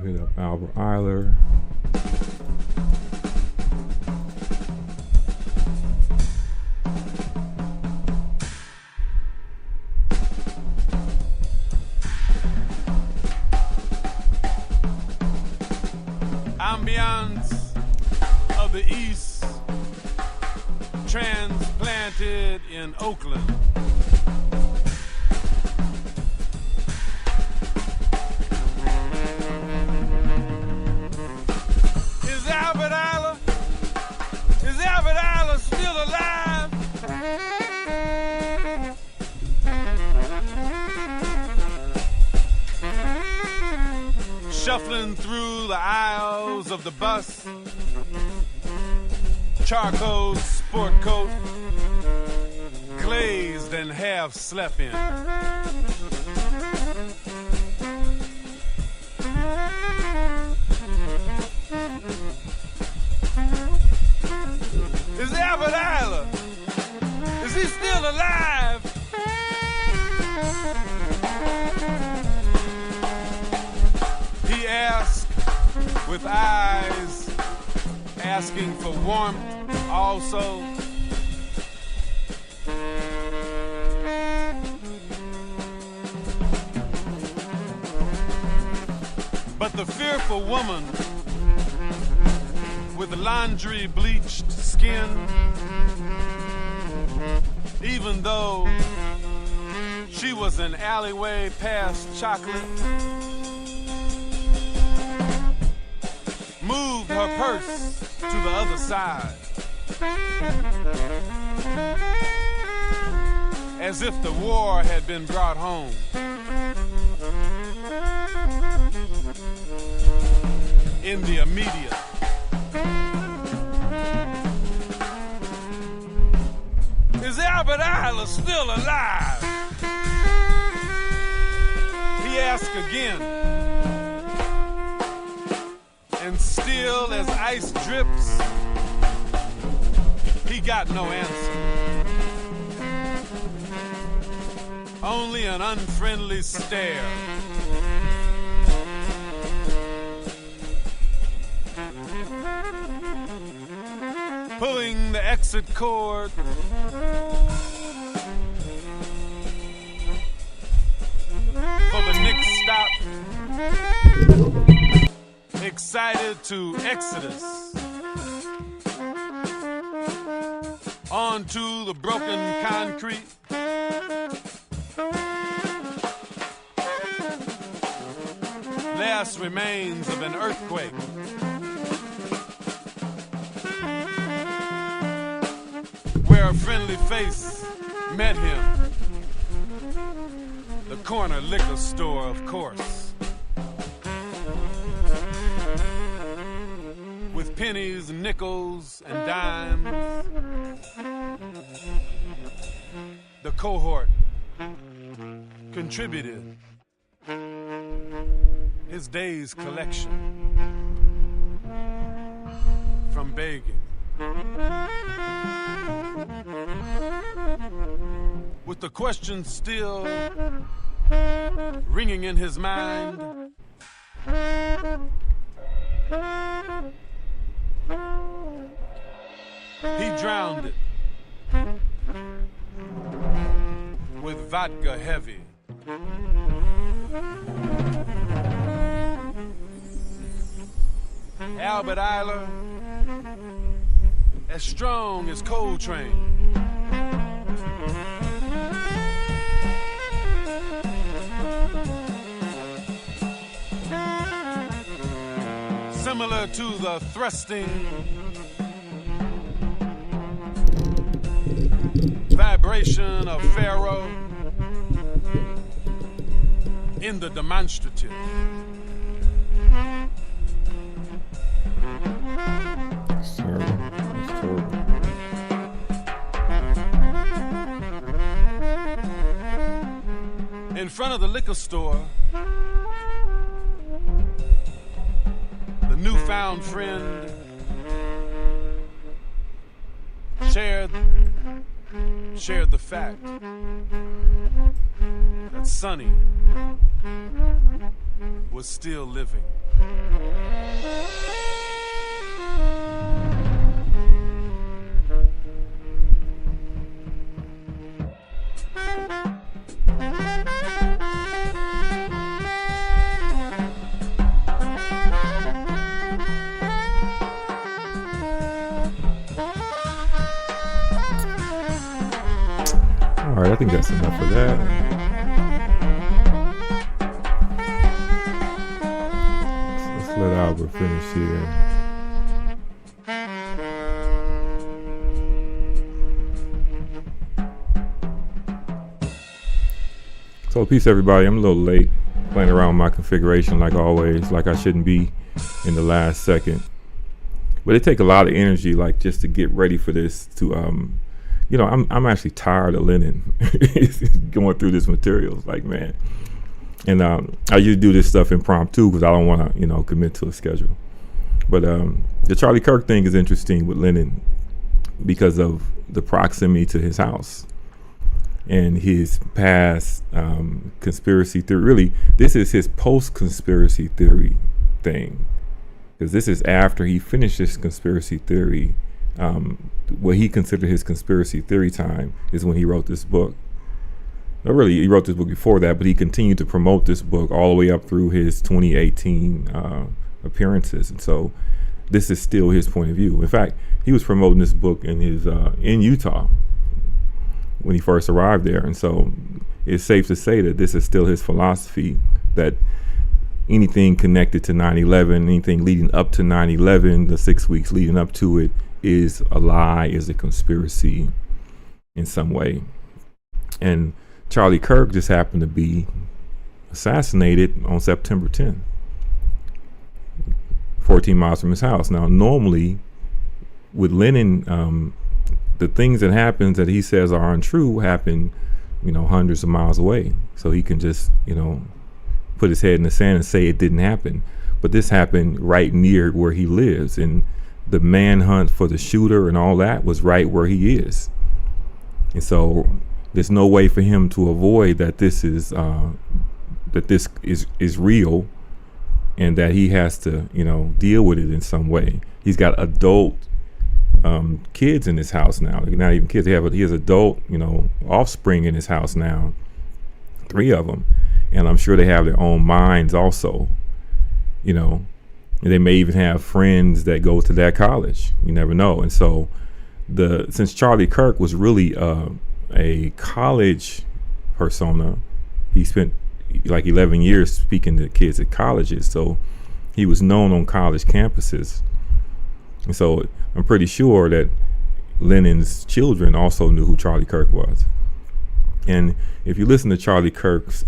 hit up Albert Eiler. Ambience of the East, transplanted in Oakland. Is Albert Eiler still alive? Shuffling through the aisles of the bus, charcoal sport coat, glazed and half slept in. Is Albert Eiler? Is he still alive? He asked with eyes asking for warmth also. But the fearful woman with laundry bleached skin, even though she was an alleyway past chocolate, moved her purse to the other side, as if the war had been brought home. In the immediate. Is Albert Eiler still alive? He asked again. And still as ice drips, he got no answer. Only an unfriendly stare. Pulling the exit cord. For the next stop. Excited to exodus. Onto the broken concrete. Last remains of an earthquake. Where a friendly face met him. The corner liquor store, of course. With pennies, nickels, and dimes. The cohort contributed his day's collection from begging. With the question still ringing in his mind, he drowned it with vodka heavy. Albert Eiler, as strong as Coltrane. Similar to the thrusting vibration of Pharaoh in the demonstrative. In front of the liquor store, the newfound friend shared the fact that Sonny was still living. All right, I think that's enough of that. Let's let Albert finish here. So peace everybody, I'm a little late playing around with my configuration like always, like I shouldn't be in the last second. But it takes a lot of energy like just to get ready for this to you know, I'm actually tired of Lenon going through this material. It's like, man. And I usually do this stuff impromptu because I don't want to, you know, commit to a schedule. But the Charlie Kirk thing is interesting with Lenon because of the proximity to his house and his past conspiracy theory. Really, this is his post-conspiracy theory thing, because this is after he finished his conspiracy theory. What he considered his conspiracy theory time is when he wrote this book. Not really, he wrote this book before that, but he continued to promote this book all the way up through his 2018 appearances. And so this is still his point of view. In fact, he was promoting this book in his in Utah when he first arrived there. And so it's safe to say that this is still his philosophy, that anything connected to 9/11, anything leading up to 9/11, the 6 weeks leading up to it, is a lie, is a conspiracy in some way. And Charlie Kirk just happened to be assassinated on September 10th, 14 miles from his house. Now, normally with Lenon, the things that happens that he says are untrue happen, you know, hundreds of miles away. So he can just, you know, put his head in the sand and say it didn't happen. But this happened right near where he lives, and the manhunt for the shooter and all that was right where he is. And so there's no way for him to avoid that this is real, and that he has to, you know, deal with it in some way. He's got adult kids in his house now. Not even kids. He has adult, you know, offspring in his house now, 3 of them, and I'm sure they have their own minds also, you know. And they may even have friends that go to that college. You never know. And so since Charlie Kirk was really a college persona, he spent like 11 years speaking to kids at colleges. So he was known on college campuses. And so I'm pretty sure that Lenon's children also knew who Charlie Kirk was. And if you listen to Charlie Kirk's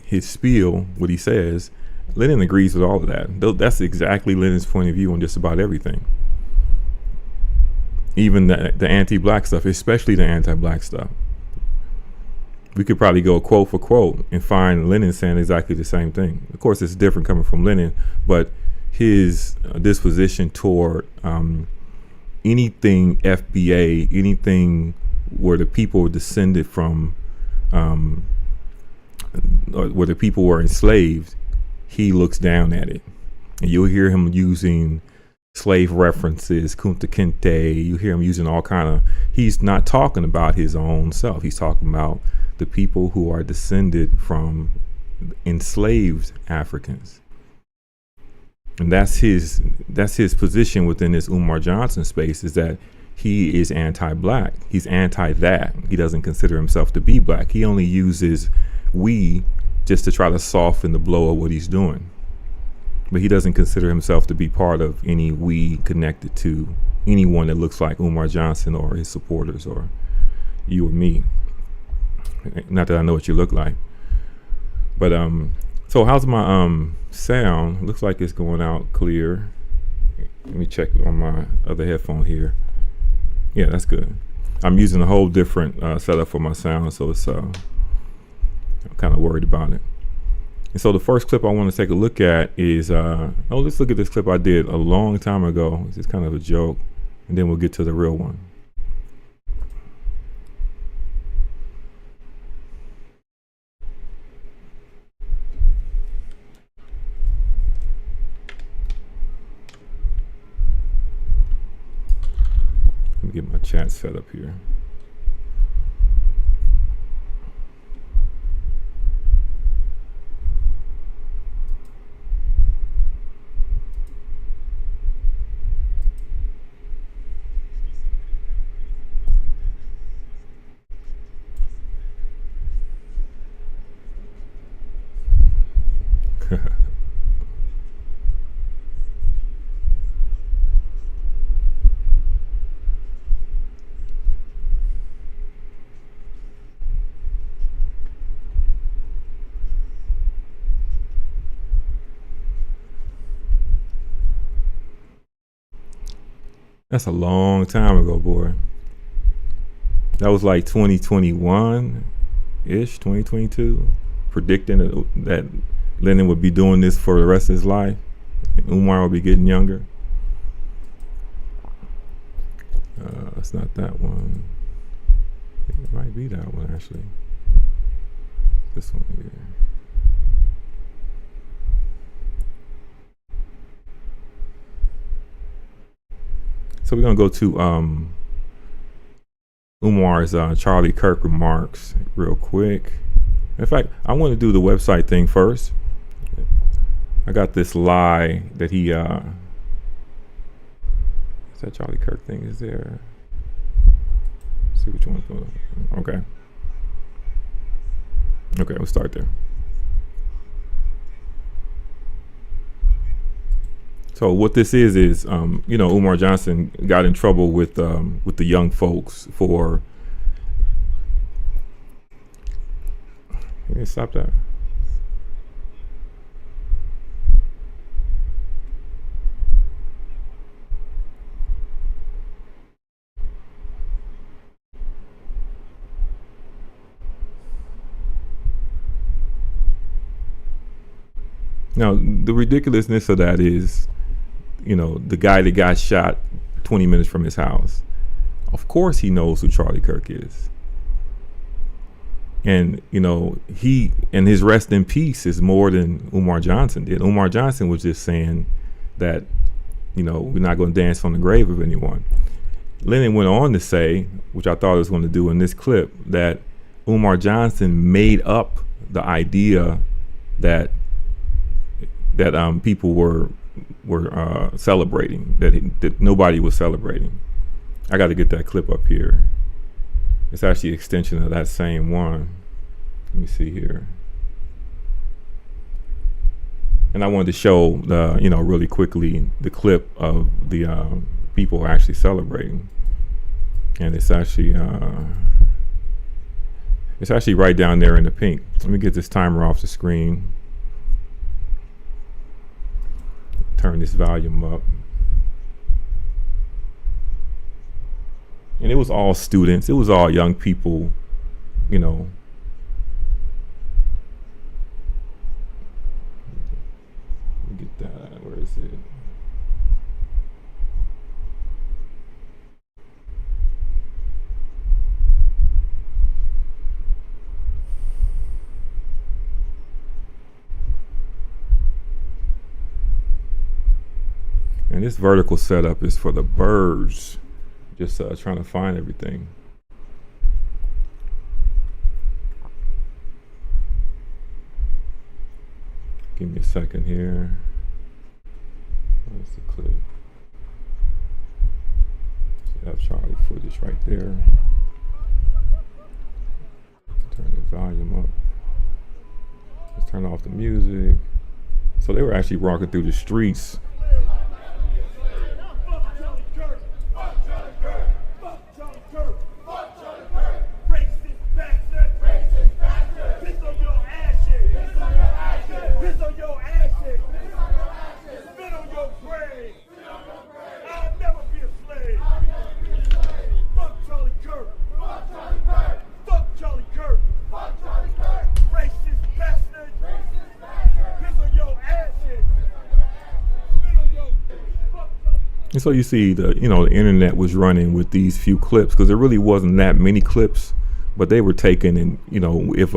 his spiel, what he says, Lenon agrees with all of that. That's exactly Lenon's point of view on just about everything. Even the anti-black stuff, especially the anti-black stuff. We could probably go quote for quote and find Lenon saying exactly the same thing. Of course, it's different coming from Lenon, but his disposition toward anything FBA, anything where the people were descended from where the people were enslaved, he looks down at it. And you'll hear him using slave references, Kunta Kinte. You hear him using all kind of, he's not talking about his own self. He's talking about the people who are descended from enslaved Africans. And that's his position within this Umar Johnson space, is that he is anti-black. He's anti that. He doesn't consider himself to be black. He only uses we just to try to soften the blow of what he's doing. But he doesn't consider himself to be part of any we connected to anyone that looks like Umar Johnson or his supporters or you or me. Not that I know what you look like. But so how's my sound? Looks like it's going out clear. Let me check on my other headphone here. Yeah, that's good. I'm using a whole different setup for my sound, so it's I'm kind of worried about it. And so the first clip I want to take a look at is let's look at this clip I did a long time ago. It's just kind of a joke, and then we'll get to the real one. chat set up here. That's a long time ago, boy. That was like 2021-ish, 2022, predicting that Lenin would be doing this for the rest of his life. And Umar would be getting younger. It's not that one. It might be that one, actually. This one here. So we're going to go to Umar's Charlie Kirk remarks real quick. In fact, I want to do the website thing first. I got this lie that he, is that Charlie Kirk thing is there? Let's see which one. Okay. Okay, we'll start there. So what this is, you know, Umar Johnson got in trouble with the young folks for. Can you stop that? Now, the ridiculousness of that is, you know, the guy that got shot 20 minutes from his house. Of course he knows who Charlie Kirk is. And, you know, he and his rest in peace is more than Umar Johnson did. Umar Johnson was just saying that, you know, we're not going to dance on the grave of anyone. Lenin went on to say, which I thought I was going to do in this clip, that Umar Johnson made up the idea that people were celebrating, that nobody was celebrating. I got to get that clip up here. It's actually an extension of that same one. Let me see here. And I wanted to show the, you know, really quickly the clip of the people actually celebrating. And it's actually right down there in the pink. Let me get this timer off the screen. Turn this volume up. And it was all students. It was all young people, you know. Let me get that. Where is it? And this vertical setup is for the birds. Just trying to find everything. Give me a second here. Where's the clip? I have Charlie footage right there. Turn the volume up. Let's turn off the music. So they were actually walking through the streets. And so you see the internet was running with these few clips, because there really wasn't that many clips, but they were taken, and if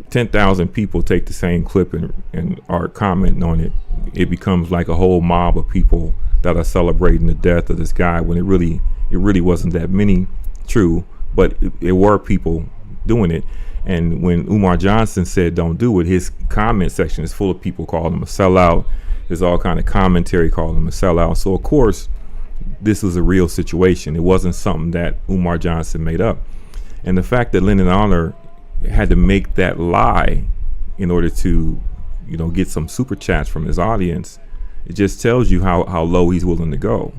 10,000 people take the same clip and are commenting on it, it becomes like a whole mob of people that are celebrating the death of this guy when it really wasn't that many. True, but it were people doing it. And when Umar Johnson said don't do it, his comment section is full of people calling him a sellout. There's all kind of commentary calling him a sellout. So of course this was a real situation. It wasn't something that Umar Johnson made up. And the fact that Lenon Honor had to make that lie in order to, you know, get some super chats from his audience, it just tells you how low he's willing to go,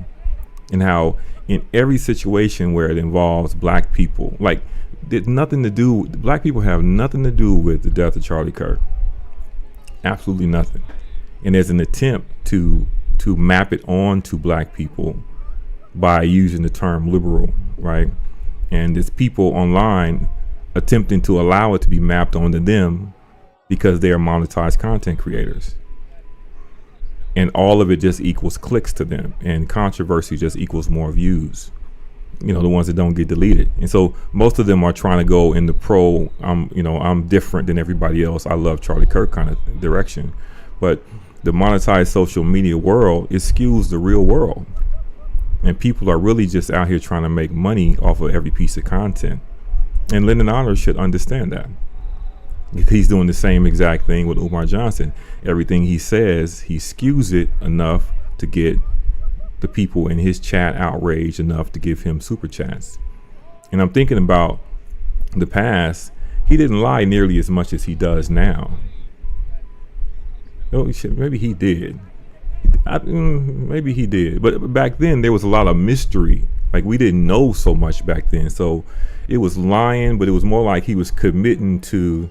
and how in every situation where it involves black people, like, black people have nothing to do with the death of Charlie Kirk. Absolutely nothing. And there's an attempt to map it on to black people by using the term liberal, right? And there's people online attempting to allow it to be mapped onto them because they are monetized content creators. And all of it just equals clicks to them, and controversy just equals more views. You know, the ones that don't get deleted. And so most of them are trying to go in the pro, I'm different than everybody else, I love Charlie Kirk kind of direction. But the monetized social media world, it skews the real world. And people are really just out here trying to make money off of every piece of content. And Lenon Honor should understand that. He's doing the same exact thing with Umar Johnson. Everything he says, he skews it enough to get the people in his chat outraged enough to give him super chats. And I'm thinking about the past. He didn't lie nearly as much as he does now. Oh, maybe he did. Maybe he did. But back then there was a lot of mystery. Like, we didn't know so much back then. So it was lying, but it was more like he was committing to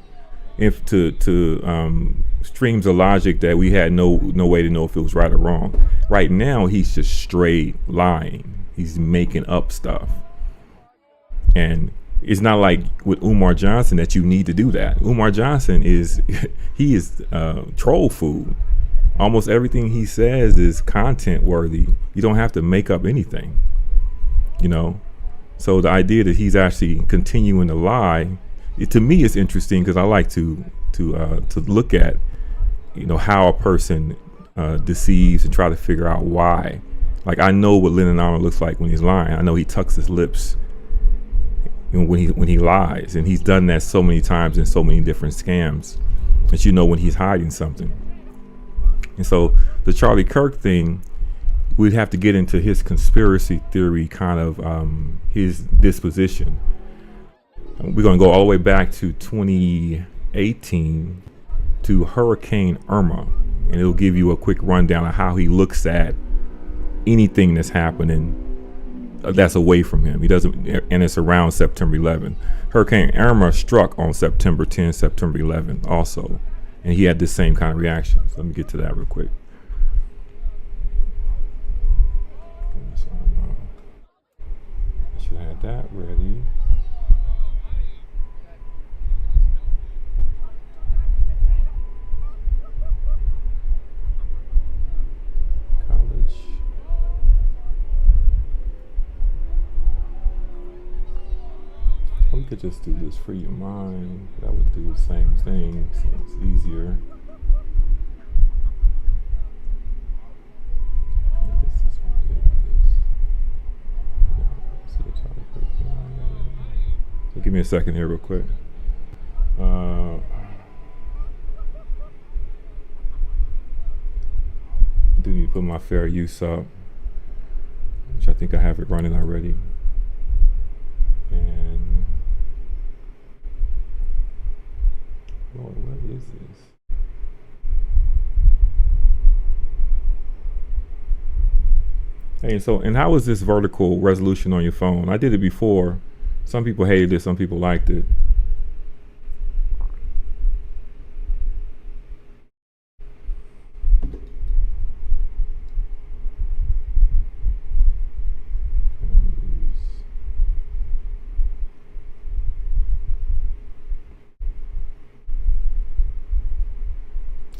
streams of logic that we had no way to know if it was right or wrong. Right now he's just straight lying. He's making up stuff. And it's not like with Umar Johnson that you need to do that. Umar Johnson is troll food. Almost everything he says is content worthy. You don't have to make up anything, you know. So the idea that he's actually continuing to lie, to me, is interesting, because I like to look at, you know, how a person deceives and try to figure out why. Like, I know what Lenon Honor looks like when he's lying. I know he tucks his lips when he lies, and he's done that so many times in so many different scams that you know when he's hiding something. And so the Charlie Kirk thing, we'd have to get into his conspiracy theory kind of his disposition. We're going to go all the way back to 2018 to Hurricane Irma, and it'll give you a quick rundown of how he looks at anything that's happening that's away from him. He doesn't, and it's around September 11. Hurricane Irma struck on September 10, September 11 also, and he had the same kind of reaction. So let me get to that real quick. I should have had that ready. We could just do this free your mind. That would do the same thing, so it's easier. So give me a second here real quick. Do need to put my fair use up, which I think I have it running already. And Lord, what is this? Hey, so, and how is this vertical resolution on your phone? I did it before. Some people hated it, some people liked it.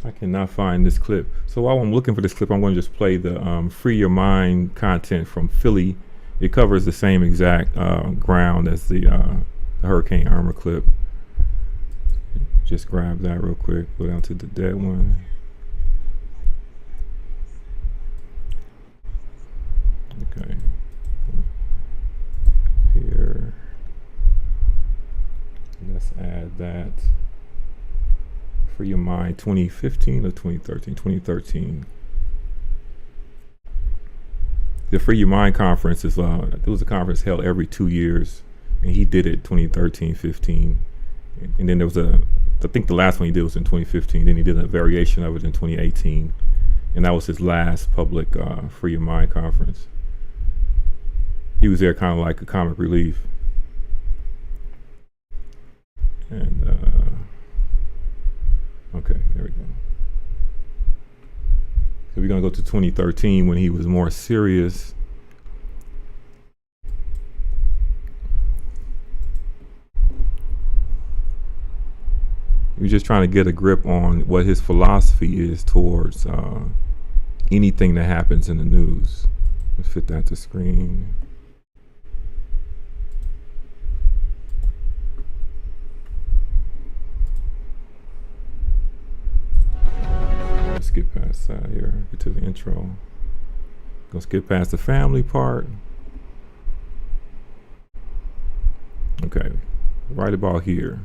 I cannot find this clip. So while I'm looking for this clip, I'm going to just play the Free Your Mind content from Philly. It covers the same exact ground as the Hurricane Irma clip. Just grab that real quick. Go down to the dead one. let's add that. Free Your Mind 2015 or 2013? 2013. The Free Your Mind conference is it was a conference held every 2 years, and he did it 2013, 15, and then there was I think the last one he did was in 2015. Then he did a variation of it in 2018, and that was his last public Free Your Mind conference. He was there kind of like a comic relief, and okay, there we go. So we're gonna go to 2013 when he was more serious. We're just trying to get a grip on what his philosophy is towards anything that happens in the news. Let's fit that to screen. Let's skip past that here, get to the intro. Gonna skip past the family part. Okay, right about here.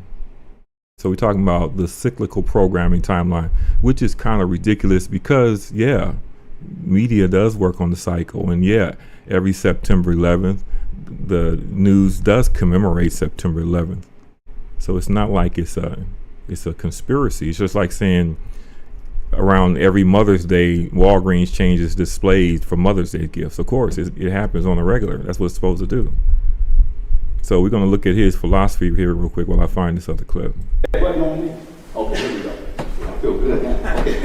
So we're talking about the cyclical programming timeline, which is kind of ridiculous because, yeah, media does work on the cycle. And yeah, every September 11th, the news does commemorate September 11th. So it's not like it's a conspiracy. It's just like saying around every Mother's Day, Walgreens changes displays for Mother's Day gifts. Of course, it happens on a regular. That's what it's supposed to do. So we're going to look at his philosophy here real quick while I find this other clip. Okay, here we go. I feel good now. Okay.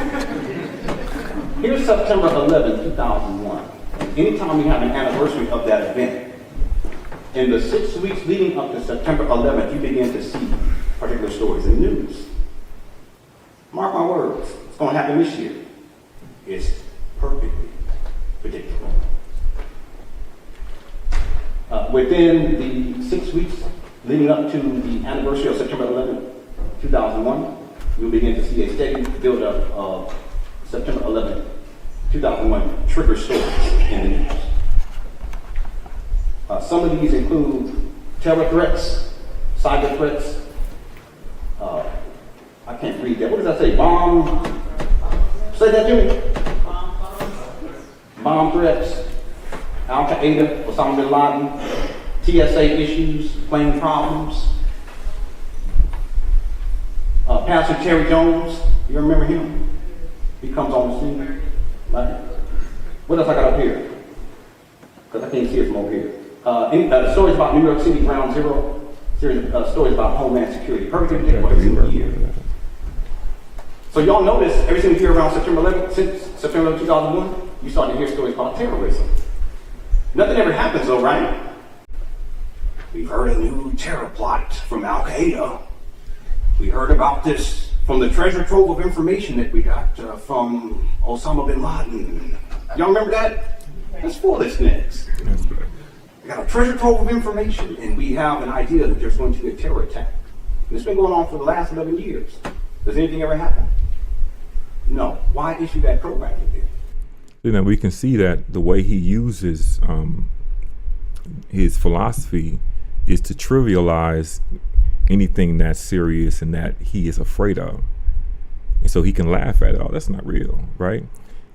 Here's September 11, 2001. Anytime we have an anniversary of that event, in the 6 weeks leading up to September 11th, you begin to see particular stories in the news. Mark my words, it's going to happen this year. It's perfectly predictable. Within the 6 weeks leading up to the anniversary of September 11, 2001, you'll begin to see a steady build-up of September 11, 2001 trigger stories in the news. Some of these include terror threats, cyber threats. I can't read that. What does that say? Bomb? Say that to me. Bomb threats. Al-Qaeda, Osama Bin Laden, TSA issues, plane problems. Pastor Terry Jones, you remember him? He comes on the scene. Right? What else I got up here? Because I can't see it from over here. Stories about New York City Ground Zero, series of stories about Homeland Security. Perfectly predictable every single year. So y'all notice every single year around September 11th, since September 11, 2001, you start to hear stories about terrorism. Nothing ever happens though, right? We've heard a new terror plot from Al-Qaeda. We heard about this from the treasure trove of information that we got from Osama Bin Laden. Y'all remember that? That's foolishness. We got a treasure trove of information and we have an idea that there's going to be a terror attack. And it's been going on for the last 11 years. Does anything ever happen? No. Why issue that programming then? You know, we can see that the way he uses his philosophy is to trivialize anything that's serious and that he is afraid of. And so he can laugh at it. Oh, that's not real, right?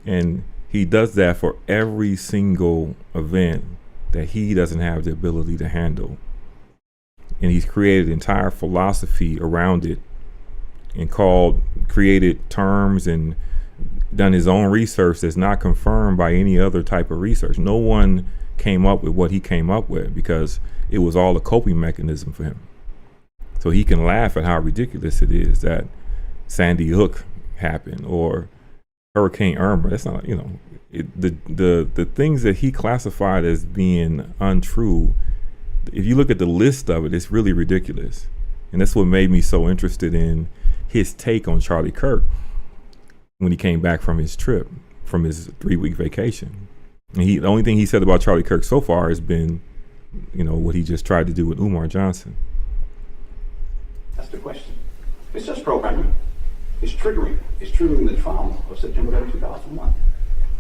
And he does that for every single event that he doesn't have the ability to handle. And he's created an entire philosophy around it and created terms and done his own research that's not confirmed by any other type of research. No one came up with what he came up with because it was all a coping mechanism for him. So he can laugh at how ridiculous it is that Sandy Hook happened or Hurricane Irma. That's not, you know, the things that he classified as being untrue. If you look at the list of it, it's really ridiculous. And that's what made me so interested in his take on Charlie Kirk when he came back from his trip, from his 3-week vacation. And the only thing he said about Charlie Kirk so far has been, you know, what he just tried to do with Umar Johnson. That's the question. It's just programming. It's triggering. It's triggering the trauma of September 11, 2001.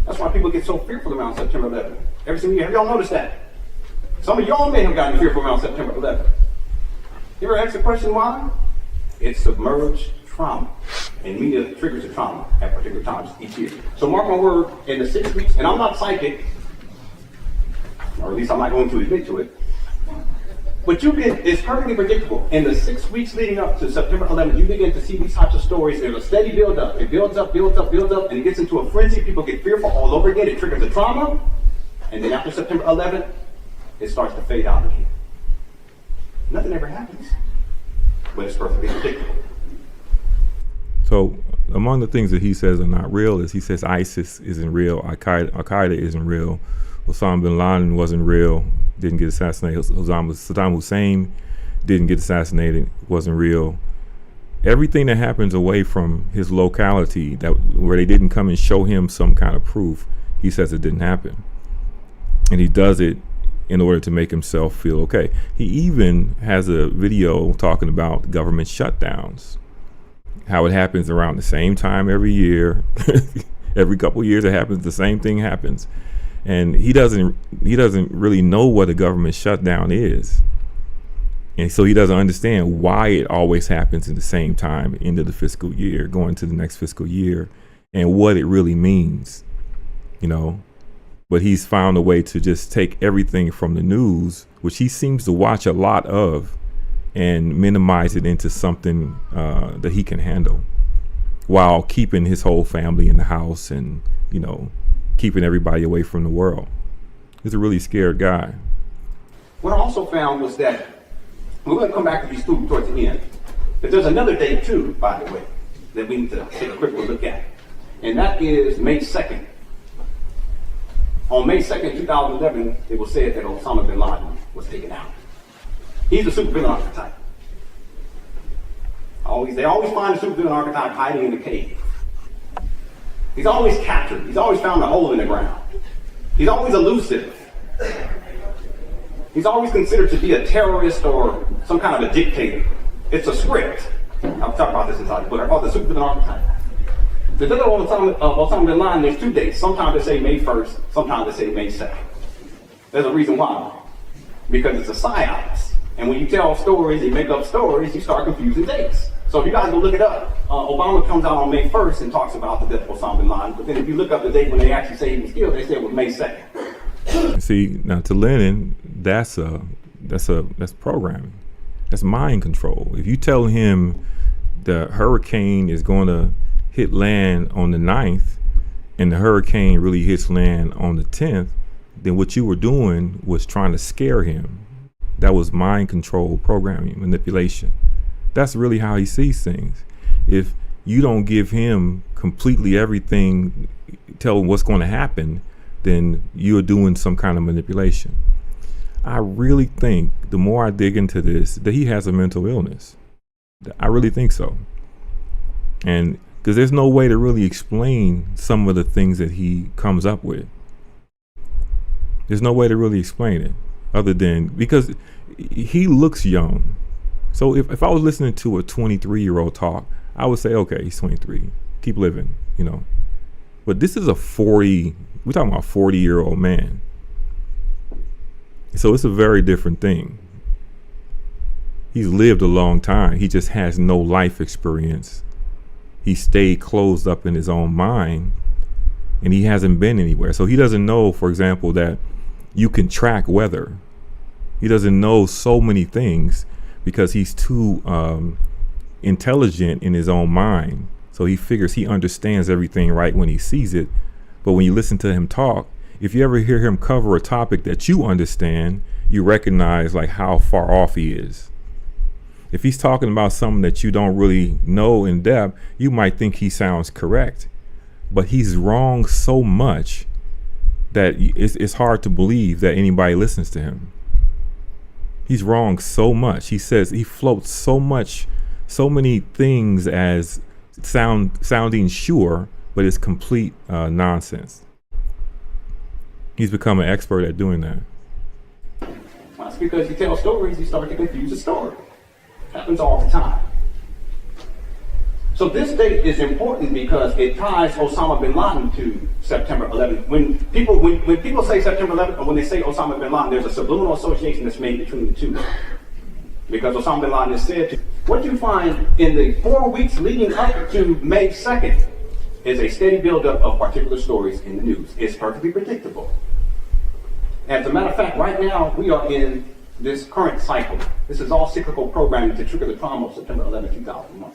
That's why people get so fearful around September 11. Every single year. Have y'all noticed that? Some of y'all may have gotten fearful around September 11. You ever ask the question why? It's submerged trauma. And media triggers the trauma at particular times each year. So mark my word, in the 6 weeks, and I'm not psychic, or at least I'm not going to admit to it, but it's perfectly predictable. In the 6 weeks leading up to September 11th, you begin to see these types of stories. There's a steady build up. It builds up, and it gets into a frenzy. People get fearful all over again. It triggers the trauma. And then after September 11th, it starts to fade out again. Nothing ever happens, but it's perfectly predictable. So among the things that he says are not real is he says ISIS isn't real, Al-Qaeda isn't real, Osama Bin Laden wasn't real, didn't get assassinated, Saddam Hussein didn't get assassinated, wasn't real. Everything that happens away from his locality, where they didn't come and show him some kind of proof, he says it didn't happen. And he does it in order to make himself feel okay. He even has a video talking about government shutdowns, how it happens around the same time every year. Every couple of years it happens, the same thing happens. And he doesn't really know what a government shutdown is. And so he doesn't understand why it always happens in the same time, into the fiscal year, going to the next fiscal year, and what it really means, you know. But he's found a way to just take everything from the news, which he seems to watch a lot of, and minimize it into something that he can handle, while keeping his whole family in the house and, you know, keeping everybody away from the world. He's a really scared guy. What I also found was that, we're going to come back to these two towards the end, but there's another date too, by the way, that we need to take a quick look at. And that is May 2nd. On May 2nd, 2011, it was said that Osama Bin Laden was taken out. He's a supervillain archetype. They always find a supervillain archetype hiding in the cave. He's always captured. He's always found a hole in the ground. He's always elusive. He's always considered to be a terrorist or some kind of a dictator. It's a script. I'll talk about this inside the book. I call it the supervillain archetype. The death of Osama Bin Laden, there's 2 dates. Sometimes they say May 1st, sometimes they say May 2nd. There's a reason why. Because it's a psyops. And when you tell stories, you make up stories, you start confusing dates. So if you guys go look it up, Obama comes out on May 1st and talks about the death of Osama Bin Laden. But then if you look up the date when they actually say he was killed, they say it was May 2nd. See, now to Lenin, that's programming. That's mind control. If you tell him the hurricane is going to hit land on the 9th and the hurricane really hits land on the 10th, then what you were doing was trying to scare him. That was mind control programming, manipulation. That's really how he sees things. If you don't give him completely everything, tell him what's going to happen, then you're doing some kind of manipulation. I really think the more I dig into this, that he has a mental illness. I really think so. And because there's no way to really explain some of the things that he comes up with. There's no way to really explain it other than because he looks young. So if I was listening to a 23-year-old talk, I would say, okay, he's 23, keep living, you know. But this is we're talking about a 40-year-old man. So it's a very different thing. He's lived a long time. He just has no life experience. He stayed closed up in his own mind, and he hasn't been anywhere. So he doesn't know, for example, that you can track weather. He doesn't know so many things because he's too intelligent in his own mind. So he figures he understands everything right when he sees it. But when you listen to him talk, if you ever hear him cover a topic that you understand, you recognize like how far off he is. If he's talking about something that you don't really know in depth, you might think he sounds correct, but he's wrong so much that it's hard to believe that anybody listens to him. He's wrong so much. He says he floats so many things as sounding sure, but it's complete nonsense. He's become an expert at doing that. Well, that's because you tell stories, you start to confuse the story. Happens all the time. So this date is important because it ties Osama bin Laden to September 11th. When people say September 11th, or when they say Osama bin Laden, there's a subliminal association that's made between the two. Because Osama Bin Laden has said, what you find in the 4 weeks leading up to May 2nd is a steady buildup of particular stories in the news. It's perfectly predictable. As a matter of fact, right now we are in this current cycle. This is all cyclical programming to trigger the trauma of September 11, 2001.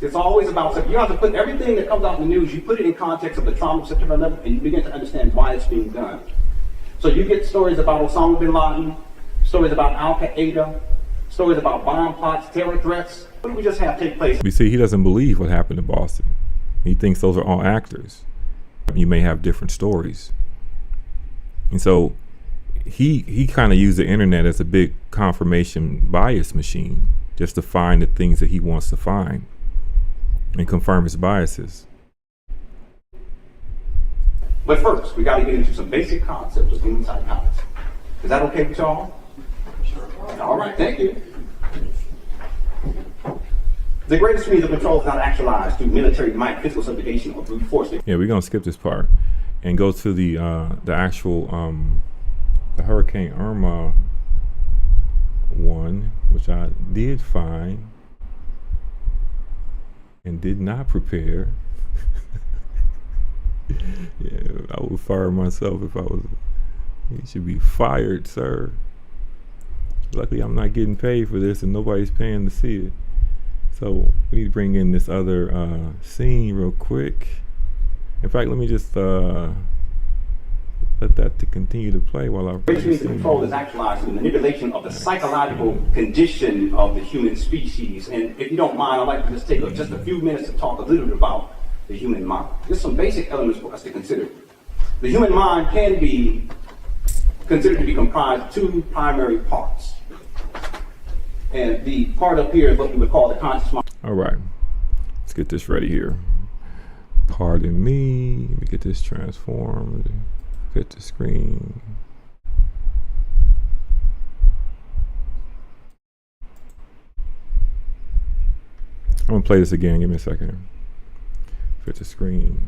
It's always about, you have to put everything that comes out in the news, you put it in context of the trauma of September 11, and you begin to understand why it's being done. So you get stories about Osama Bin Laden, stories about Al-Qaeda, stories about bomb plots, terror threats. What do we just have take place? You see, he doesn't believe what happened in Boston. He thinks those are all actors. You may have different stories. And so he kind of used the internet as a big confirmation bias machine, just to find the things that he wants to find and confirm his biases. But first, we got to get into some basic concepts of human psychology. Is that okay with y'all? Sure. All right, thank you. The greatest means of control is not actualized through military might, physical subjugation, or brute force. Yeah, we're gonna skip this part and go to the actual the Hurricane Irma one, which I did find and did not prepare. Yeah, I would fire myself if I was. You should be fired, sir. Luckily, I'm not getting paid for this, and nobody's paying to see it. So we need to bring in this other scene real quick. In fact, let me just let that to continue to play while I. Greatest means of control is actualized through the manipulation of the psychological condition of the human species. And if you don't mind, I'd like to just take just a few minutes to talk a little bit about the human mind. Just some basic elements for us to consider. The human mind can be considered to be comprised of two primary parts. And the part up here is what we would call the conscious mind. All right, let's get this ready here. Pardon me, let me get this transformed, fit the screen. I'm gonna play this again, give me a second. Fit the screen.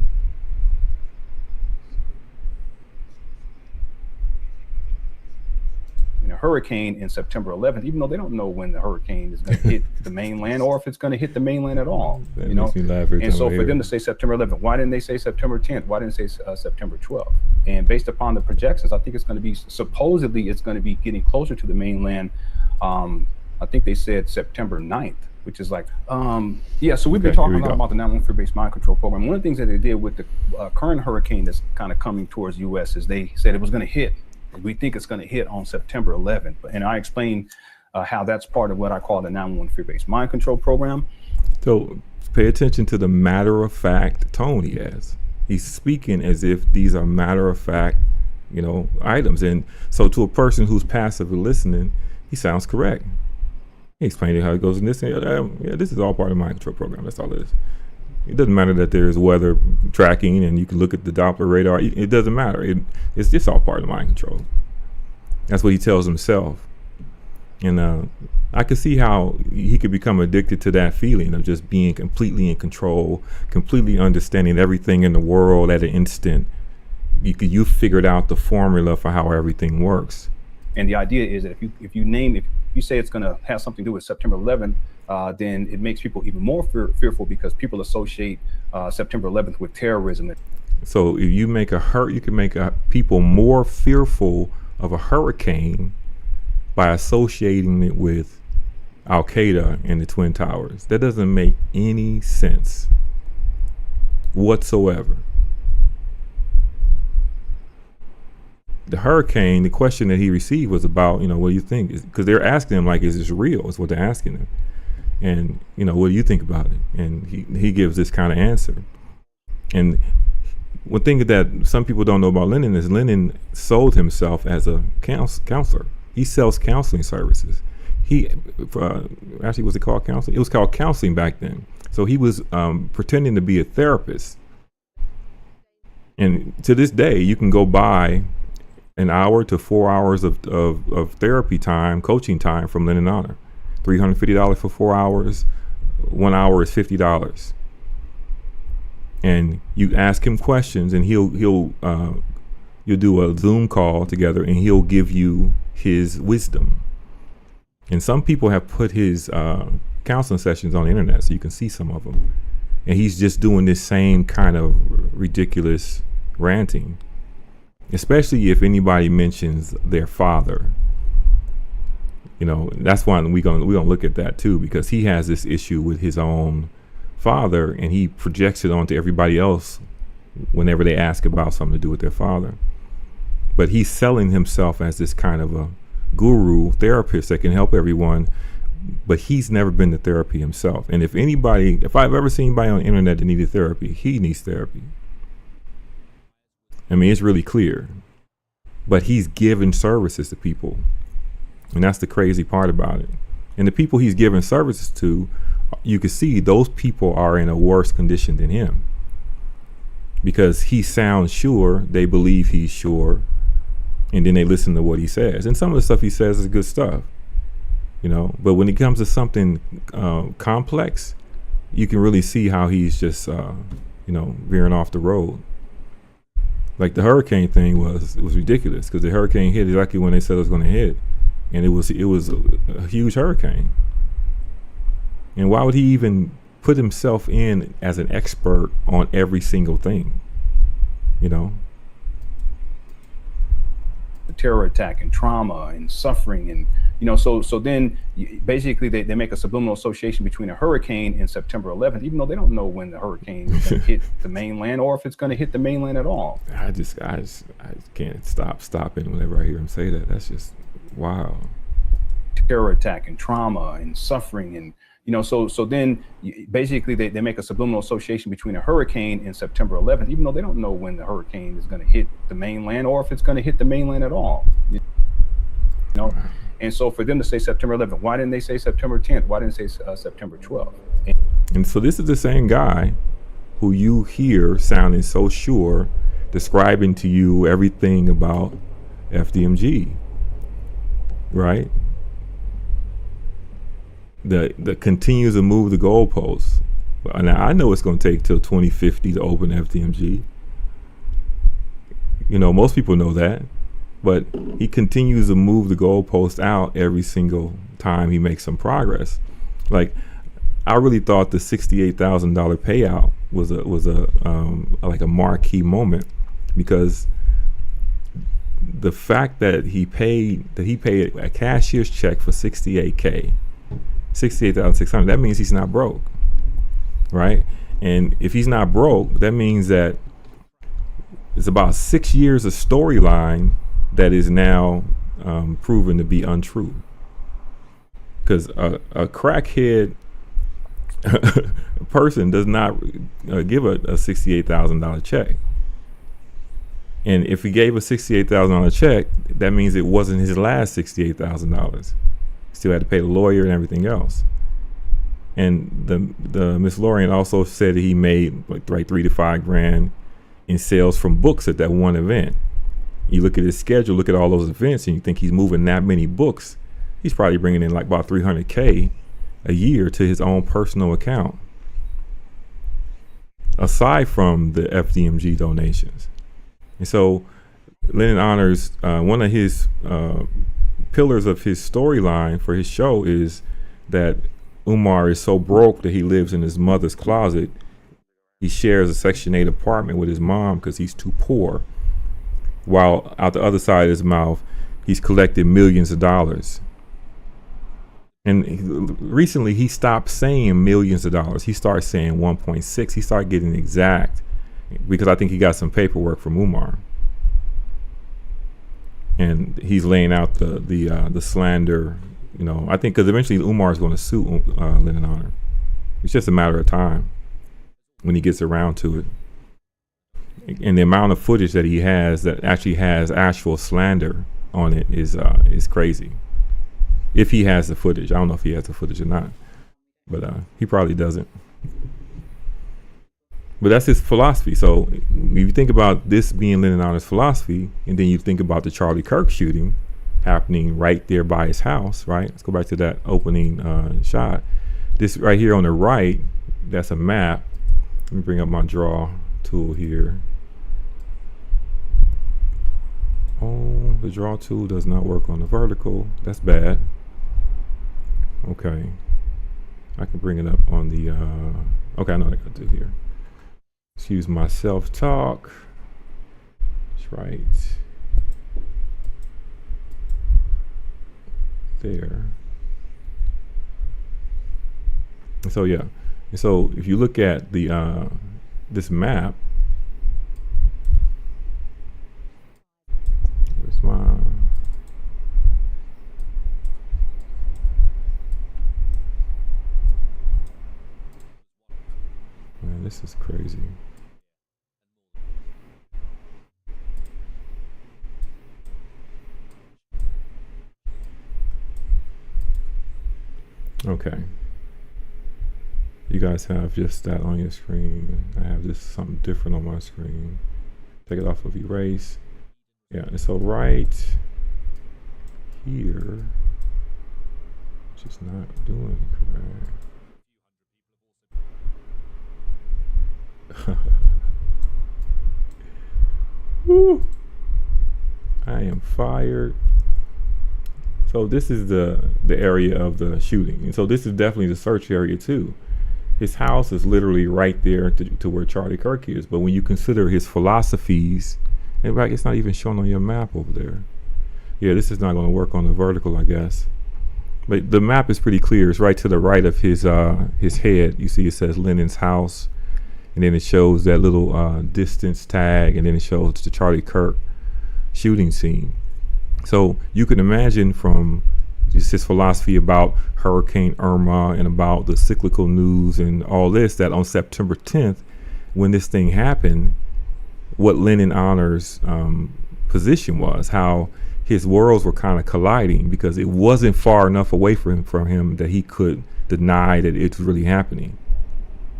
A hurricane in September 11th, even though they don't know when the hurricane is going to hit the mainland or if it's going to hit the mainland at all. That makes me laugh every and time so I for hear them it. to say September 11th, why didn't they say September 10th? Why didn't they say September 12th? And based upon the projections, I think it's going to be, supposedly it's going to be getting closer to the mainland. I think they said September 9th, which is like, yeah, so we've been talking a lot about the 911 fear-based mind control program. One of the things that they did with the current hurricane that's kind of coming towards the U.S. is they said it was going to hit. We think it's going to hit on September 11th. And I explained how that's part of what I call the 911 fear-based mind control program. So pay attention to the matter-of-fact tone he has. He's speaking as if these are matter-of-fact, items. And so to a person who's passively listening, he sounds correct. He explained how it goes in this. Yeah, this is all part of the mind control program. That's all it is. It doesn't matter that there's weather tracking and you can look at the Doppler radar. It doesn't matter. It's just all part of mind control. That's what he tells himself. And I could see how he could become addicted to that feeling of just being completely in control, completely understanding everything in the world at an instant. You figured out the formula for how everything works. And the idea is that if you say it's going to have something to do with September 11th, then it makes people even more fearful because people associate September 11th with terrorism. So if you make you can make people more fearful of a hurricane by associating it with Al-Qaeda and the Twin Towers. That doesn't make any sense whatsoever. The hurricane, the question that he received was about, what do you think? Because they're asking him, like, is this real? Is what they're asking him. And, what do you think about it? And he gives this kind of answer. And one thing that some people don't know about Lenon is Lenon sold himself as a counselor. He sells counseling services. Actually, was it called counseling? It was called counseling back then. So he was pretending to be a therapist. And to this day, you can go buy an hour to 4 hours of therapy time, coaching time from Lenon Honor. $350 for 4 hours. 1 hour is $50. And you ask him questions, and you'll do a Zoom call together, and he'll give you his wisdom. And some people have put his counseling sessions on the internet, so you can see some of them. And he's just doing this same kind of ridiculous ranting, especially if anybody mentions their father. You know, that's why we're gonna look at that too, because he has this issue with his own father, and he projects it onto everybody else whenever they ask about something to do with their father. But he's selling himself as this kind of a guru therapist that can help everyone, but he's never been to therapy himself. And if I've ever seen anybody on the internet that needed therapy, he needs therapy. I mean, it's really clear. But he's giving services to people. And that's the crazy part about it. And the people he's giving services to, you can see those people are in a worse condition than him. Because he sounds sure, they believe he's sure, and then they listen to what he says. And some of the stuff he says is good stuff, you know. But when it comes to something complex, you can really see how he's just, veering off the road. Like the hurricane thing was ridiculous, because the hurricane hit exactly when they said it was going to hit, and it was a huge hurricane. And why would he even put himself in as an expert on every single thing, you know? The terror attack and trauma and suffering, and so then basically they make a subliminal association between a hurricane and September 11th, even though they don't know when the hurricane is going to hit the mainland, or if it's going to hit the mainland at all. I just can't stop stopping whenever I hear him say that. That's just wow. Terror attack and trauma and suffering, and so then basically they make a subliminal association between a hurricane and September 11th, even though they don't know when the hurricane is going to hit the mainland, or if it's going to hit the mainland at all. And so for them to say September 11th, why didn't they say September 10th? Why didn't they say September 12th? And so this is the same guy who you hear sounding so sure, describing to you everything about FDMG, right? That continues to move the goalposts. Now I know it's going to take till 2050 to open FDMG. Most people know that, but he continues to move the goalpost out every single time he makes some progress. Like, I really thought the $68,000 payout was a marquee moment, because the fact that he paid a cashier's check for $68,600, that means he's not broke, right? And if he's not broke, that means that it's about 6 years of storyline that is now proven to be untrue. Because a crackhead person does not give a $68,000 check. And if he gave a $68,000 check, that means it wasn't his last $68,000. Still had to pay the lawyer and everything else. And the Miss Lorian also said that he made like $3 to $5 grand in sales from books at that one event. You look at his schedule, look at all those events, and you think he's moving that many books. He's probably bringing in like about $300K a year to his own personal account, aside from the FDMG donations. And so Lenon Honor's one of his pillars of his storyline for his show is that Umar is so broke that he lives in his mother's closet. He shares a Section 8 apartment with his mom because he's too poor, while out the other side of his mouth, he's collected millions of dollars. And recently, he stopped saying millions of dollars. He started saying 1.6. He started getting exact, because I think he got some paperwork from Umar. And he's laying out the slander, I think, because eventually Umar is going to sue Lenon Honor. It's just a matter of time when he gets around to it. And the amount of footage that he has that actually has actual slander on it is crazy. If he has the footage. I don't know if he has the footage or not, but he probably doesn't. But that's his philosophy. So if you think about this being Lenon Honor's philosophy, and then you think about the Charlie Kirk shooting happening right there by his house, right? Let's go back to that opening shot. This right here on the right, that's a map. Let me bring up my draw tool here. Oh, the draw tool does not work on the vertical. That's bad. Okay. I can bring it up on the, okay, I know what I gotta do here. Excuse my self-talk. That's right. There. And so, yeah. And so if you look at the, this map, where's my, man, this is crazy. Okay. You guys have just that on your screen. I have just something different on my screen. Take it off of erase. Yeah, and so right here, just not doing correct. Woo! I am fired. So this is the area of the shooting. And so this is definitely the search area too. His house is literally right there to where Charlie Kirk is. But when you consider his philosophies, in fact, it's not even shown on your map over there. Yeah, this is not going to work on the vertical, I guess. But the map is pretty clear. It's right to the right of his head. You see it says Lenon's house. And then it shows that little distance tag. And then it shows the Charlie Kirk shooting scene. So you can imagine from just his philosophy about Hurricane Irma and about the cyclical news and all this, that on September 10th, when this thing happened, what Lenon Honor's position was, how his worlds were kind of colliding because it wasn't far enough away from him that he could deny that it's really happening.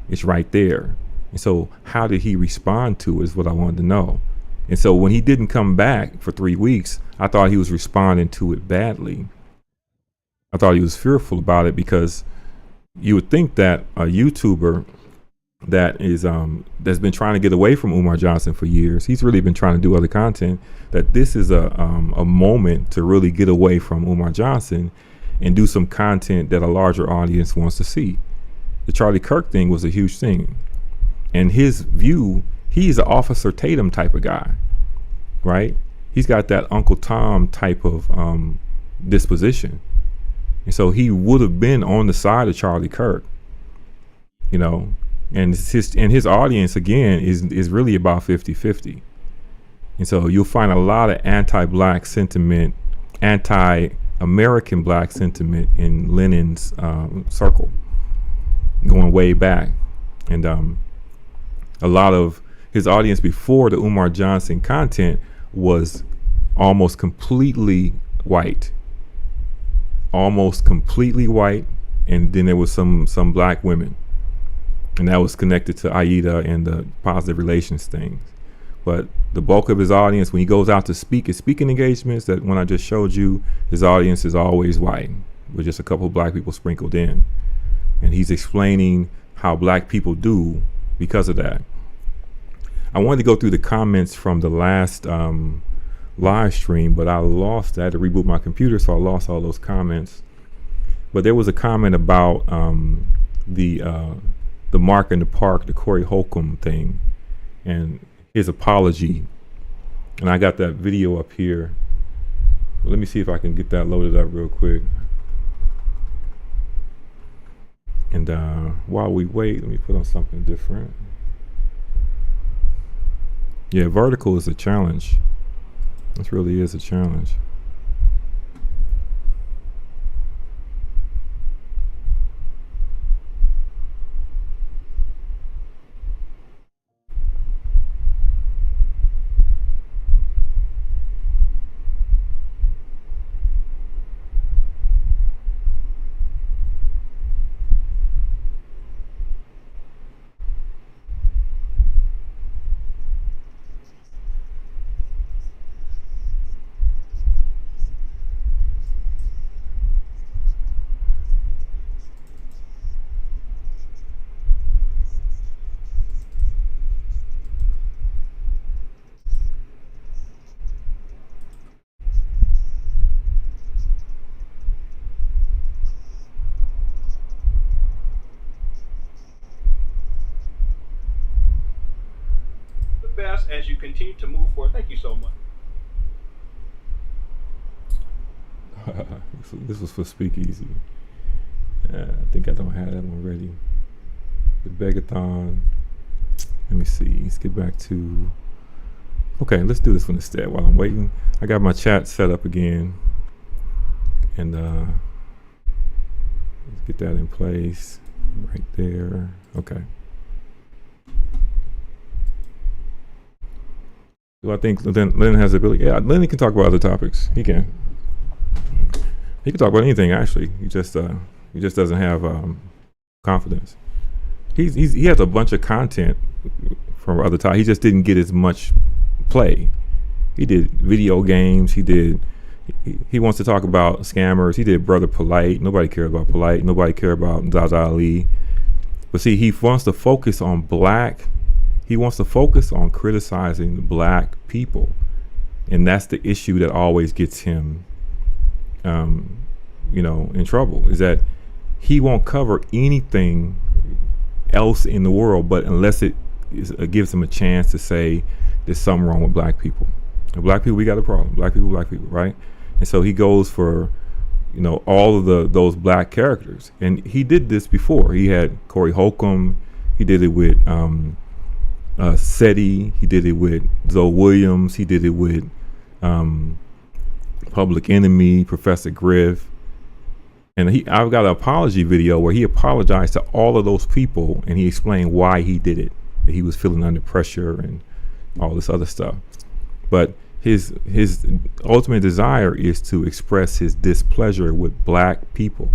It's right there. And so how did he respond to it is what I wanted to know. And so when he didn't come back for 3 weeks, I thought he was responding to it badly. I thought he was fearful about it because you would think that a YouTuber that is that's been trying to get away from Umar Johnson for years, he's really been trying to do other content, that this is a moment to really get away from Umar Johnson and do some content that a larger audience wants to see. The Charlie Kirk thing was a huge thing. And his view, he's an Officer Tatum type of guy, right? He's got that Uncle Tom type of disposition. And so he would have been on the side of Charlie Kirk, you know, and his audience, again, is really about 50-50. And so you'll find a lot of anti-black sentiment, anti-American black sentiment in Lenon's circle, going way back. And a lot of his audience before the Umar Johnson content was almost completely white. Almost completely white, and then there was some black women, and that was connected to Aida and the positive relations things. But the bulk of his audience, when he goes out to speak at speaking engagements, that when I just showed you, his audience is always white with just a couple of black people sprinkled in, and he's explaining how black people do because of that. I wanted to go through the comments from the last live stream, but I lost that. I had to reboot my computer, so I lost all those comments. But there was a comment about the Mark in the Park, the Corey Holcomb thing, and his apology. And I got that video up here. Well, let me see if I can get that loaded up real quick. And while we wait, let me put on something different. Yeah, vertical is a challenge. This really is a challenge. us as you continue to move forward. Thank you so much. This was for Speakeasy. I think I don't have that one ready. The Begathon. Let me see. Let's get back to. Okay, let's do this one instead while I'm waiting. I got my chat set up again. And let's get that in place right there. Okay. Do I think Lenon has the ability? Yeah, Lenon can talk about other topics. He can. He can talk about anything, actually. He just doesn't have confidence. He has a bunch of content from other topics. He just didn't get as much play. He did video games. He wants to talk about scammers. He did Brother Polite. Nobody cared about Polite. Nobody cared about Zaza Ali. But see, he wants to focus on black. He wants to focus on criticizing black people. And that's the issue that always gets him, in trouble, is that he won't cover anything else in the world, but unless it gives him a chance to say there's something wrong with black people. And black people, we got a problem. Black people, right? And so he goes for, all of those black characters. And he did this before. He had Corey Holcomb. He did it with SETI. He did it with Zoe Williams. He did it with Public Enemy, Professor Griff. And I've got an apology video where he apologized to all of those people and he explained why he did it. That he was feeling under pressure and all this other stuff. But his ultimate desire is to express his displeasure with black people.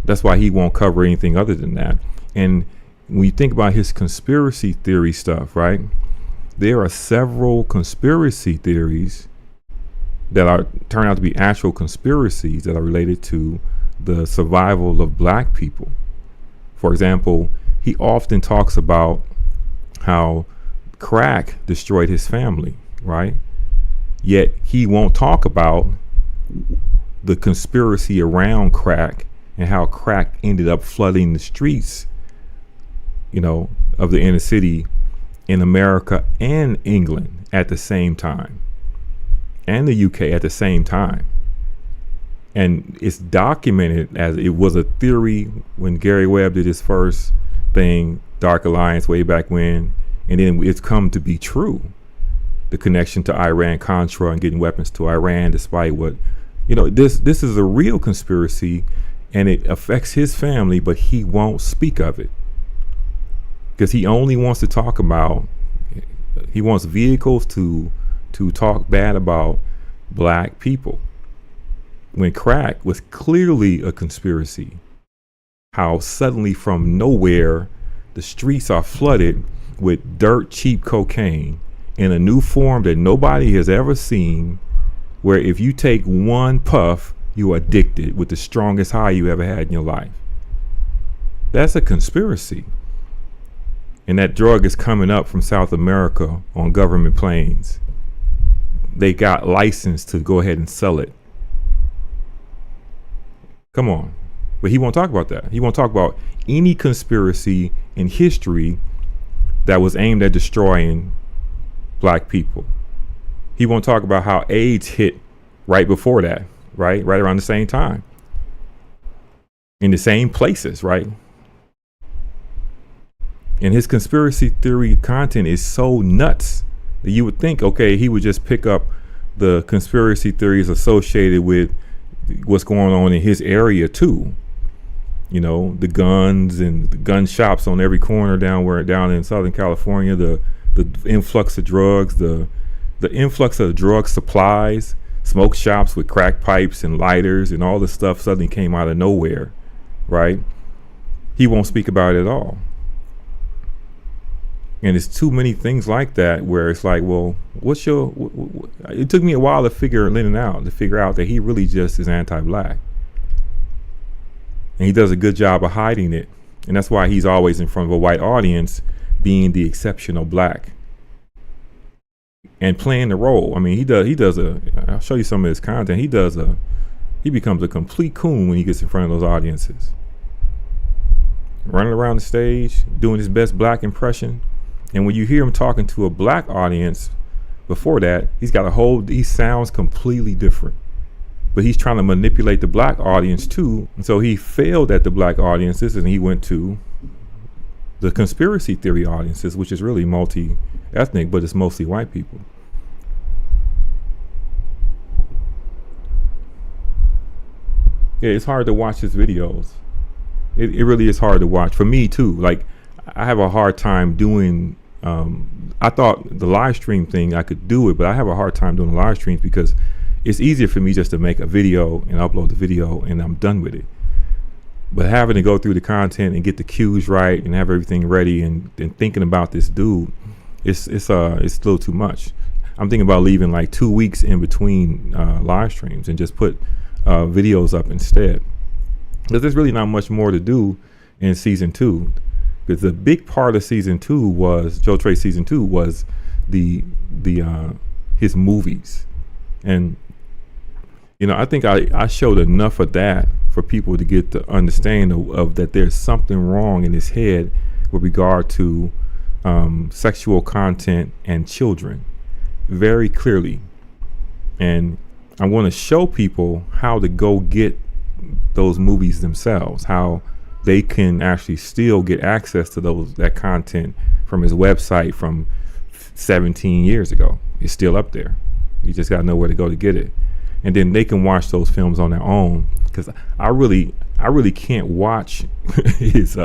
That's why he won't cover anything other than that. And when you think about his conspiracy theory stuff, right? There are several conspiracy theories that turn out to be actual conspiracies that are related to the survival of black people. For example, he often talks about how crack destroyed his family, right? Yet he won't talk about the conspiracy around crack and how crack ended up flooding the streets, of the inner city in America and England at the same time, and the UK at the same time. And it's documented as it was a theory when Gary Webb did his first thing, Dark Alliance, way back when, and then it's come to be true. The connection to Iran-Contra and getting weapons to Iran, despite what, this is a real conspiracy, and it affects his family, but he won't speak of it because he only wants to talk about. He wants vehicles to talk bad about black people, when crack was clearly a conspiracy. How suddenly from nowhere the streets are flooded with dirt cheap cocaine in a new form that nobody has ever seen, where if you take one puff, you're addicted with the strongest high you ever had in your life. That's a conspiracy. And that drug is coming up from South America on government planes. They got licensed to go ahead and sell it. Come on. But he won't talk about that. He won't talk about any conspiracy in history that was aimed at destroying black people. He won't talk about how AIDS hit right before that, right around the same time, in the same places, right? And his conspiracy theory content is so nuts that you would think, okay, he would just pick up the conspiracy theories associated with what's going on in his area too. The guns and the gun shops on every corner down in Southern California, the influx of drugs, the influx of drug supplies, smoke shops with crack pipes and lighters and all this stuff suddenly came out of nowhere, right? He won't speak about it at all. And it's too many things like that where it's like, well, it took me a while to figure Lenon out, that he really just is anti-black. And he does a good job of hiding it. And that's why he's always in front of a white audience, being the exceptional black and playing the role. I mean, I'll show you some of his content. He becomes a complete coon when he gets in front of those audiences. Running around the stage, doing his best black impression. And when you hear him talking to a black audience before that, he sounds completely different. But he's trying to manipulate the black audience too. And so he failed at the black audiences, and he went to the conspiracy theory audiences, which is really multi-ethnic, but it's mostly white people. Yeah, it's hard to watch his videos. It really is hard to watch for me too. Like, I have a hard time doing. I thought the live stream thing I could do it, but I have a hard time doing the live streams because it's easier for me just to make a video and upload the video and I'm done with it. But having to go through the content and get the cues right and have everything ready and thinking about this dude, it's a little too much. I'm thinking about leaving like 2 weeks in between live streams and just put videos up instead. Because there's really not much more to do in season 2. Because the big part of season 2 was Joe Trey season 2 was his movies, and I think I showed enough of that for people to get the understanding of that there's something wrong in his head with regard to sexual content and children very clearly, and I want to show people how to go get those movies themselves, how they can actually still get access to that content from his website from 17 years ago. It's still up there. You just got to know where to go to get it. And then they can watch those films on their own, because I really can't watch his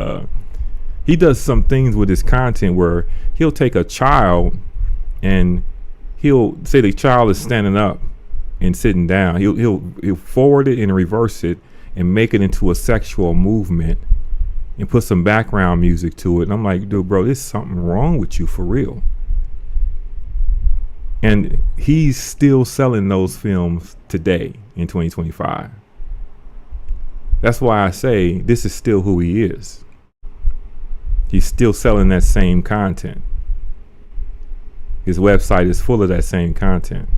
he does some things with his content where he'll take a child and he'll say the child is standing up and sitting down. He'll forward it and reverse it and make it into a sexual movement and put some background music to it. And I'm like, dude, bro, there's something wrong with you for real. And he's still selling those films today in 2025. That's why I say this is still who he is. He's still selling that same content. His website is full of that same content.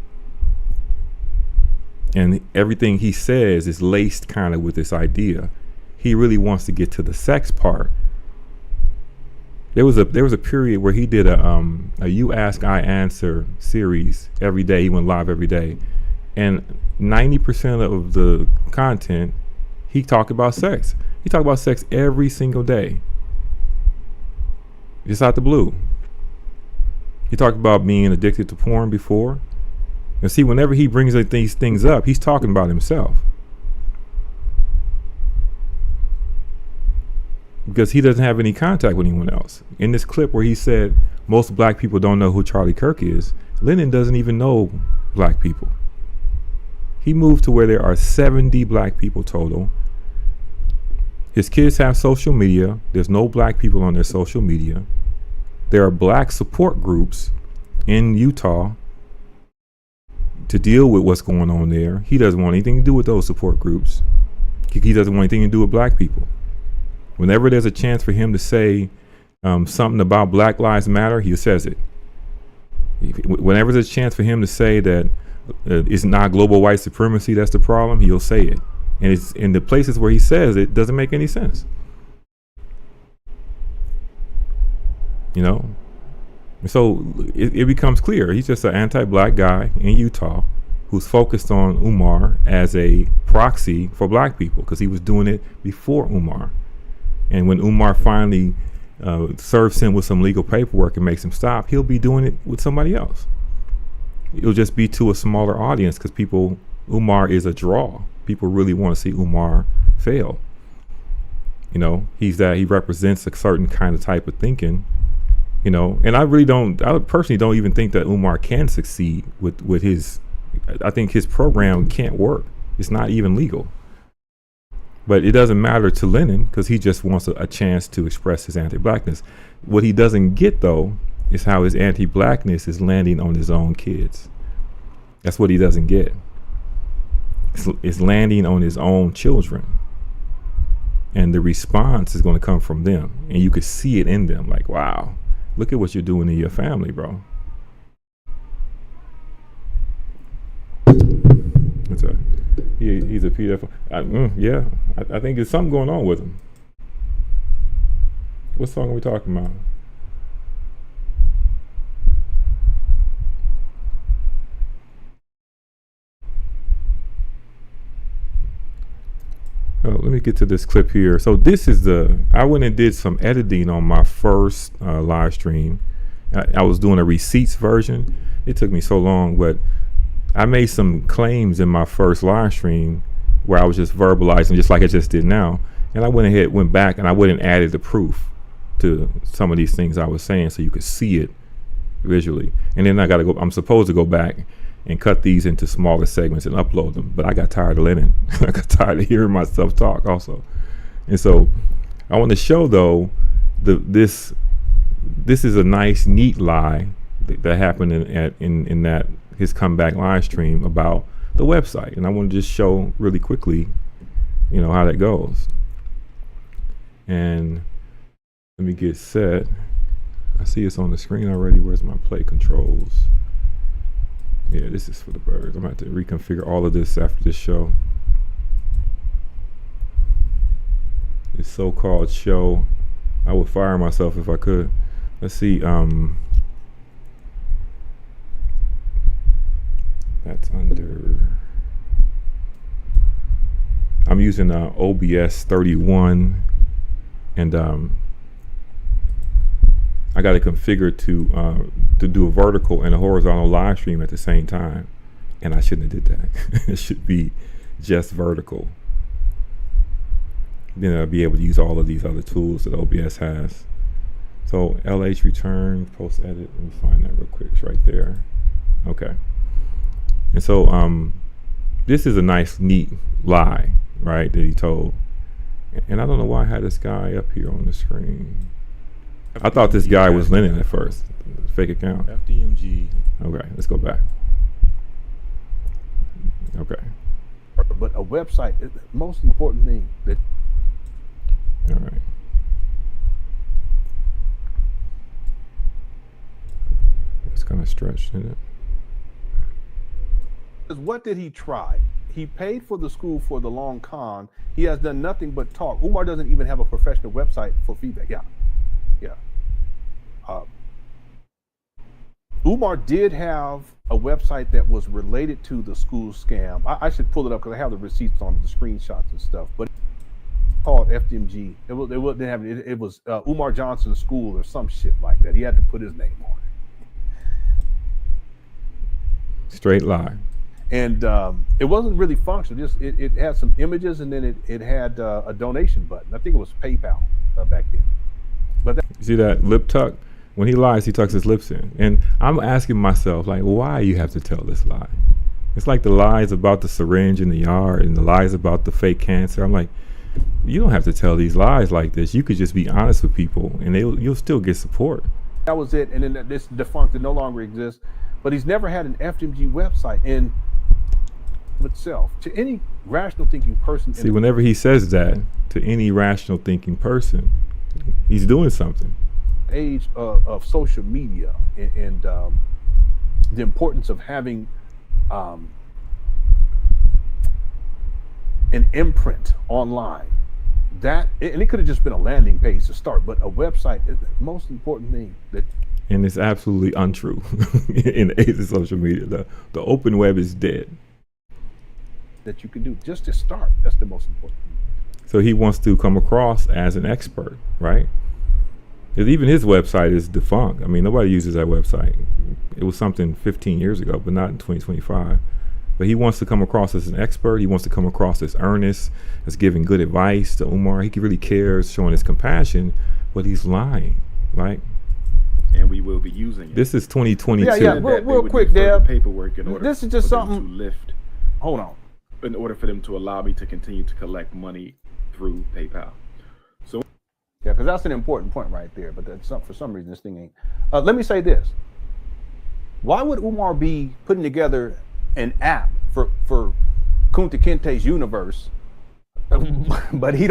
And everything he says is laced kind of with this idea. He really wants to get to the sex part. There was a period where he did a You Ask, I Answer series every day. He went live every day. And 90% of the content, he talked about sex. He talked about sex every single day. Just out the blue. He talked about being addicted to porn before. And see, whenever he brings these things up, he's talking about himself. Because he doesn't have any contact with anyone else. In this clip where he said most black people don't know who Charlie Kirk is, Lenon doesn't even know black people. He moved to where there are 70 black people total. His kids have social media. There's no black people on their social media. There are black support groups in Utah to deal with what's going on there. He doesn't want anything to do with those support groups. He doesn't want anything to do with black people. Whenever there's a chance for him to say something about Black Lives Matter, he says it. Whenever there's a chance for him to say that it's not global white supremacy that's the problem, he'll say it. And it's in the places where he says it doesn't make any sense. And so it becomes clear he's just an anti-black guy in Utah who's focused on Umar as a proxy for black people, because he was doing it before Umar. And when Umar finally serves him with some legal paperwork and makes him stop, he'll be doing it with somebody else. It'll just be to a smaller audience, because Umar is a draw. People really want to see Umar fail. He represents a certain kind of type of thinking. And I personally don't even think that Umar can succeed with his, I think his program can't work. It's not even legal. But it doesn't matter to Lenon, because he just wants a chance to express his anti-blackness. What he doesn't get, though, is how his anti-blackness is landing on his own kids. That's what he doesn't get. It's landing on his own children. And the response is going to come from them. And you could see it in them, like, wow, look at what you're doing to your family, bro. He's a pedophile. Yeah, I think there's something going on with him. What song are we talking about? me get to this clip here. So this is I went and did some editing on my first live stream. I was doing a receipts version. It took me so long, but I made some claims in my first live stream where I was just verbalizing, just like I just did now. And I went back and I went and added the proof to some of these things I was saying so you could see it visually. And then I'm supposed to go back and cut these into smaller segments and upload them. But I got tired of Lenon. I got tired of hearing myself talk also. And so I want to show though, this is a nice, neat lie that happened in that his comeback live stream about the website. And I want to just show really quickly, how that goes. And let me get set. I see it's on the screen already. Where's my play controls? Yeah, this is for the birds. I'm going to have to reconfigure all of this after this show. This so-called show. I would fire myself if I could. Let's see. That's under. I'm using OBS 31, and I got it configured to do a vertical and a horizontal live stream at the same time, and I shouldn't have did that. It should be just vertical. Then I'll be able to use all of these other tools that OBS has. So LH return, post edit. Let me find that real quick. It's right there. Okay. And so this is a nice, neat lie, right, that he told. And I don't know why I had this guy up here on the screen. I thought this guy was Lenon at first. Fake account. FDMG. Okay, let's go back. Okay. But a website is the most important thing that. All right. It's kind of stretched, isn't it? What did he try? He paid for the school for the long con. He has done nothing but talk. Umar doesn't even have a professional website for feedback. Yeah. Umar did have a website that was related to the school scam. I should pull it up because I have the receipts on the screenshots and stuff. But called FDMG. It was Umar Johnson School or some shit like that. He had to put his name on it. Straight lie. And it wasn't really functional. Just it had some images, and then it had a donation button. I think it was PayPal back then. But you see that lip tuck? When he lies, he tucks his lips in. And I'm asking myself, like, why you have to tell this lie? It's like the lies about the syringe in the yard and the lies about the fake cancer. I'm like, you don't have to tell these lies like this. You could just be honest with people, and you'll still get support. that was it. And then this defunct, it no longer exists. But he's never had an FDMG website in itself. To any rational thinking person. See, whenever he says that to any rational thinking person, he's doing something. Age of social media and the importance of having an imprint online, that and it could have just been a landing page to start, but a website is the most important thing. And it's absolutely untrue. In the age of social media, the open web is dead. That you can do just to start. That's the most important thing. So he wants to come across as an expert, right? Because even his website is defunct. I mean, nobody uses that website. It was something 15 years ago, but not in 2025. But he wants to come across as an expert. He wants to come across as earnest, as giving good advice to Umar. He really cares, showing his compassion, but he's lying, right? And we will be using it. This is 2022. Yeah, real quick, Deb. Paperwork in order this is just for them something to lift. Hold on. In order for them to allow me to continue to collect money through PayPal. So Yeah, because that's an important point right there. But that's for some reason this thing ain't. Let me say this. Why would Umar be putting together an app for Kunta Kinte's universe, but he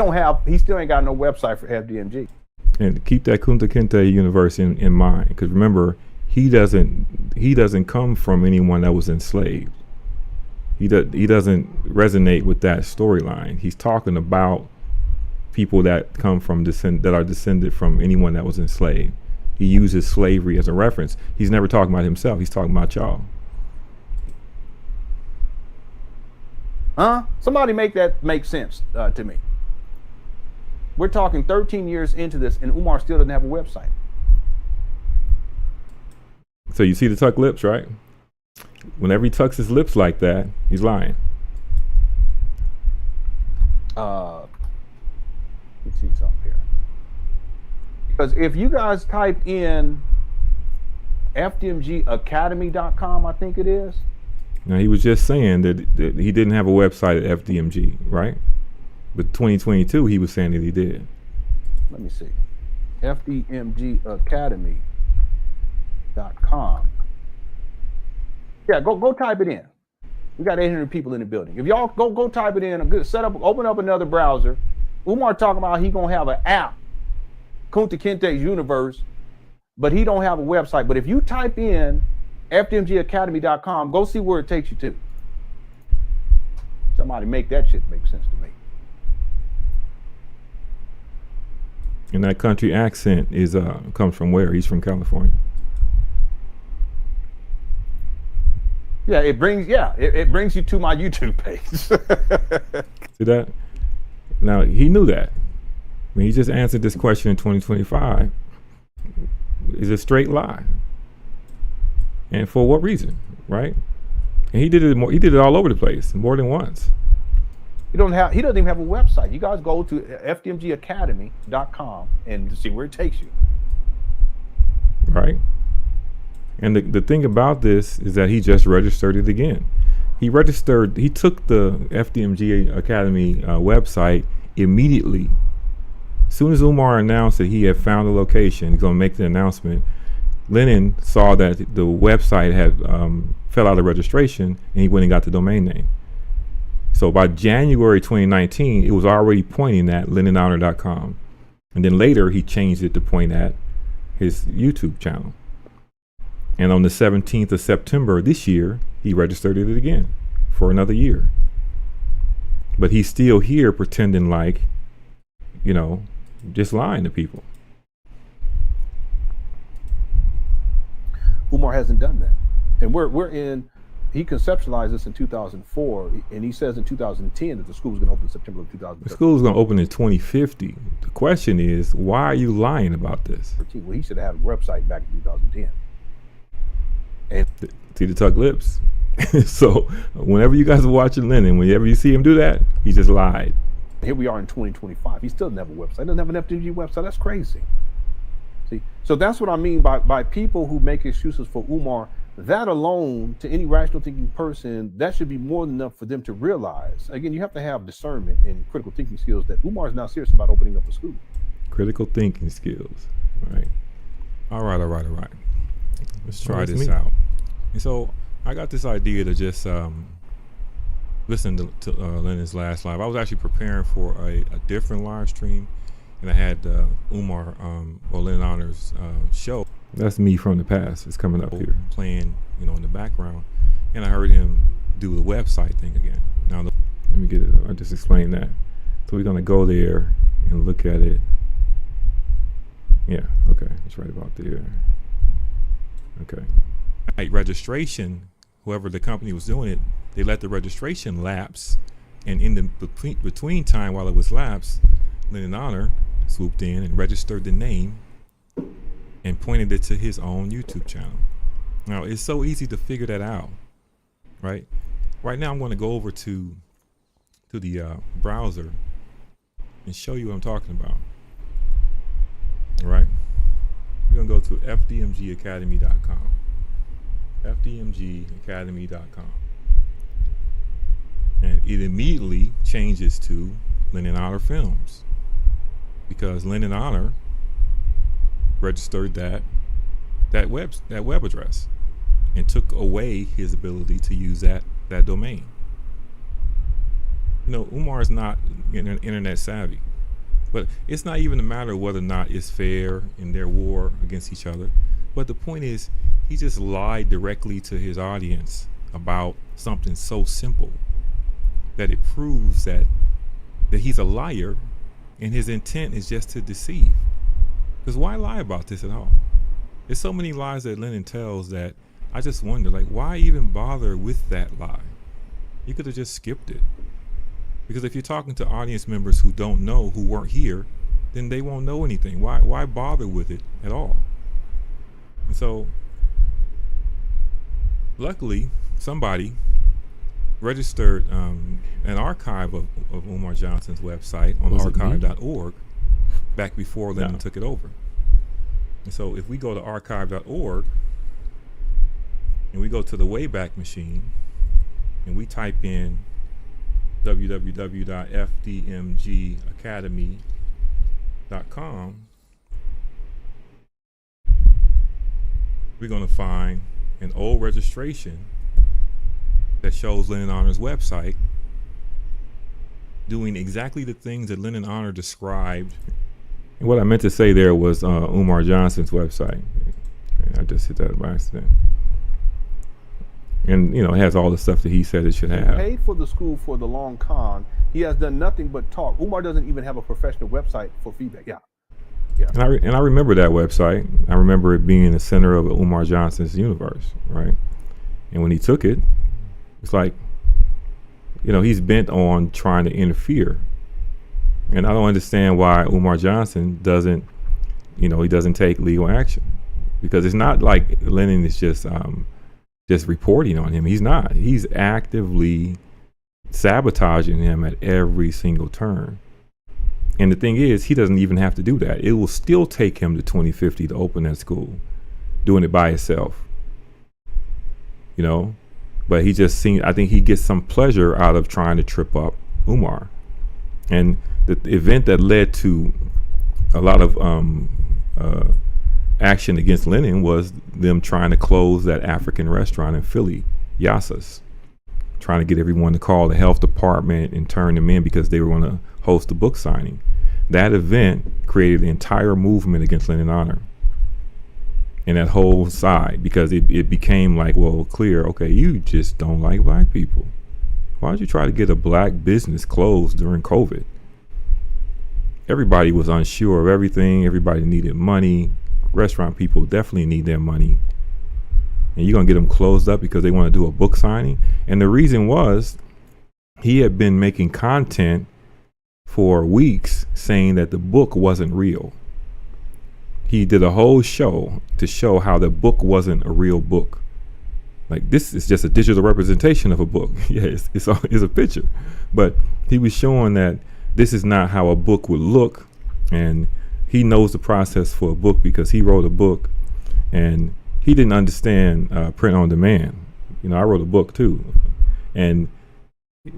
still ain't got no website for FDMG? And keep that Kunta Kinte universe in mind, because remember, he doesn't come from anyone that was enslaved. He doesn't resonate with that storyline. He's talking about people that come from that are descended from anyone that was enslaved. He uses slavery as a reference. He's never talking about himself. He's talking about y'all. Somebody make that make sense to me. We're talking 13 years into this, and Umar still doesn't have a website. So you see the tuck lips, right? Whenever he tucks his lips like that, he's lying. Let's see something here. Because if you guys type in fdmgacademy.com, I think it is. Now, he was just saying that he didn't have a website at FDMG, right? But 2022, he was saying that he did. Let me see. fdmgacademy.com. Yeah, go type it in. We got 800 people in the building. If y'all go type it in, open up another browser. Umar talking about he gonna have an app, Kunta Kinte's Universe, but he don't have a website. But if you type in fdmgacademy.com, go see where it takes you to. Somebody make that shit make sense to me. And that country accent is comes from where? He's from California. Yeah, it brings you to my YouTube page. See that? Now, he knew that. I mean, he just answered this question in 2025. It's a straight lie. And for what reason, right? And he did it all over the place, more than once. He doesn't even have a website. You guys go to fdmgacademy.com and see where it takes you. Right? And the thing about this is that he just registered it again. He took the FDMG Academy website immediately. As soon as Umar announced that he had found a location, he's going to make the announcement, Lenon saw that the website had fell out of registration, and he went and got the domain name. So by January 2019, it was already pointing at LenonHonor.com. And then later, he changed it to point at his YouTube channel. And on the 17th of September this year, he registered it again for another year. But he's still here pretending like, just lying to people. Umar hasn't done that. And he conceptualized this in 2004, and he says in 2010 that the school was going to open in September of 2013. The school is going to open in 2050. The question is, why are you lying about this? Well, he should have had a website back in 2010. And see the tuck lips. So whenever you guys are watching Lenon, whenever you see him do that, he just lied. Here we are in 2025. He still doesn't have a website. Doesn't have an FDMG website. That's crazy. See, so that's what I mean by people who make excuses for Umar. That alone, to any rational thinking person, that should be more than enough for them to realize. Again, you have to have discernment and critical thinking skills that Umar is not serious about opening up a school. Critical thinking skills, right? All right. Let's try this out. And so I got this idea to just listen to Lenon's last live. I was actually preparing for a different live stream, and I had Umar, Lenon Honor's show. That's me from the past. It's coming up here, playing, in the background, and I heard him do the website thing again. Now, let me get it. I just explained that. So we're gonna go there and look at it. Yeah. Okay. It's right about there. Okay. Registration. Whoever the company was doing it, they let the registration lapse, and in the between time while it was lapsed, Lenon Honor swooped in and registered the name and pointed it to his own YouTube channel. Now, it's so easy to figure that out, right? Right now, I'm going to go over to the browser and show you what I'm talking about. All right? We're going to go to fdmgacademy.com. fdmgacademy.com. And it immediately changes to Lenon Honor Films, because Lenon Honor registered that web address and took away his ability to use that domain. Umar is not internet savvy, but it's not even a matter of whether or not it's fair in their war against each other. But the point is, he just lied directly to his audience about something so simple that it proves that he's a liar, and his intent is just to deceive. Because why lie about this at all? There's so many lies that Lenon tells that I just wonder, why even bother with that lie? You could have just skipped it. Because if you're talking to audience members who don't know, who weren't here, then they won't know anything. Why bother with it at all? And so, luckily, somebody registered an archive of Umar Johnson's website on archive.org back before Lenon took it over. And so if we go to archive.org and we go to the Wayback Machine and we type in www.fdmgacademy.com, we're going to find an old registration that shows Lenon Honor's website doing exactly the things that Lenon Honor described. And what I meant to say there was Umar Johnson's website. I just hit that by accident. And, it has all the stuff that he said it should have. Paid for the school for the long con. He has done nothing but talk. Umar doesn't even have a professional website for feedback. Yeah. And I remember that website. I remember it being the center of Umar Johnson's universe, right? And when he took it, it's like, he's bent on trying to interfere. And I don't understand why Umar Johnson doesn't, he doesn't take legal action. Because it's not like Lenon is just reporting on him. He's not. He's actively sabotaging him at every single turn. And the thing is, he doesn't even have to do that. It will still take him to 2050 to open that school, doing it by himself. But he just I think he gets some pleasure out of trying to trip up Umar. And the event that led to a lot of action against Lenon was them trying to close that African restaurant in Philly, Yasa's, trying to get everyone to call the health department and turn them in because they were going to host a book signing. That event created the entire movement against Lenon Honor and that whole side, because it became like, well, clear, okay, you just don't like black people. Why would you try to get a black business closed during COVID? Everybody was unsure of everything. Everybody needed money. Restaurant people definitely need their money. And you're going to get them closed up because they want to do a book signing? And the reason was he had been making content for weeks saying that the book wasn't real. He did a whole show to show how the book wasn't a real book. Like, this is just a digital representation of a book. Yeah, it's a picture. But he was showing that this is not how a book would look. And he knows the process for a book because he wrote a book. And he didn't understand print on demand. I wrote a book too. And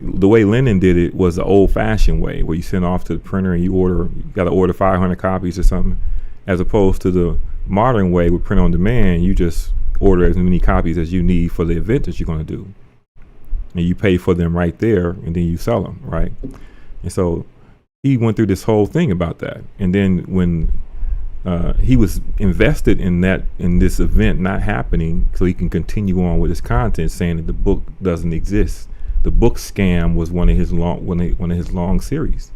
the way Lenon did it was the old fashioned way, where you send off to the printer and you got to order 500 copies or something, as opposed to the modern way with print on demand. You just order as many copies as you need for the event that you're going to do. And you pay for them right there and then you sell them, right? And so he went through this whole thing about that. And then when he was invested in this event not happening, so he can continue on with his content, saying that the book doesn't exist. The book scam was one of his long series,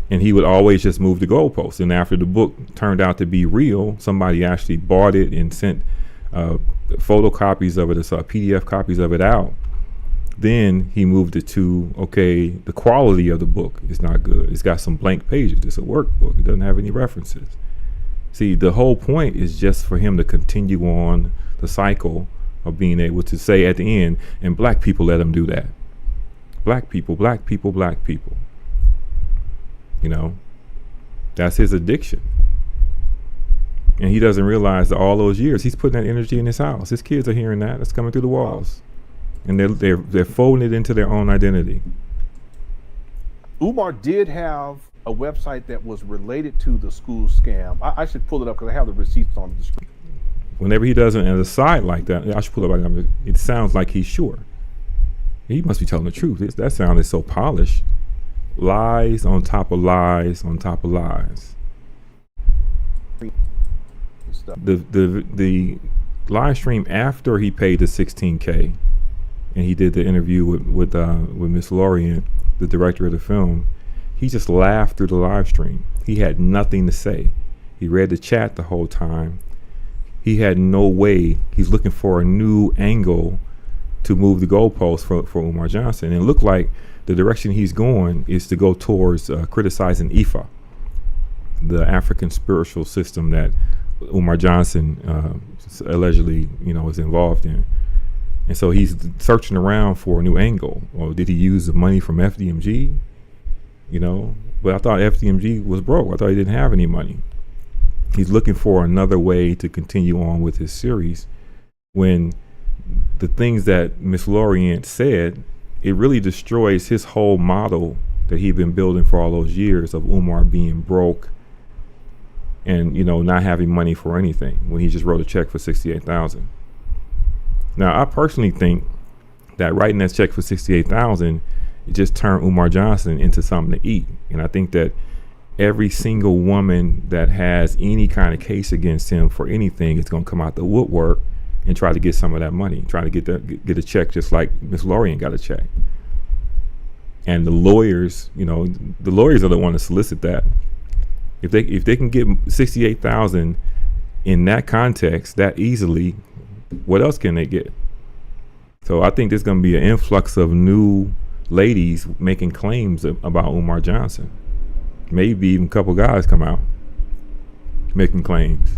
and he would always just move the goalposts. And after the book turned out to be real, somebody actually bought it and sent photocopies of it, or PDF copies of it out. Then he moved it to, okay, the quality of the book is not good. It's got some blank pages. It's a workbook. It doesn't have any references. See, the whole point is just for him to continue on the cycle of being able to say at the end, and black people let him do that. Black people, black people, black people. That's his addiction. And he doesn't realize that all those years he's putting that energy in his house. His kids are hearing that. It's coming through the walls. And they're folding it into their own identity. Umar did have a website that was related to the school scam. I should pull it up because I have the receipts on the screen. Whenever he does it as a side like that, I should pull it up. It sounds like he's sure. He must be telling the truth. That sounded so polished. Lies on top of lies on top of lies. The live stream after he paid the $16K, and he did the interview with Miss Lorient, the director of the film, he just laughed through the live stream. He had nothing to say. He read the chat the whole time. He had no way. He's looking for a new angle to move the goalposts for Umar Johnson. And it looked like the direction he's going is to go towards criticizing Ifa, the African spiritual system that Umar Johnson allegedly, is involved in. And so he's searching around for a new angle. Or did he use the money from FDMG? But I thought FDMG was broke. I thought he didn't have any money. He's looking for another way to continue on with his series, when the things that Miss Lorient said, it really destroys his whole model that he'd been building for all those years of Umar being broke and, not having money for anything, when he just wrote a check for $68,000. Now, I personally think that writing that check for $68,000, it just turned Umar Johnson into something to eat. And I think that every single woman that has any kind of case against him for anything is going to come out the woodwork and try to get some of that money, try to get a check, just like Miss Lorient got a check. And the lawyers, the lawyers are the one to solicit that. If they can get $68,000 in that context that easily, what else can they get? So I think there's going to be an influx of new ladies making claims about Umar Johnson. Maybe even a couple guys come out making claims.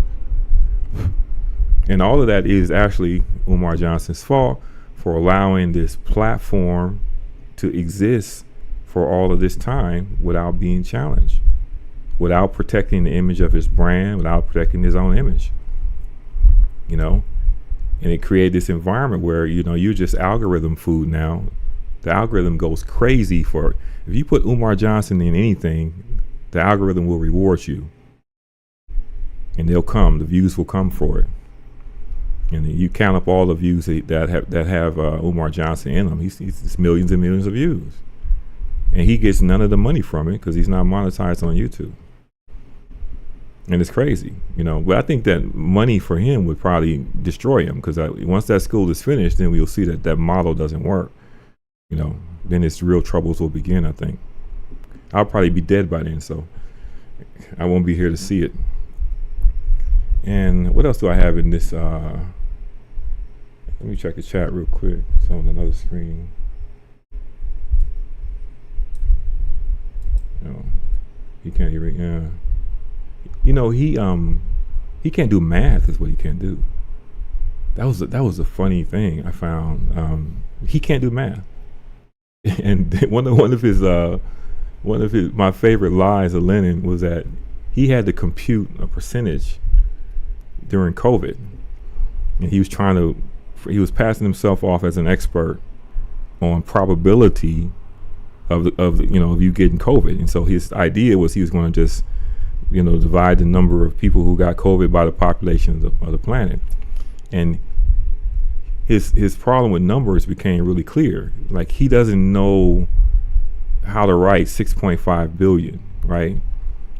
And all of that is actually Umar Johnson's fault for allowing this platform to exist for all of this time without being challenged, without protecting the image of his brand, without protecting his own image. And it created this environment where, you're just algorithm food now. The algorithm goes crazy for, if you put Umar Johnson in anything, the algorithm will reward you. And the views will come for it. And you count up all the views that have Umar Johnson in them. He's millions and millions of views. And he gets none of the money from it because he's not monetized on YouTube. And it's crazy, But I think that money for him would probably destroy him, because once that school is finished, then we'll see that model doesn't work. Then his real troubles will begin, I think. I'll probably be dead by then, so I won't be here to see it. And what else do I have in this? Let me check the chat real quick. It's on another screen. He can't even, yeah. He can't do math is what he can't do. That was a funny thing I found. He can't do math. And one of his my favorite lies of Lenon was that he had to compute a percentage during COVID, and he was passing himself off as an expert on probability of you getting COVID. And so his idea was he was going to just divide the number of people who got COVID by the population of the planet. And his problem with numbers became really clear. Like, he doesn't know how to write 6.5 billion, right?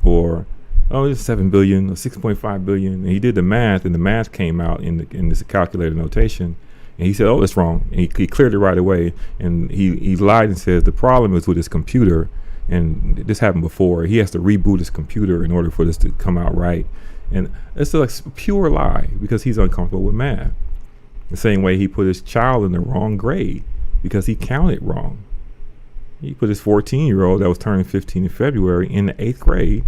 Or, it's 7 billion or 6.5 billion. And he did the math, and the math came out in this calculator notation. And he said, that's wrong. And he cleared it right away. And he lied and says the problem is with his computer. And this happened before. He has to reboot his computer in order for this to come out right. And it's a pure lie, because he's uncomfortable with math. The same way he put his child in the wrong grade because he counted wrong. He put his 14-year-old that was turning 15 in February in the 8th grade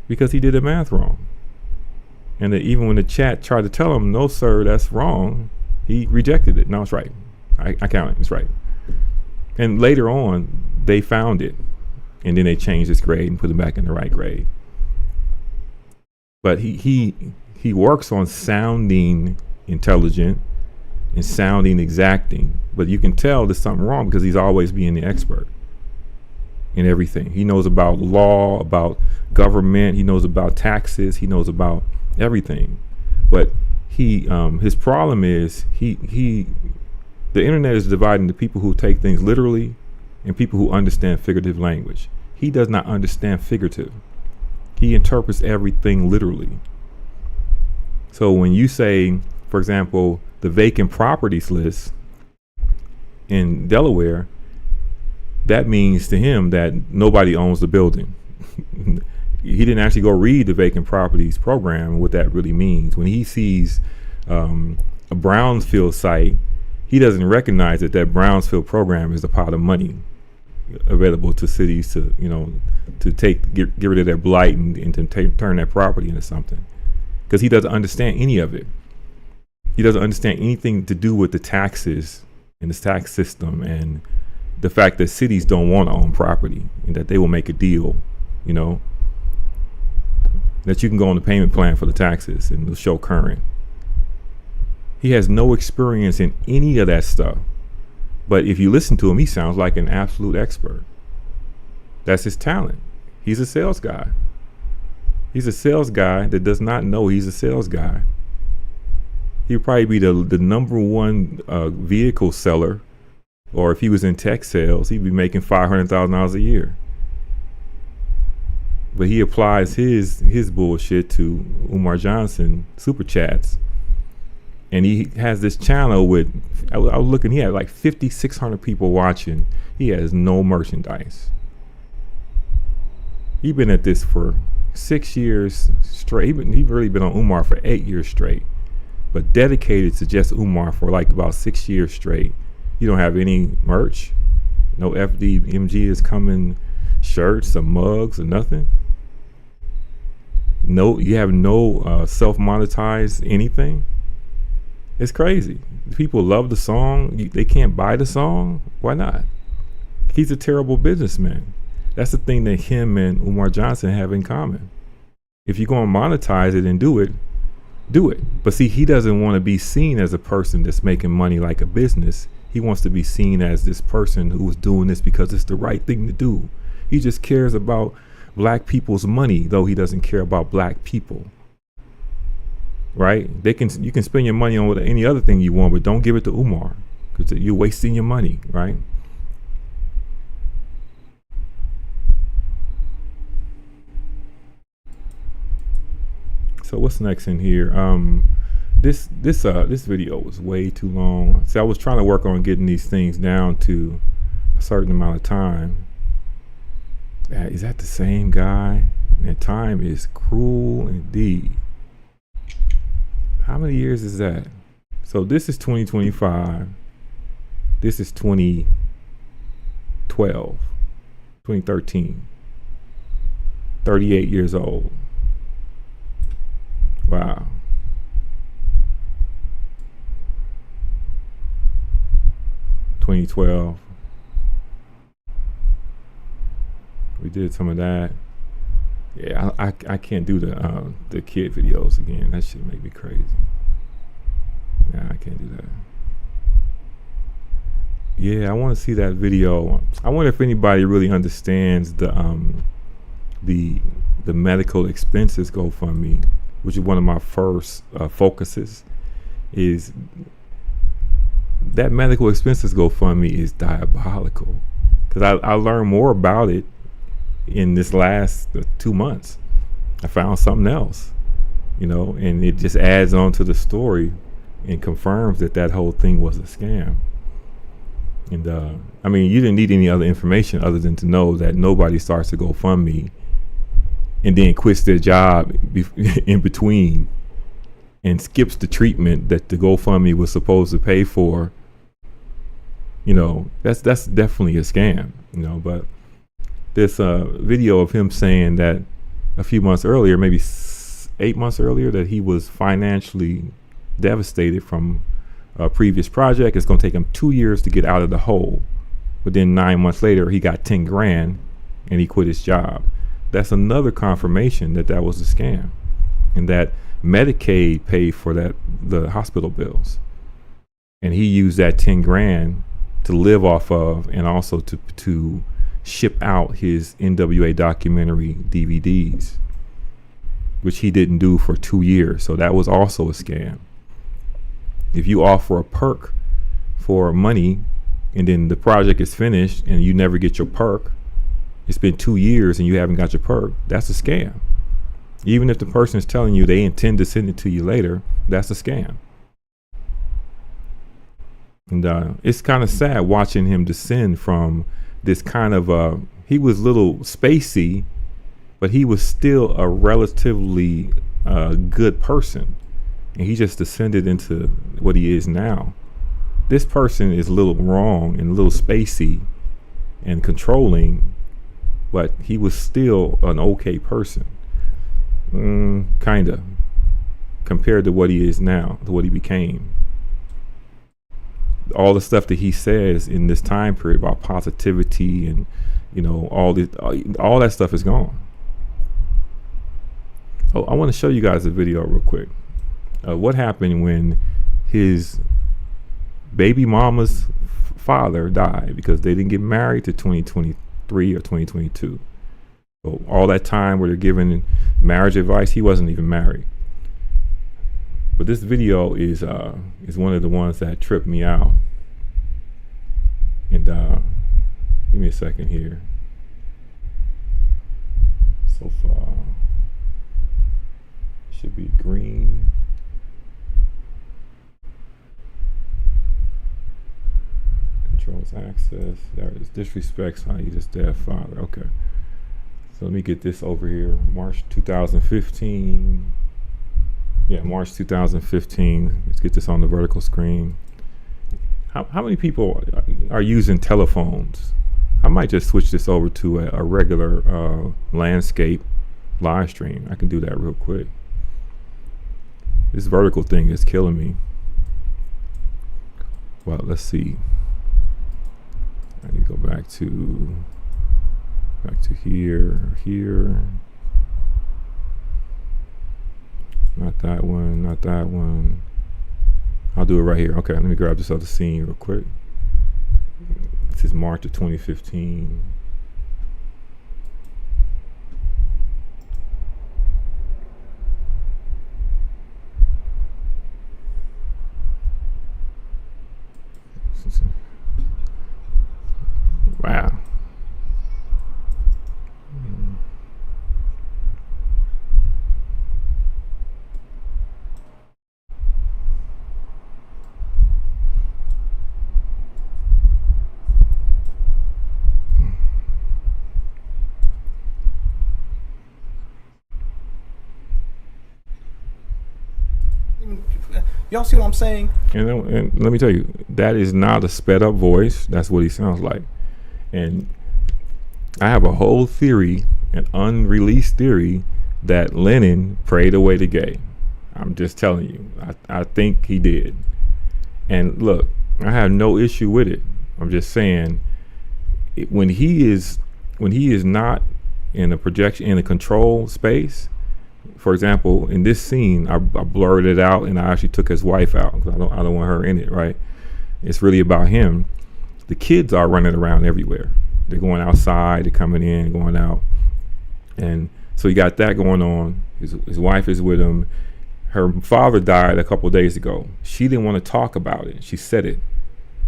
because he did the math wrong. And even when the chat tried to tell him, no, sir, that's wrong, he rejected it. No, it's right. I counted. It's right. And later on, they found it, and then they changed his grade and put him back in the right grade. But he works on sounding intelligent and sounding exacting, but you can tell there's something wrong because he's always being the expert in everything. He knows about law, about government, he knows about taxes, he knows about everything. But his problem is the internet is divided into people who take things literally and people who understand figurative language. He does not understand figurative. He interprets everything literally. So when you say, for example, the vacant properties list in Delaware, that means to him that nobody owns the building. He didn't actually go read the vacant properties program and what that really means. When he sees a brownfield site he doesn't recognize that that Brownsfield program is a pot of money available to cities to, you know, to get rid of their blight and to turn that property into something, because he doesn't understand any of it. He doesn't understand anything to do with the taxes and the tax system and the fact that cities don't want to own property and that they will make a deal, you know, that you can go on the payment plan for the taxes and it'll show current. He has no experience in any of that stuff. But if you listen to him, he sounds like an absolute expert. That's his talent. He's a sales guy. He's a sales guy that does not know he's a sales guy. He'd probably be the number one vehicle seller, or if he was in tech sales, he'd be making $500,000 a year. But he applies his bullshit to Umar Johnson super chats. And he has this channel with, I was looking, he had like 5,600 people watching. He has no merchandise. He's been at this for 6 years straight. He's really been on Umar for 8 years straight, but dedicated to just Umar for like about 6 years straight. You don't have any merch, no FDMG is coming shirts or mugs or nothing. No, you have no self-monetized anything. It's crazy. People love the song. They can't buy the song. Why not? He's a terrible businessman. That's the thing that him and Umar Johnson have in common. If you're going to monetize it and do it, do it. But see, he doesn't want to be seen as a person that's making money like a business. He wants to be seen as this person who is doing this because it's the right thing to do. He just cares about black people's money, though he doesn't care about black people. Right? You can spend your money on any other thing you want, but don't give it to Umar, because you're wasting your money, right? So what's next in here? This video was way too long. See, I was trying to work on getting these things down to a certain amount of time. Is that the same guy? And time is cruel indeed. How many years is that? So this is 2025. This is 2012, 2013. 38 years old. Wow. (2012). We did some of that. Yeah, I can't do the kid videos again. That shit make me crazy. Nah, I can't do that. Yeah, I want to see that video. I wonder if anybody really understands the medical expenses GoFundMe, which is one of my first focuses. Is that medical expenses GoFundMe is diabolical, because I learned more about it in this last 2 months. I found something else, you know, and it just adds on to the story and confirms that whole thing was a scam. And I mean, you didn't need any other information other than to know that nobody starts to GoFundMe and then quits their job in between and skips the treatment that the GoFundMe was supposed to pay for. You know, that's definitely a scam, you know. But this video of him saying that a few months earlier, maybe 8 months earlier, that he was financially devastated from a previous project. It's going to take him 2 years to get out of the hole. But then 9 months later, he got 10 grand and he quit his job. That's another confirmation that was a scam, and that Medicaid paid for the hospital bills. And he used that 10 grand to live off of, and also to ship out his NWA documentary DVDs, which he didn't do for 2 years. So that was also a scam. If you offer a perk for money and then the project is finished and you never get your perk, it's been 2 years and you haven't got your perk, that's a scam. Even if the person is telling you they intend to send it to you later, that's a scam. And it's kind of sad watching him descend from this kind of he was a little spacey, but he was still a relatively good person, and he just descended into what he is now. this person is a little wrong and a little spacey and controlling, but he was still an okay person. Kinda, compared to what he is now, to what he became. All the stuff that he says in this time period about positivity and, you know, all that stuff is gone. Oh, I want to show you guys a video real quick. What happened when his baby mama's father died because they didn't get married to 2023 or 2022. So all that time where they're giving marriage advice, he wasn't even married. But this video is one of the ones that tripped me out. And give me a second here. So far, should be green. Controls access. There it is. Disrespects how you just dead father. Okay. So let me get this over here. March 2015. Yeah, March 2015. Let's get this on the vertical screen. How many people are using telephones? I might just switch this over to a regular landscape live stream. I can do that real quick. This vertical thing is killing me. Well, let's see. I need to go back to here. Not that one, not that one. I'll do it right here. Okay, let me grab this other scene real quick. This is March of 2015. Wow. Y'all see what I'm saying? And let me tell you, that is not a sped up voice. That's what he sounds like. And I have a whole theory, an unreleased theory, that Lenin prayed away the gay. I'm just telling you. I think he did. And look, I have no issue with it. I'm just saying, when he is not in a projection, in a control space. For example, in this scene, I blurred it out and I actually took his wife out because I don't want her in it, right? It's really about him. The kids are running around everywhere. They're going outside, they're coming in, going out. And so you got that going on. His wife is with him. Her father died a couple of days ago. She didn't want to talk about it. She said it.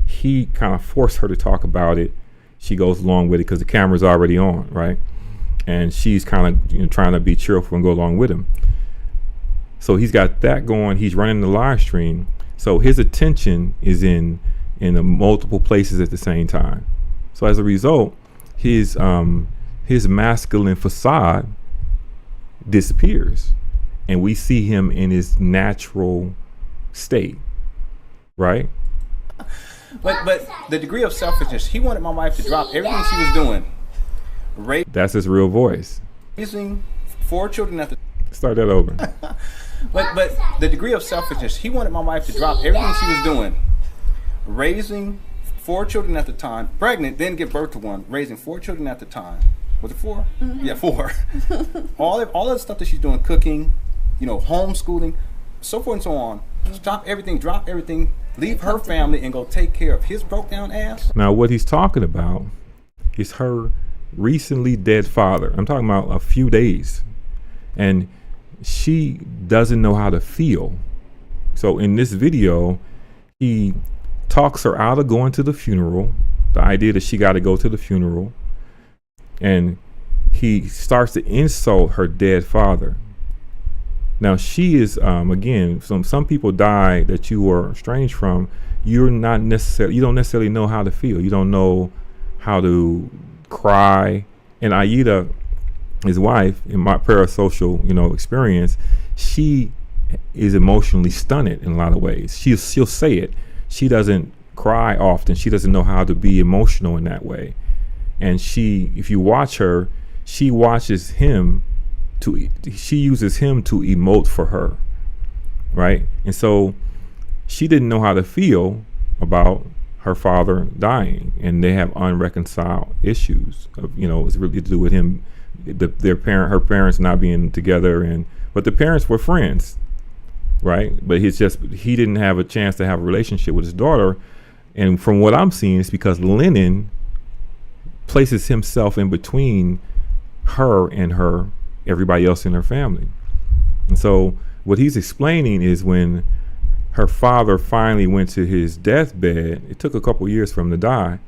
He kind of forced her to talk about it. She goes along with it because the camera's already on, right? And she's kind of trying to be cheerful and go along with him. So he's got that going. He's running the live stream. So his attention is in multiple places at the same time. So as a result, his masculine facade disappears, and we see him in his natural state, right? But the degree of selfishness, he wanted my wife to drop everything she was doing. That's his real voice. Raising 4 children at the Start that over. but the degree of selfishness, he wanted my wife to drop everything she was doing. Raising 4 children at the time, pregnant, then give birth to one, raising 4 children at the time. Was it 4? Mm-hmm. Yeah, 4. all the stuff that she's doing, cooking, homeschooling, so forth and so on. Stop everything, drop everything, leave her family and go take care of his broke down ass. Now what he's talking about is her recently dead father. I'm talking about a few days. And she doesn't know how to feel. So in this video, he talks her out of going to the funeral. The idea that she got to go to the funeral. And he starts to insult her dead father. Now she is, again, some people die that you were estranged from. You don't necessarily know how to feel. You don't know how to cry. And Aida, his wife, in my parasocial, experience, she is emotionally stunted in a lot of ways. She'll say it. She doesn't cry often. She doesn't know how to be emotional in that way. And if you watch her, she uses him to emote for her, right? And so she didn't know how to feel about her father dying, and they have unreconciled issues of, it's really to do with him, her parents not being together, but the parents were friends, right? But he didn't have a chance to have a relationship with his daughter. And from what I'm seeing, it's because Lenon places himself in between her and everybody else in her family. And so what he's explaining is when her father finally went to his deathbed, it took a couple years for him to die,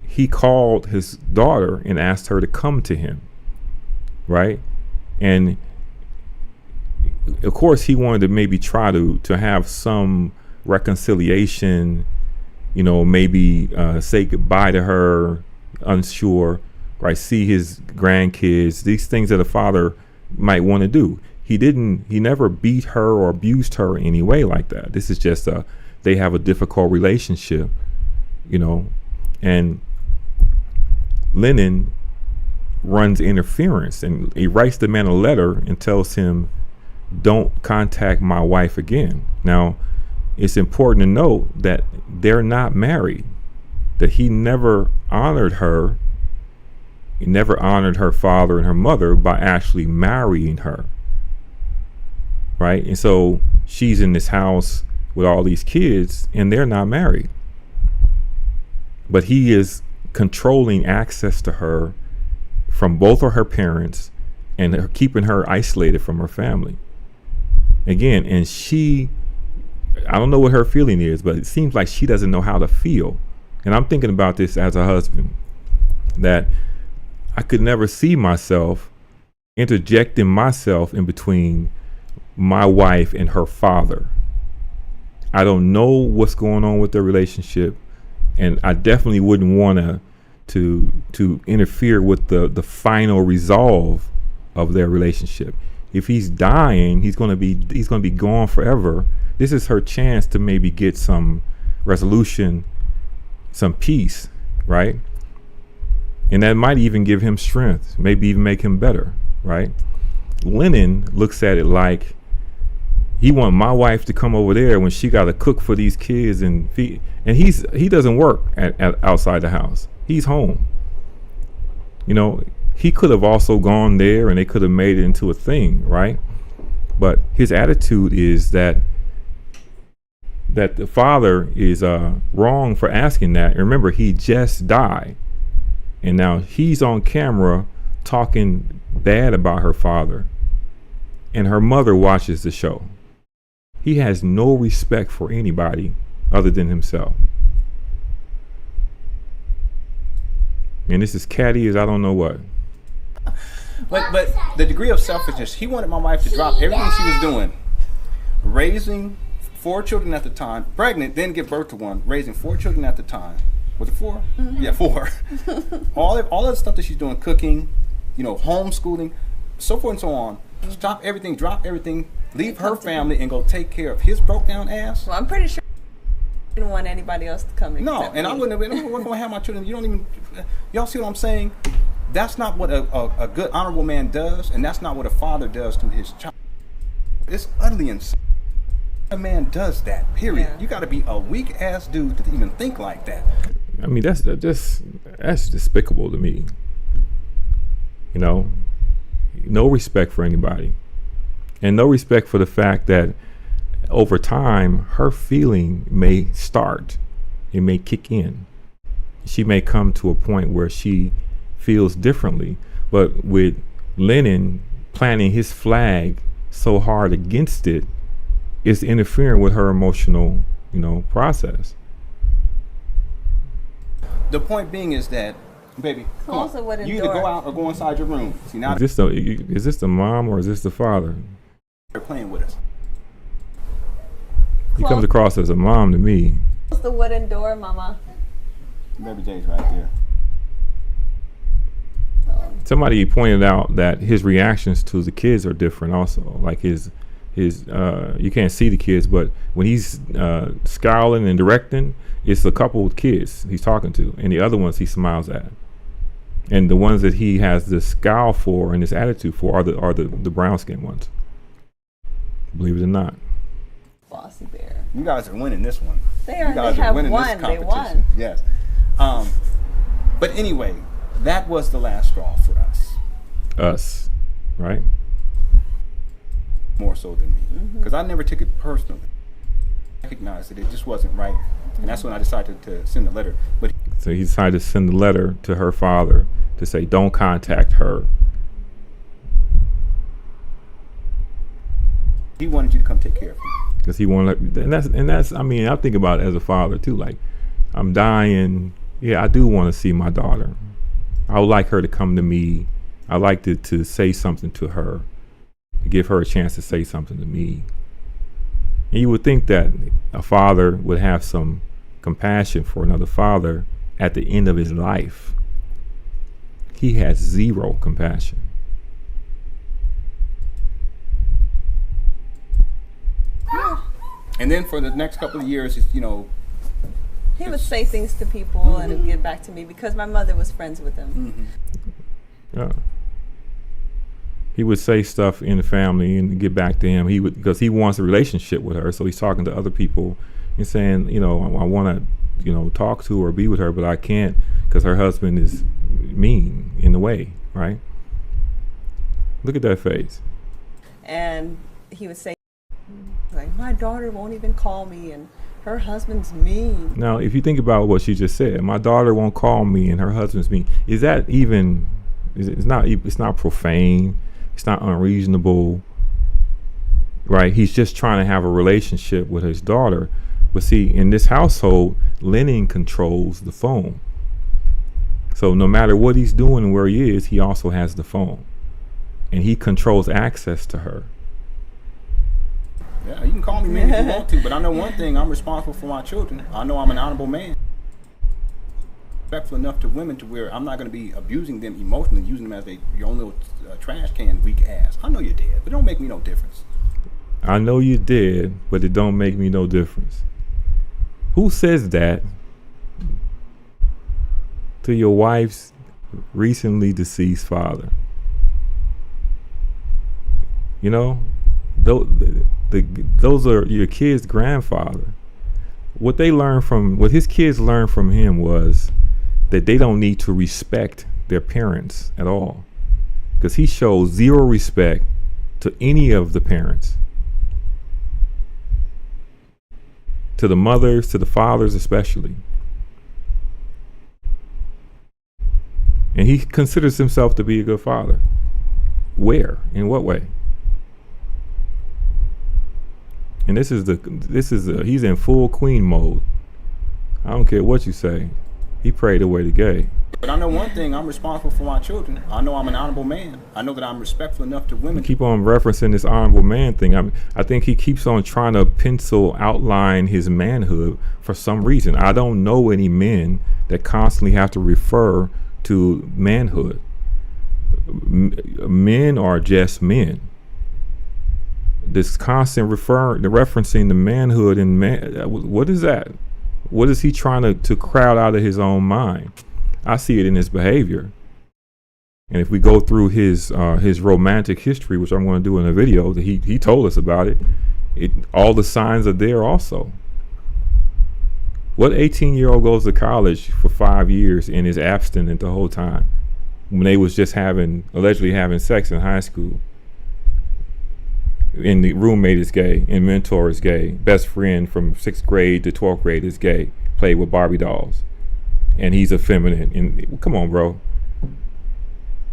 he called his daughter and asked her to come to him, right? And of course he wanted to maybe try to have some reconciliation, maybe say goodbye to her, unsure, right? See his grandkids, these things that a father might want to do. He never beat her or abused her in any way like that. This is just they have a difficult relationship, and Lenon runs interference, and he writes the man a letter and tells him, don't contact my wife again. Now, it's important to note that they're not married, that he never honored her. He never honored her father and her mother by actually marrying her. Right? And so she's in this house with all these kids and they're not married. But he is controlling access to her from both of her parents and keeping her isolated from her family. Again, and I don't know what her feeling is, but it seems like she doesn't know how to feel. And I'm thinking about this as a husband, that I could never see myself interjecting myself in between my wife and her father. I don't know what's going on with their relationship, and I definitely wouldn't want to interfere with the final resolve of their relationship. If he's dying, he's going to be gone forever. This is her chance to maybe get some resolution, some peace, right? And that might even give him strength, maybe even make him better, right? Lenon looks at it like he want my wife to come over there when she got to cook for these kids and feed. And he doesn't work at outside the house. He's home. He could have also gone there and they could have made it into a thing, right? But his attitude is that the father is wrong for asking that. And remember, he just died. And now he's on camera talking bad about her father. And her mother watches the show. He has no respect for anybody other than himself. And this is catty as I don't know what. But the degree of selfishness, he wanted my wife to drop everything she was doing, raising 4 children at the time, pregnant, then give birth to one, raising 4 children at the time. Was it 4? Mm-hmm. Yeah, 4. all the stuff that she's doing, cooking, homeschooling, so forth and so on. Stop everything, drop everything, leave her family, and go take care of his broke down ass. Well, I'm pretty sure I didn't want anybody else to come in. No, and I wouldn't going to have my children. Y'all see what I'm saying? That's not what a good, honorable man does, and that's not what a father does to his child. It's utterly insane. A man does that, period. Yeah. You got to be a weak ass dude to even think like that. I mean, that's despicable to me. No respect for anybody, and no respect for the fact that over time her feeling may start, it may kick in. She may come to a point where she feels differently, but with Lenon planting his flag so hard against it, it's interfering with her emotional, process. The point being is that, baby, come on. You either go out or go inside your room. See, now is this the mom or is this the father? They're playing with us. He comes across as a mom to me. Close the wooden door, Mama. Baby J's right there. Somebody pointed out that his reactions to the kids are different also. Like his you can't see the kids, but when he's scowling and directing, it's a couple of kids he's talking to, and the other ones he smiles at. And the ones that he has this scowl for and this attitude for are the brown skinned ones. Believe it or not. Bossy Bear. You guys are winning this one. They are. You guys They are have winning won. this They competition. won. Yes. But anyway, that was the last straw for us. Us, right? More so than me, because I never took it personally. I recognized that it just wasn't right, and that's when I decided to send a letter. But So he decided to send a letter to her father to say, don't contact her. he wanted you to come take care of him. Because he wanted, and that's, I mean, I think about it as a father too. Like, I'm dying. Yeah, I do want to see my daughter. I would like her to come to me. I like to say something to her, to give her a chance to say something to me. And you would think that a father would have some compassion for another father at the end of his life. He has zero compassion. And then for the next couple of years, you know, he would say things to people and it'd get back to me because my mother was friends with him. Yeah. He would say stuff in the family and get back to him. He would, because he wants a relationship with her, so he's talking to other people and saying, you know, I want to, you know, talk to or be with her, but I can't because her husband is mean in the way, right? Look at that face. And he would say, like, my daughter won't even call me and her husband's mean. Now, if you think about what she just said, my daughter won't call me and her husband's mean. Is that even? It's not profane. It's not unreasonable, right? He's just trying to have a relationship with his daughter. But see, in this household, Lenon controls the phone. So no matter what he's doing and where he is, he also has the phone, and he controls access to her. yeah, you can call me man if you want to, but I know one thing: I'm responsible for my children. I know I'm an honorable man, respectful enough to women to where I'm not going to be abusing them emotionally, using them as your own little trash can, weak ass. I know you're dead, but it don't make me no difference. I know you're dead, but it don't make me no difference. Who says that to your wife's recently deceased father? You know, those are your kid's grandfather. What his kids learned from him was that they don't need to respect their parents at all, because he shows zero respect to any of the parents, to the mothers, to the fathers especially. And he considers himself to be a good father. Where? In what way? And he's in full queen mode. I don't care what you say. He prayed away the gay. But I know one thing: I'm responsible for my children. I know I'm an honorable man. I know that I'm respectful enough to women. You keep on referencing this honorable man thing. I think he keeps on trying to outline his manhood for some reason. I don't know any men that constantly have to refer to manhood. Men are just men. This constant referencing the manhood and what is that? What is he trying to crowd out of his own mind? I see it in his behavior. And if we go through his romantic history, which I'm going to do in a video, that he told us about it, all the signs are there also. What 18-year-old goes to college for 5 years and is abstinent the whole time when they was just allegedly having sex in high school? And the roommate is gay, and mentor is gay, best friend from 6th grade to 12th grade is gay, played with Barbie dolls, and he's effeminate. And come on, bro.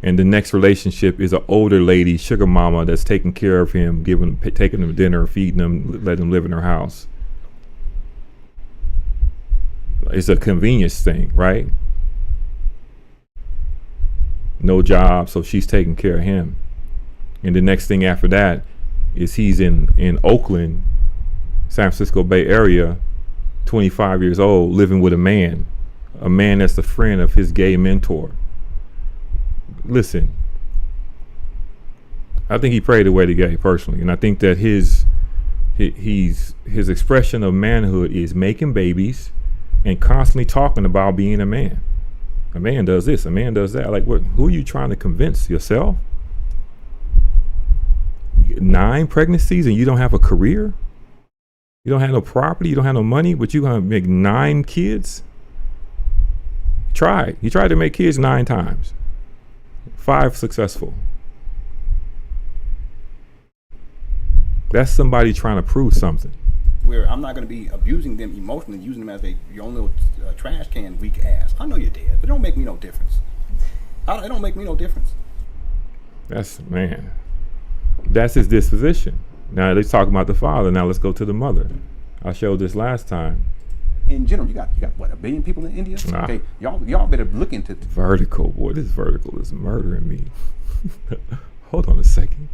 And the next relationship is an older lady, sugar mama, that's taking care of him, taking him to dinner, feeding him, letting him live in her house. It's a convenience thing, right? No job, so she's taking care of him. And the next thing after that is he's in Oakland, San Francisco Bay Area, 25 years old, living with a man that's the friend of his gay mentor. Listen, I think he prayed away the gay personally, and I think that his expression of manhood is making babies and constantly talking about being a man. A man does this, a man does that. Like, what? Who are you trying to convince? Yourself? 9 pregnancies and you don't have a career? You don't have no property, you don't have no money, but you gonna make 9 kids? He tried to make kids 9 times. 5 successful. That's somebody trying to prove something. Where I'm not going to be abusing them emotionally, using them as your own little trash can, weak ass. I know you're dead, but it don't make me no difference. It don't make me no difference. That's his disposition. Now let's talk about the father. Now let's go to the mother. I showed this last time. In general, you got what, 1 billion people in India? Nah. Okay, y'all better look into Vertical, boy. This vertical is murdering me. Hold on a second.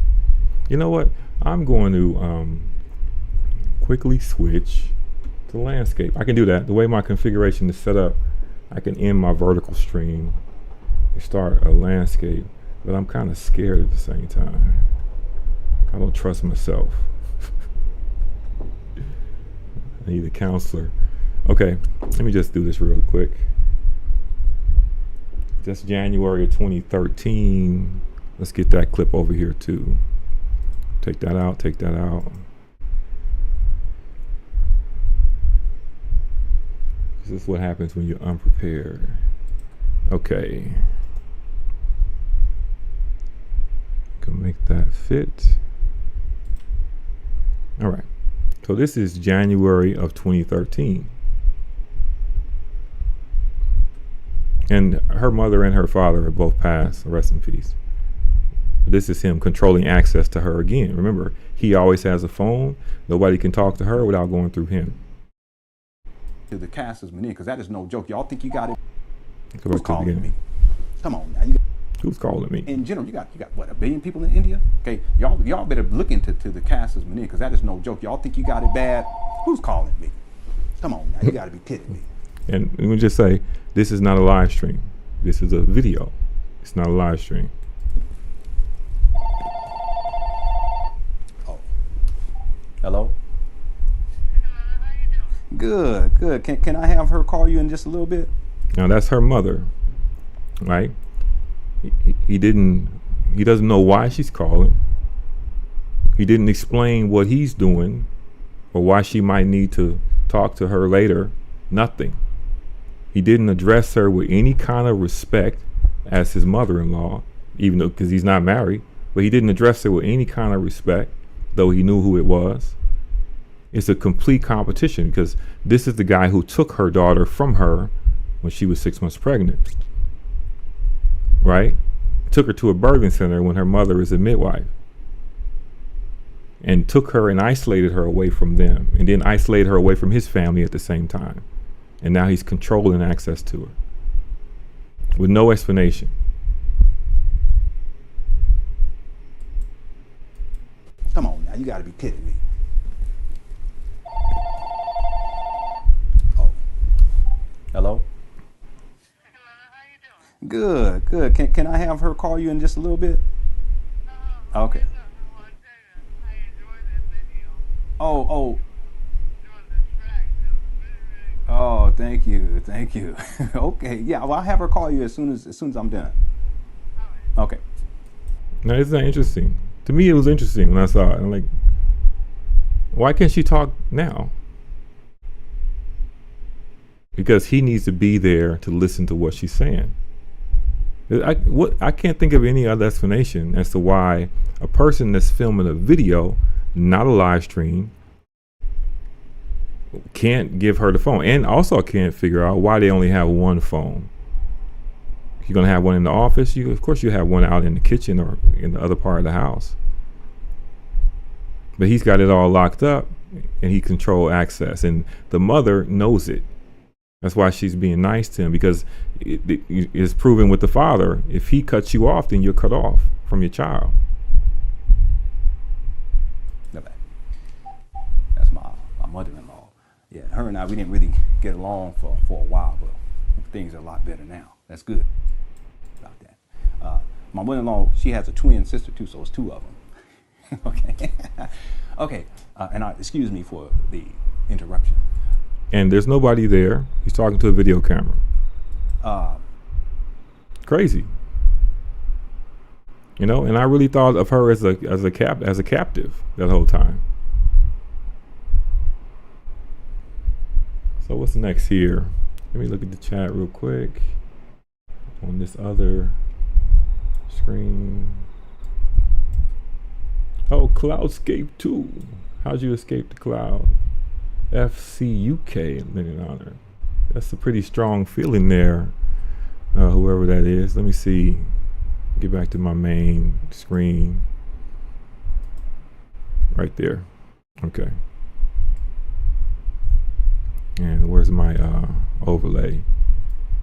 You know what? I'm going to quickly switch to landscape. I can do that. The way my configuration is set up, I can end my vertical stream and start a landscape, but I'm kind of scared at the same time. I don't trust myself. I need a counselor. Okay, let me just do this real quick. Just January of 2013. Let's get that clip over here too. Take that out, take that out. This is what happens when you're unprepared. Okay. Can make that fit. All right. So this is January of 2013. And her mother and her father are both passed. Rest in peace. This is him controlling access to her again. Remember, he always has a phone. Nobody can talk to her without going through him. to the casters, because that is no joke. Y'all think you got it? Go Who's back to the calling beginning. me? Come on now. Who's calling me? In general, you got what, 1 billion people in India? Okay, y'all better look into the casters, because that is no joke. Y'all think you got it bad? Who's calling me? Come on now, you got to be kidding me. And let me just say, this is not a live stream. This is a video. It's not a live stream. Oh, hello. Good, good. Can I have her call you in just a little bit? Now that's her mother, right? He doesn't know why she's calling. He didn't explain what he's doing or why she might need to talk to her later. Nothing. He didn't address her with any kind of respect as his mother-in-law, even though, because he's not married, but he didn't address her with any kind of respect, though he knew who it was. It's a complete competition, because this is the guy who took her daughter from her when she was 6 months pregnant, right? Took her to a birthing center when her mother is a midwife, and took her and isolated her away from them, and then isolated her away from his family at the same time. And now he's controlling access to her with no explanation. Come on now, you got to be kidding me. Oh, hello. Good, good. Can I have her call you in just a little bit? Okay. Oh. Oh, thank you. Okay, yeah. Well, I'll have her call you as soon as I'm done. Okay. Now, isn't that interesting? To me, it was interesting when I saw it. I'm like, why can't she talk now? Because he needs to be there to listen to what she's saying. I can't think of any other explanation as to why a person that's filming a video, not a live stream, can't give her the phone, and also can't figure out why they only have one phone. You're gonna have one in the office. Of course, you have one out in the kitchen or in the other part of the house. But he's got it all locked up, and he controls access, and the mother knows it. That's why she's being nice to him, because it's proven with the father. If he cuts you off, then you're cut off from your child. That's my mother-in-law. Yeah, her and I, we didn't really get along for a while, but things are a lot better now. That's good about that. My mother-in-law, she has a twin sister too, so it's 2 of them. Okay. Okay. And excuse me for the interruption. And there's nobody there. He's talking to a video camera. Crazy. You know, and I really thought of her as a captive that whole time. So what's next here? Let me look at the chat real quick on this other screen. Oh, Cloudscape 2. How'd you escape the cloud? FCUK, Lenon Honor. That's a pretty strong feeling there, whoever that is. Let me see. Get back to my main screen. Right there. Okay. And where's my overlay?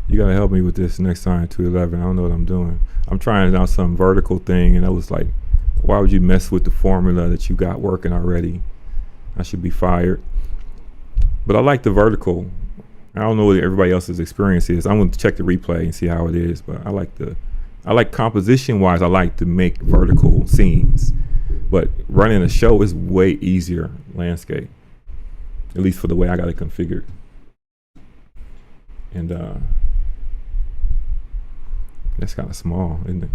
You gotta help me with this next time, 211. I don't know what I'm doing. I'm trying out some vertical thing, and I was like, why would you mess with the formula that you got working already? I should be fired. But I like the vertical. I don't know what everybody else's experience is. I'm going to check the replay and see how it is. But I like composition wise, I like to make vertical scenes. But running a show is way easier landscape, at least for the way I got it configured. And that's kind of small, isn't it?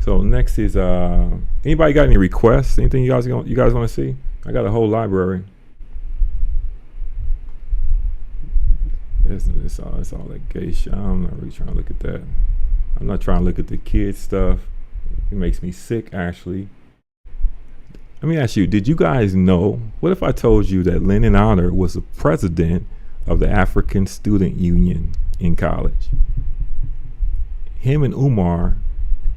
So next is anybody got any requests? Anything you guys want to see? I got a whole library. It's all that gay shit. I'm not really trying to look at that. I'm not trying to look at the kids stuff. It makes me sick, actually. Let me ask you, did you guys know, what if I told you that Lenon Honor was the president of the African Student Union in college? Him and Umar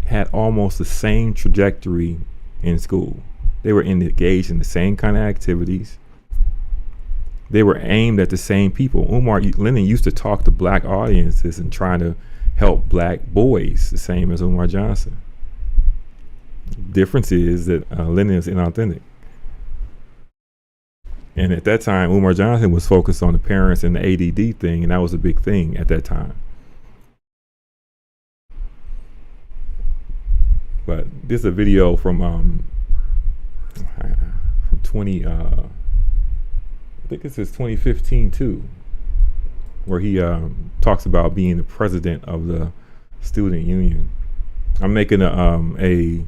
had almost the same trajectory in school. They were engaged in the same kind of activities. They were aimed at the same people. Lenon used to talk to black audiences and try to help black boys, the same as Umar Johnson. Difference is that Lenon is inauthentic. And at that time, Umar Johnson was focused on the parents and the ADD thing, and that was a big thing at that time. But this is a video from 20. I think this is 2015 too, where he talks about being the president of the student union. I'm making a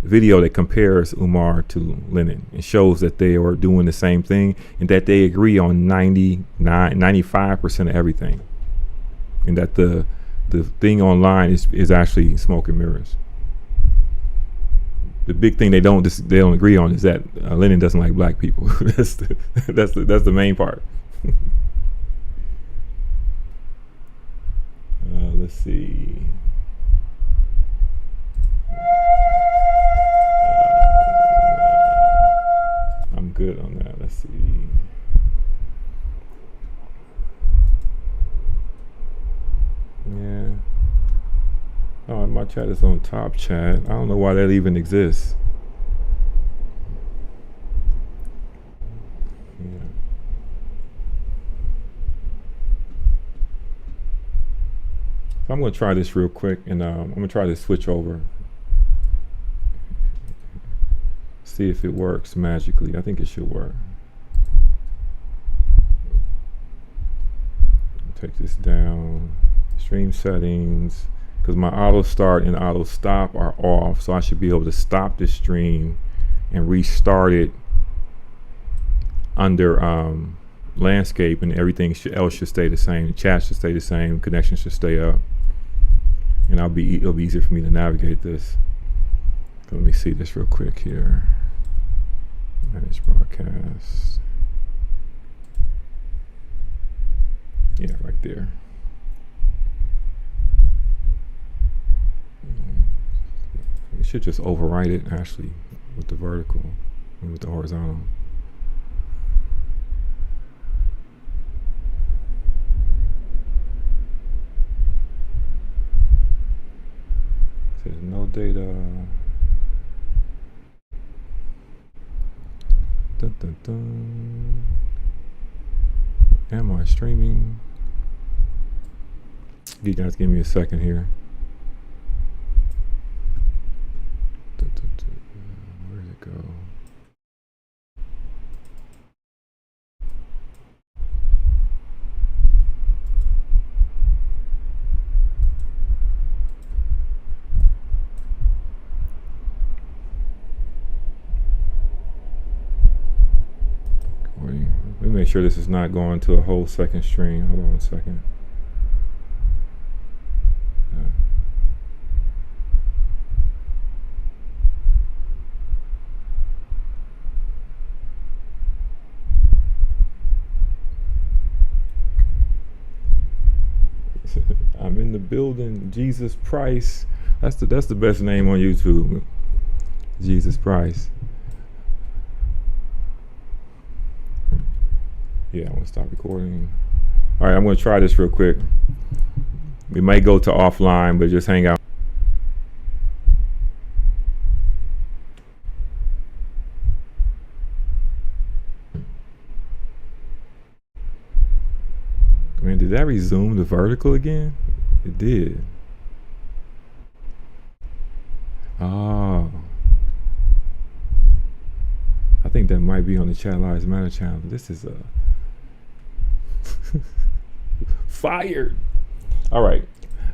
video that compares Umar to Lenon and shows that they are doing the same thing and that they agree on 95% of everything, and that the thing online is actually smoke and mirrors. The big thing they don't agree on is that Lenon doesn't like black people. that's the main part. Let's see. I'm good on that. Let's see. Yeah. Oh, my chat is on top chat. I don't know why that even exists. Yeah. So I'm going to try this real quick, and I'm going to try to switch over. See if it works magically. I think it should work. Take this down. Stream settings. Because my auto start and auto stop are off, so I should be able to stop this stream and restart it under landscape, and everything else should stay the same. The chat should stay the same. Connection should stay up, and it'll be easier for me to navigate this. So let me see this real quick here. Manage broadcast. Yeah, right there. It should just overwrite it actually with the vertical and with the horizontal. It says no data. Dun, dun, dun. Am I streaming? You guys give me a second here. Make sure this is not going to a whole second stream. Hold on a second. I'm in the building. Jesus Price. That's the best name on YouTube. Jesus Price. Yeah, I want to stop recording. All right, I'm going to try this real quick. We may go to offline, but just hang out. Man, did that resume the vertical again? It did. Oh. I think that might be on the Chat Lives Matter channel. This is fired. All right.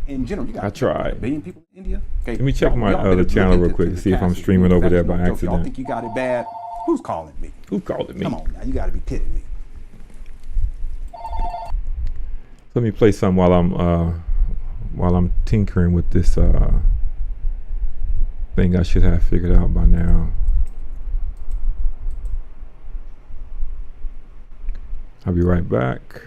In general, you got I tried. a billion people in India. Okay, Let me check my other channel real quick to see if I'm streaming over there by Y'all accident. think you got it bad? Who's calling me? Who called it me? Come on now, you got to be kidding me. Let me play some while I'm tinkering with this thing I should have figured out by now. I'll be right back.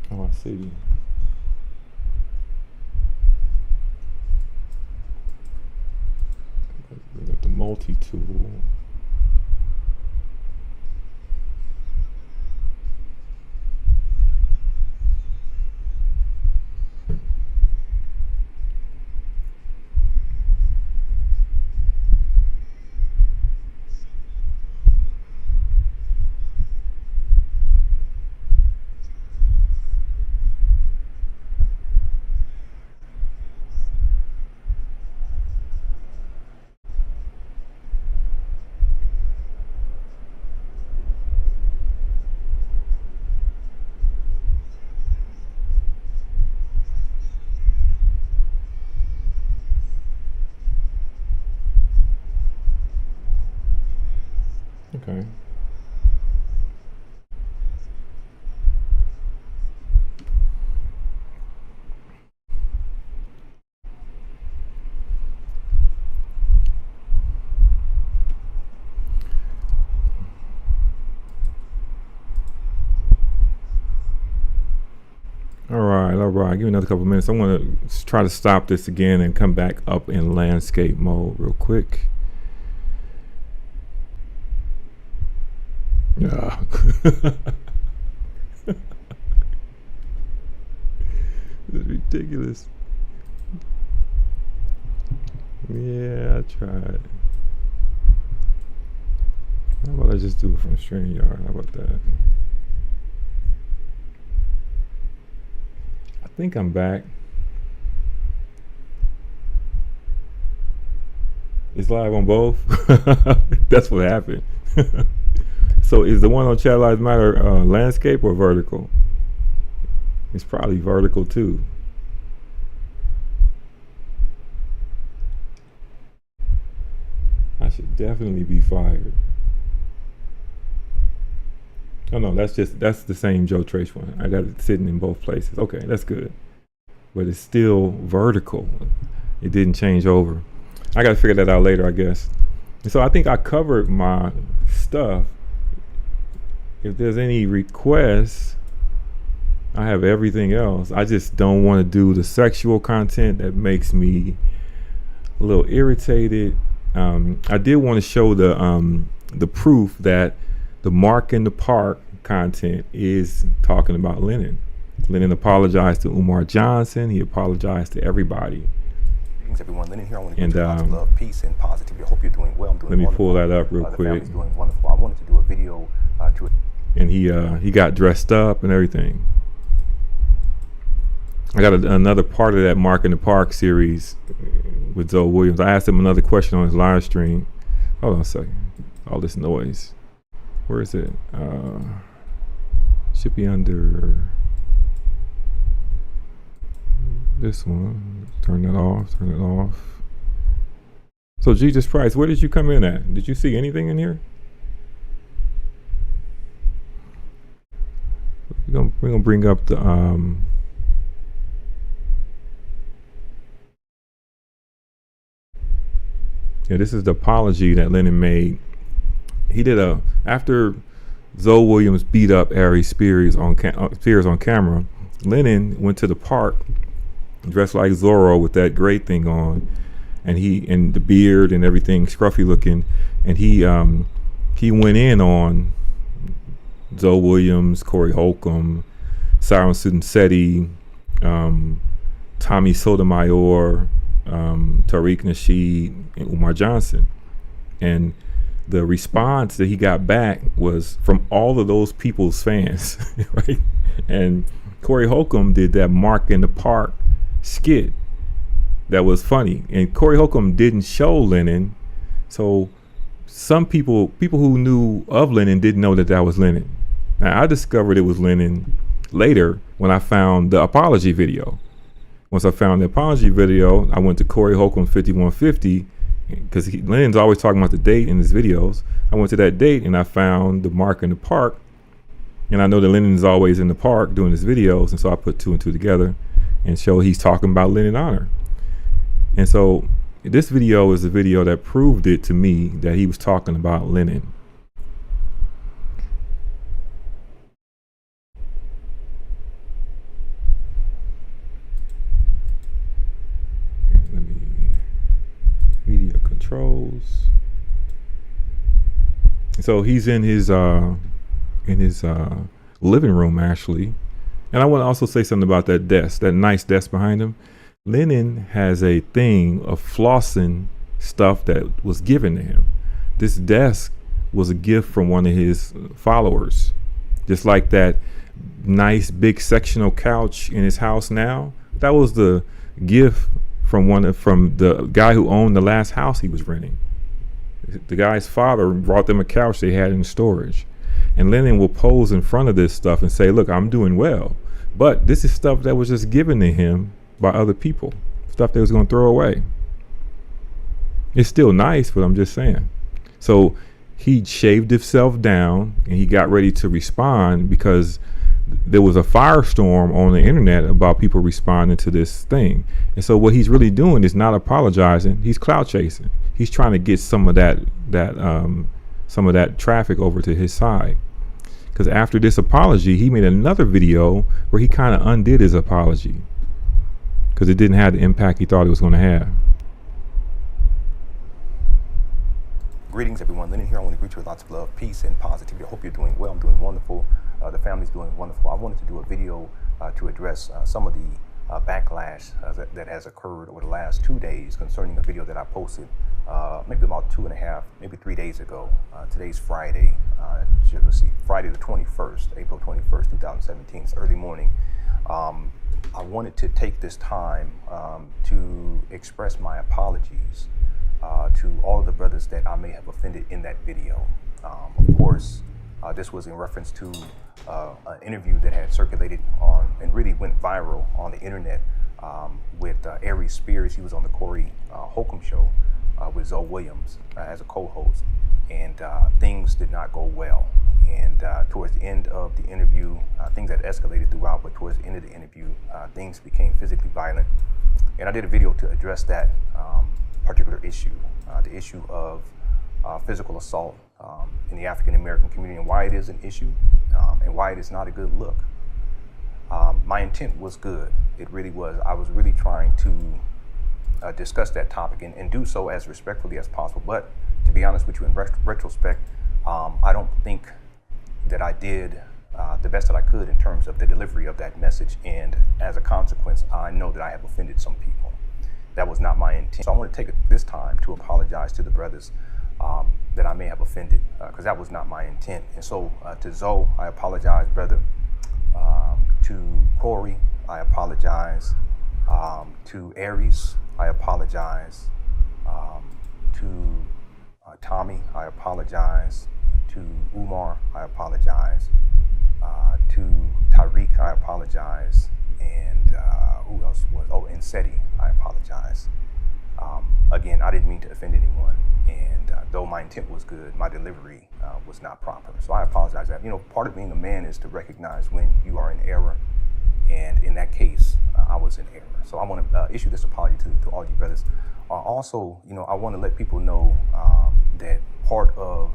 Oh, I see. Bring up the multi-tool. Okay. All right. Give me another couple minutes. I want to try to stop this again and come back up in landscape mode real quick. Yeah. This is ridiculous. Yeah, I tried. How about I just do it from StreamYard? How about that? I think I'm back. It's live on both. That's what happened. So is the one on Chat Lives Matter landscape or vertical? It's probably vertical too. I should definitely be fired. Oh no, that's the same Joe Trace one. I got it sitting in both places. Okay, that's good. But it's still vertical. It didn't change over. I got to figure that out later, I guess. And so I think I covered my stuff. If there's any requests, I have everything else. I just don't want to do the sexual content that makes me a little irritated. I did want to show the proof that the Mark in the Park content is talking about Lenon. Lenon apologized to Umar Johnson. He apologized to everybody. Greetings, everyone. Lenon here. I want to give you lots of love, peace, and positivity. I hope you're doing well. I'm doing wonderful. Let me pull that up real quick. The family's doing wonderful. I wanted to do a video to. And he got dressed up and everything. I got another part of that Mark in the Park series with Zoe Williams. I asked him another question on his live stream. Hold on a second. All this noise. Where is it? should be under this one. Turn that off, turn it off. So Jesus Christ, where did you come in at? Did you see anything in here? We're gonna bring up the yeah, this is the apology that Lenon made. He did after Zoe Williams beat up Ari Spears on camera. Lenon went to the park dressed like Zorro with that great thing on, and the beard and everything, scruffy looking, and he went in on Zoe Williams, Corey Holcomb, Siren Sunsetti, Tommy Sotomayor, Tariq Nasheed, and Umar Johnson. And the response that he got back was from all of those people's fans, right? And Corey Holcomb did that Mark in the Park skit that was funny. And Corey Holcomb didn't show Lenon, so some people who knew of Lenon didn't know that was Lenon. Now, I discovered it was Lenon later when I found the apology video. Once I found the apology video, I went to Corey Holcomb 5150, because Lenon's always talking about the date in his videos. I went to that date and I found the Mark in the Park, and I know that Lenon's always in the park doing his videos, and so I put two and two together and show he's talking about Lenon Honor. And so this video is the video that proved it to me that he was talking about Lenon. Media controls. So he's in his living room, actually. And I want to also say something about that desk, that nice desk behind him. Lenon has a thing of flossing stuff that was given to him. This desk was a gift from one of his followers. Just like that nice big sectional couch in his house now, that was the gift from the guy who owned the last house he was renting. The guy's father brought them a couch they had in storage. And Lenon will pose in front of this stuff and say, look, I'm doing well. But this is stuff that was just given to him by other people, stuff they was going to throw away. It's still nice, but I'm just saying. So he shaved himself down and he got ready to respond because there was a firestorm on the internet about people responding to this thing. And so what he's really doing is not apologizing. He's clout chasing. He's trying to get some of that traffic over to his side. Because after this apology, he made another video where he kind of undid his apology because it didn't have the impact he thought it was going to have. Greetings, everyone. Lenon here. I want to greet you with lots of love, peace, and positivity. I hope you're doing well. I'm doing wonderful. The family's doing wonderful. I wanted to do a video to address some of the backlash that has occurred over the last 2 days concerning a video that I posted maybe about 2.5, maybe 3 days ago. Today's Friday, let's see, Friday the 21st, April 21st, 2017. It's early morning. I wanted to take this time to express my apologies to all of the brothers that I may have offended in that video. Of course, this was in reference to an interview that had circulated on and really went viral on the internet with Ari Spears. He was on the Corey Holcomb show with Zoe Williams as a co-host, and things did not go well. And towards the end of the interview, things had escalated throughout, but towards the end of the interview, things became physically violent. And I did a video to address that particular issue, the issue of physical assault in the African American community, and why it is an issue and why it is not a good look. My intent was good. It really was. I was really trying to discuss that topic and do so as respectfully as possible. But to be honest with you, in retrospect, I don't think that I did the best that I could in terms of the delivery of that message. And as a consequence, I know that I have offended some people. That was not my intent. So I want to take this time to apologize to the brothers that I may have offended, because that was not my intent. And so to Zoe, I apologize, brother. To Corey, I apologize. To Aries, I apologize. To Tommy, I apologize. To Umar, I apologize. To Tariq, I apologize. And who else was? Oh, and Seti, I apologize. Again, I didn't mean to offend anyone. And though my intent was good, my delivery was not proper. So I apologize. You know, part of being a man is to recognize when you are in error. And in that case, I was in error. So I want to issue this apology to all you brothers. Also, you know, I want to let people know that part of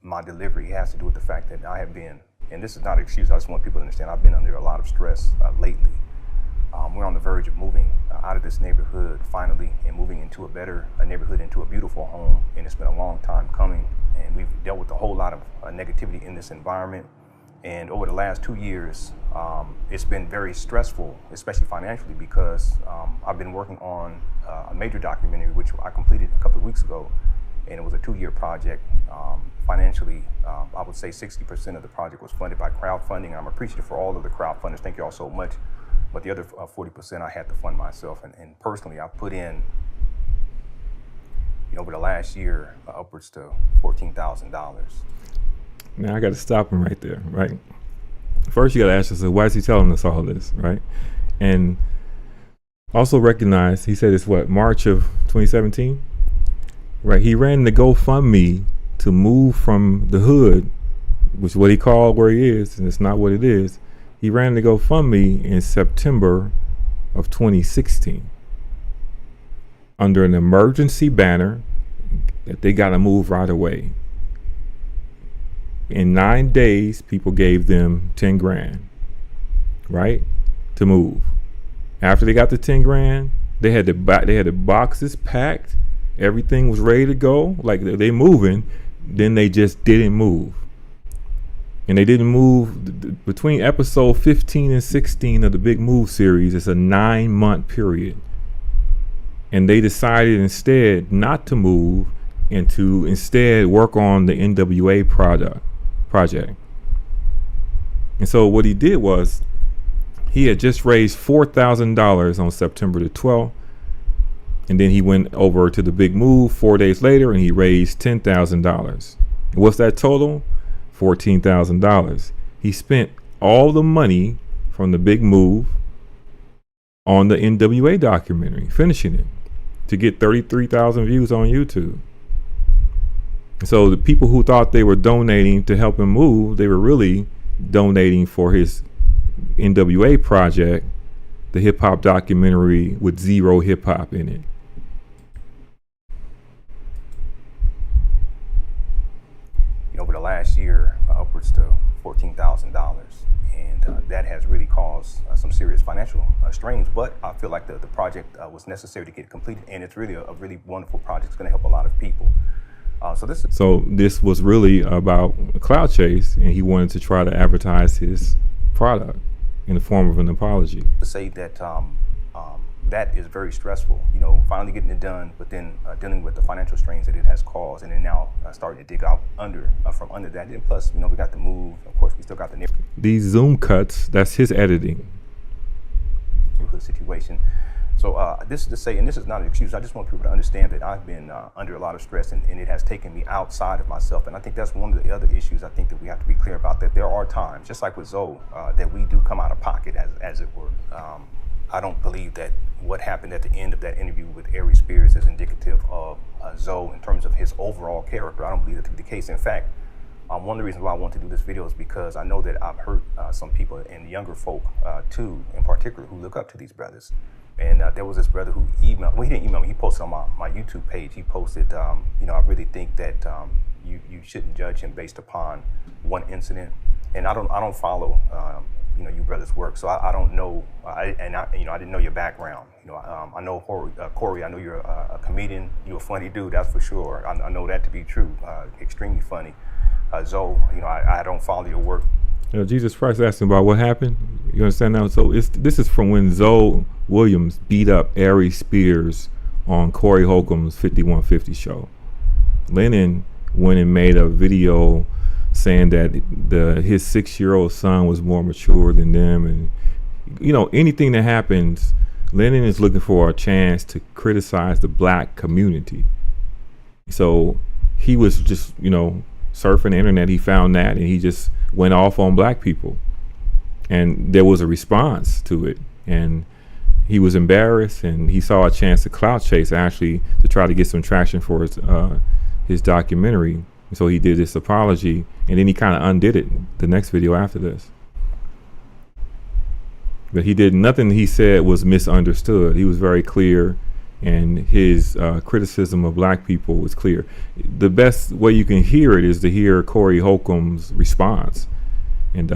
my delivery has to do with the fact that I have been, and this is not an excuse, I just want people to understand, I've been under a lot of stress lately. We're on the verge of moving out of this neighborhood finally and moving into a better neighborhood, into a beautiful home. And it's been a long time coming. And we've dealt with a whole lot of negativity in this environment. And over the last 2 years, it's been very stressful, especially financially, because I've been working on a major documentary, which I completed a couple of weeks ago. And it was a 2-year project. Financially, I would say 60% of the project was funded by crowdfunding. And I'm appreciative for all of the crowdfunders. Thank you all so much. But the other 40% I had to fund myself. And personally, I put in, you know, over the last year, upwards to $14,000. Now I got to stop him right there, right? First, you got to ask yourself, why is he telling us all this, right? And also recognize, he said it's what, March of 2017? Right, he ran the GoFundMe to move from the hood, which is what he called where he is, and it's not what it is. He ran the GoFundMe in September of 2016 under an emergency banner that they got to move right away. In 9 days, people gave them 10 grand, right, to move. After they got the 10 grand, they had the boxes packed. Everything was ready to go. Like they moving, then they just didn't move. And they didn't move between episode 15 and 16 of the Big Move series. It's a 9-month period. And they decided instead not to move and to instead work on the NWA project. And so what he did was he had just raised $4,000 on September the 12th. And then he went over to the Big Move 4 days later and he raised $10,000. What's that total? $14,000. He spent all the money from the Big Move on the NWA documentary, finishing it to get 33,000 views on YouTube. So the people who thought they were donating to help him move, they were really donating for his NWA project, the hip hop documentary with zero hip hop in it. Over the last year, upwards to $14,000, and that has really caused some serious financial strains. But I feel like the project was necessary to get completed, and it's really a really wonderful project. It's going to help a lot of people. So this was really about a cloud chase, and he wanted to try to advertise his product in the form of an apology. To say that that is very stressful, you know, finally getting it done, but then dealing with the financial strains that it has caused, and then now starting to dig out from under that. And plus, you know, we got the move. Of course, we still got the these Zoom cuts. That's his editing. Situation. So this is to say, and this is not an excuse, I just want people to understand that I've been under a lot of stress, and it has taken me outside of myself. And I think that's one of the other issues I think that we have to be clear about, that there are times, just like with Zoe, that we do come out of pocket, as it were. I don't believe that what happened at the end of that interview with Aries Spears is indicative of Zoe in terms of his overall character. I don't believe that to be the case. In fact, one of the reasons why I want to do this video is because I know that I've hurt some people, and younger folk too, in particular, who look up to these brothers. And there was this brother who emailed, well, he didn't email me, he posted on my YouTube page. He posted, you know, I really think that you shouldn't judge him based upon one incident. And I don't follow, you know, you brothers' work, so I don't know, I didn't know your background. You know, I know Corey, I know you're a comedian, you're a funny dude, that's for sure. I know that to be true, extremely funny. Zoe, you know, I don't follow your work. You know, Jesus Christ asked him about what happened. You understand now? So this is from when Zoe Williams beat up Aries Spears on Corey Holcomb's 5150 show. Lenon went and made a video saying that his 6-year-old son was more mature than them, and you know, anything that happens, Lenon is looking for a chance to criticize the black community. So he was just, you know, surfing the internet, he found that, and he just went off on black people. And there was a response to it. And he was embarrassed, and he saw a chance to clout chase, actually, to try to get some traction for his documentary. So he did this apology, and then he kind of undid it the next video after this. But he did nothing he said was misunderstood. He was very clear, and his criticism of black people was clear. The best way you can hear it is to hear Corey Holcomb's response. And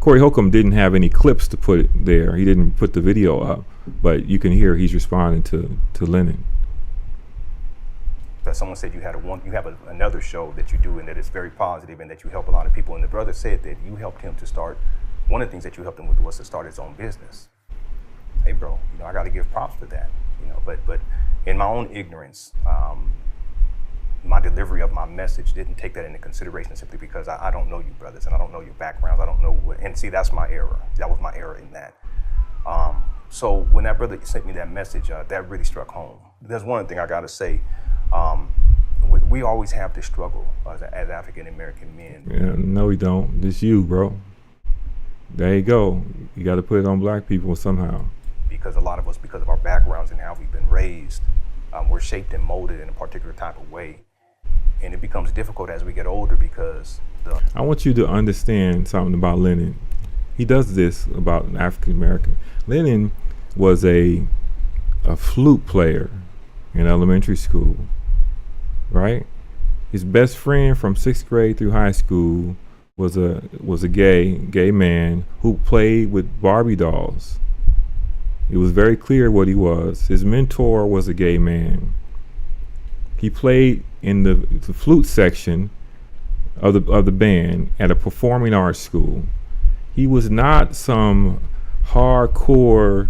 Corey Holcomb didn't have any clips to put there. He didn't put the video up, but you can hear he's responding to Lenon. Someone said you have another show that you do and that is very positive and that you help a lot of people. And the brother said that you helped him to start, one of the things that you helped him with was to start his own business. Hey bro, I got to give props for that, but in my own ignorance, my delivery of my message didn't take that into consideration simply because I don't know you brothers and I don't know your backgrounds. I don't know and see, that's my error. That was my error in that. So when that brother sent me that message, that really struck home. There's one thing I got to say. We always have to struggle as African-American men. Yeah, no, we don't. It's you, bro. There you go. You got to put it on black people somehow. Because a lot of us, because of our backgrounds and how we've been raised, we're shaped and molded in a particular type of way. And it becomes difficult as we get older because I want you to understand something about Lenon. He does this about an African-American. Lenon was a flute player in elementary school, right? His best friend from 6th grade through high school was a gay man who played with Barbie dolls. It was very clear what he was. His mentor was a gay man. He played in the flute section of the band at a performing arts school. He was not some hardcore,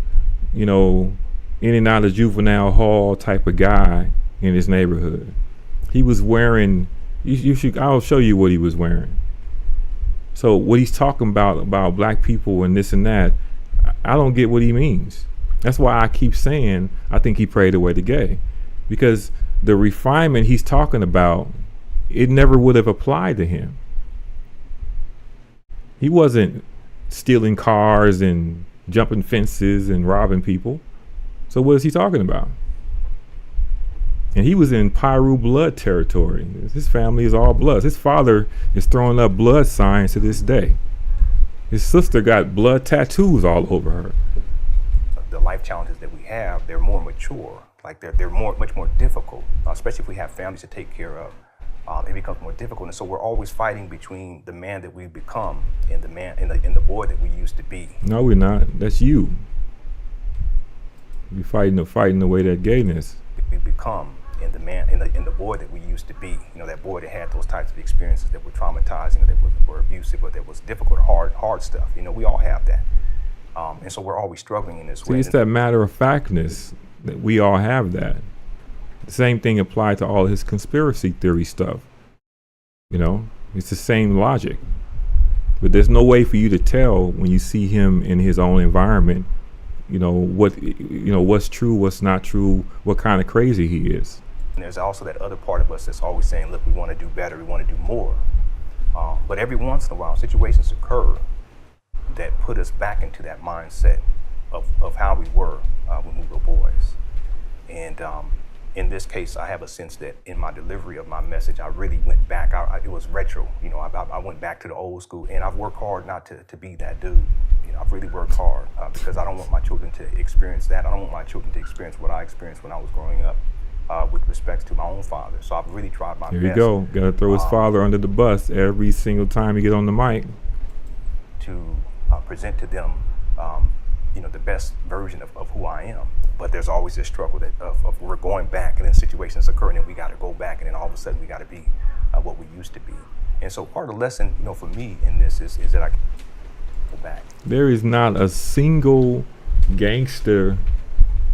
in and out of juvenile hall type of guy in his neighborhood. He was wearing, I'll show you what he was wearing. So what he's talking about black people and this and that, I don't get what he means. That's why I keep saying I think he prayed away the gay, because the refinement he's talking about, it never would have applied to him. He wasn't stealing cars and jumping fences and robbing people. So what is he talking about? And he was in Pyru blood territory. His family is all bloods. His father is throwing up blood signs to this day. His sister got blood tattoos all over her. The life challenges that we have, they're more mature. Like they're much more difficult, especially if we have families to take care of. It becomes more difficult, and so we're always fighting between the man that we become and the man and the boy that we used to be. No, we're not. That's you. You're fighting away that gayness. We become and the man and the boy that we used to be. That boy that had those types of experiences that were traumatizing, that were abusive, or that was difficult, hard stuff. We all have that, and so we're always struggling in this way. See, it's that matter of factness that we all have that. The same thing applied to all his conspiracy theory stuff. It's the same logic. But there's no way for you to tell when you see him in his own environment, what's true, what's not true, what kind of crazy he is. And there's also that other part of us that's always saying, look, we want to do better, we want to do more. But every once in a while, situations occur that put us back into that mindset of how we were when we were boys. And in this case, I have a sense that in my delivery of my message, I really went back. It was retro. I went back to the old school, and I've worked hard not to be that dude. I've really worked hard because I don't want my children to experience that. I don't want my children to experience what I experienced when I was growing up with respect to my own father. So I've really tried my best. Here you go. Got to throw his father under the bus every single time you get on the mic. To present to them, the best version of who I am. But there's always this struggle of we're going back, and then situations occur, and then we got to go back, and then all of a sudden we got to be what we used to be. And so part of the lesson, for me in this is that I can go back. There is not a single gangster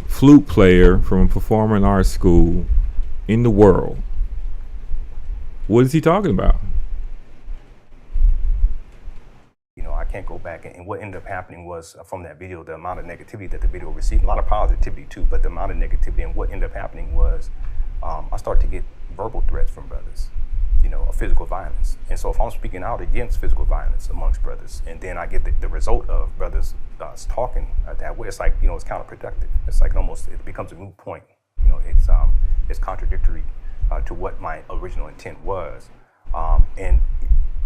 flute player from a performing arts school in the world. What is he talking about? I can't go back, and what ended up happening was from that video, the amount of negativity that the video received, a lot of positivity too, but the amount of negativity, and what ended up happening was I started to get verbal threats from brothers. of physical violence. And so if I'm speaking out against physical violence amongst brothers, and then I get the result of brothers talking that way, it's like, it's counterproductive. It's like it becomes a moot point. It's contradictory to what my original intent was. And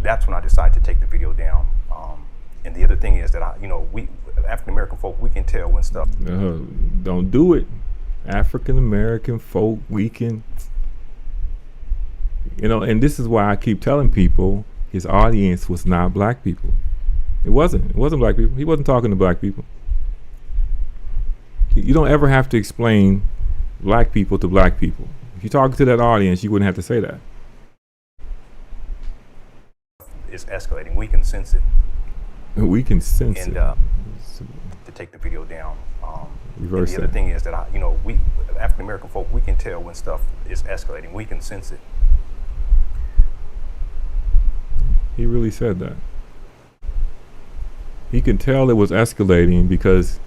that's when I decided to take the video down. And the other thing is that we African American folk, we can tell when stuff. Don't do it. African American folk, we can. And this is why I keep telling people his audience was not black people. It wasn't black people. He wasn't talking to black people. You don't ever have to explain black people to black people. If you're talking to that audience, you wouldn't have to say that. It's escalating. We can sense it. We can sense it. To take the video down. Reverse the other thing is that we African American folk, we can tell when stuff is escalating. We can sense it. He really said that. He can tell it was escalating because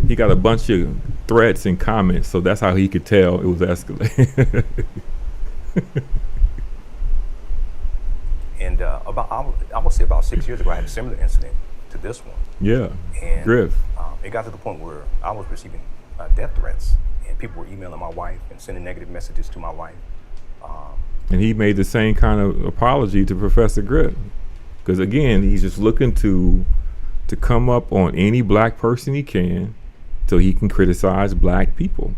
he got a bunch of threats and comments, so that's how he could tell it was escalating. And I would say about 6 years ago, I had a similar incident to this one. Yeah, and Griff. It got to the point where I was receiving death threats, and people were emailing my wife and sending negative messages to my wife. And he made the same kind of apology to Professor Griff. Because again, he's just looking to come up on any black person he can so he can criticize black people.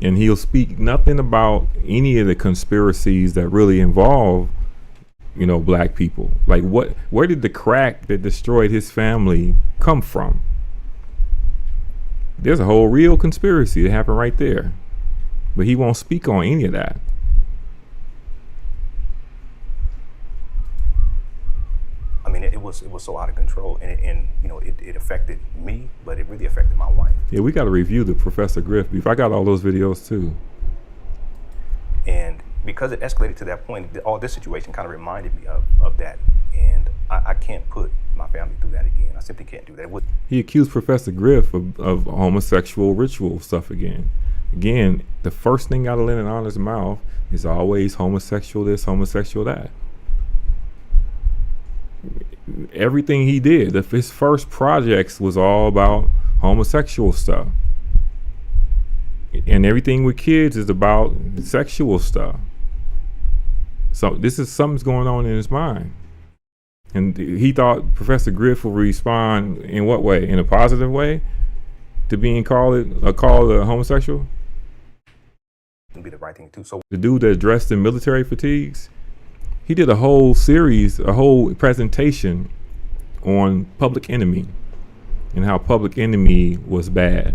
And he'll speak nothing about any of the conspiracies that really involve, black people. Like where did the crack that destroyed his family come from? There's a whole real conspiracy that happened right there. But he won't speak on any of that. I mean, it was so out of control, and it affected me, but it really affected my wife. Yeah, we got to review the Professor Griff beef. I got all those videos too. And because it escalated to that point, all this situation kind of reminded me of that, and I can't put my family through that again. I simply can't do that. He accused Professor Griff of homosexual ritual stuff again. Again, the first thing out of Lenon Honor's mouth is always homosexual this, homosexual that. Everything he did, his first projects was all about homosexual stuff. And everything with kids is about sexual stuff. So this is something's going on in his mind. And he thought Professor Griff would respond in what way? In a positive way? To being called a homosexual? It'd be the right thing to do. So the dude that's dressed in military fatigues, he did a whole series, a whole presentation on Public Enemy and how Public Enemy was bad.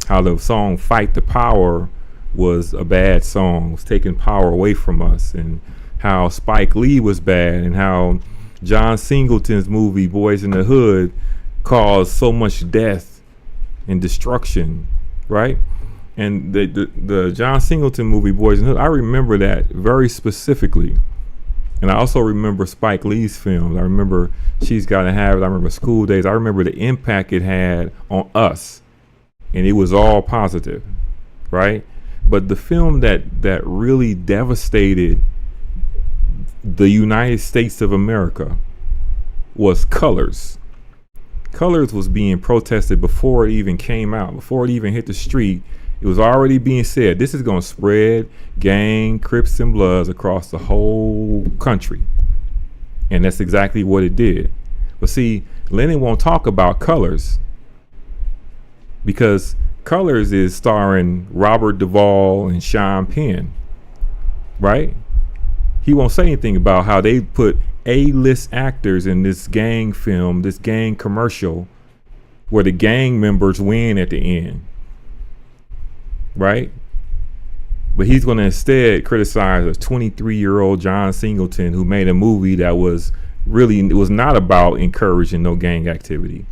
How the song Fight the Power was a bad song, was taking power away from us, and how Spike Lee was bad, and how John Singleton's movie Boys in the Hood caused so much death and destruction, right? And the John Singleton movie Boys in the Hood, I remember that very specifically. And I also remember Spike Lee's films. I remember She's Gotta Have It. I remember School Days. I remember the impact it had on us. And it was all positive, right? But the film that really devastated the United States of America was Colors. Colors was being protested before it even came out, before it even hit the street. It was already being said, this is going to spread gang, Crips, and Bloods across the whole country. And that's exactly what it did. But see, Lenon won't talk about Colors because Colors is starring Robert Duvall and Sean Penn, right? He won't say anything about how they put A-list actors in this gang film, this gang commercial, where the gang members win at the end. Right? But he's going to instead criticize a 23-year-old John Singleton who made a movie that was really, it was not about encouraging no gang activity.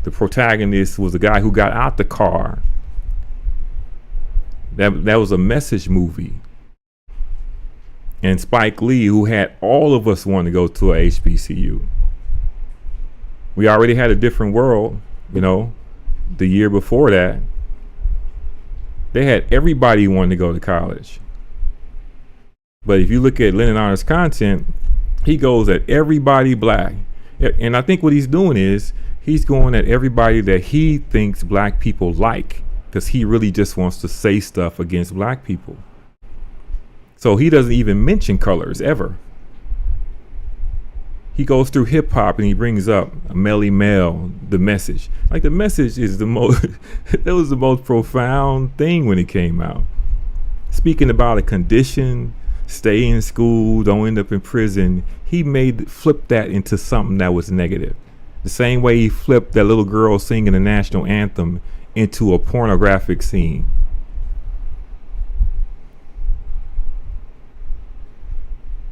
The protagonist was a guy who got out the car. That was a message movie. And Spike Lee, who had all of us want to go to a HBCU. We already had a different world, the year before that. They had everybody wanting to go to college. But if you look at Lenon Honor's content, he goes at everybody black. And I think what he's doing is he's going at everybody that he thinks black people like, because he really just wants to say stuff against black people. So he doesn't even mention colors ever. He goes through hip hop and he brings up Melly Mel, the message. Like, the message is the most, that was the most profound thing when it came out. Speaking about a condition, stay in school, don't end up in prison. He flipped that into something that was negative. The same way he flipped that little girl singing the national anthem into a pornographic scene.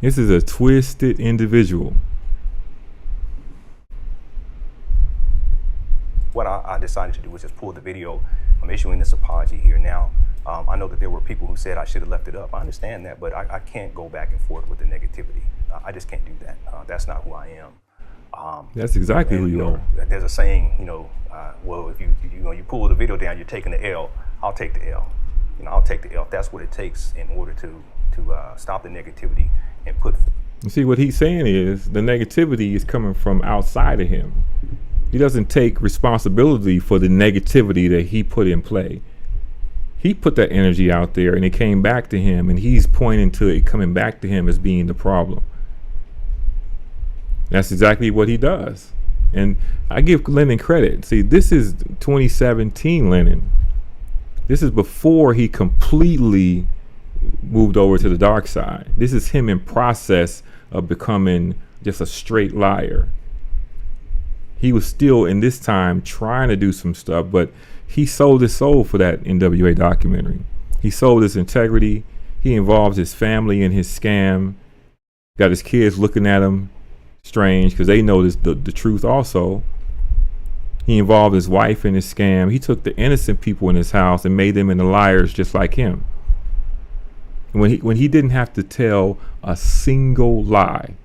This is a twisted individual. What I decided to do was just pull the video. I'm issuing this apology here now. I know that there were people who said I should have left it up. I understand that, but I can't go back and forth with the negativity. I just can't do that. That's not who I am. That's exactly who you are. There's a saying, well, if you pull the video down, you're taking the L. I'll take the L. I'll take the L. If that's what it takes in order to stop the negativity and put. You see, what he's saying is the negativity is coming from outside of him. He doesn't take responsibility for the negativity that he put in play. He put that energy out there and it came back to him, and he's pointing to it coming back to him as being the problem. That's exactly what he does. And I give Lenon credit. See, this is 2017 Lenon. This is before he completely moved over to the dark side. This is him in process of becoming just a straight liar. He was still in this time trying to do some stuff, but he sold his soul for that NWA documentary. He sold his integrity. He involved his family in his scam. Got his kids looking at him strange because they know the truth also. He involved his wife in his scam. He took the innocent people in his house and made them into liars just like him. When he didn't have to tell a single lie.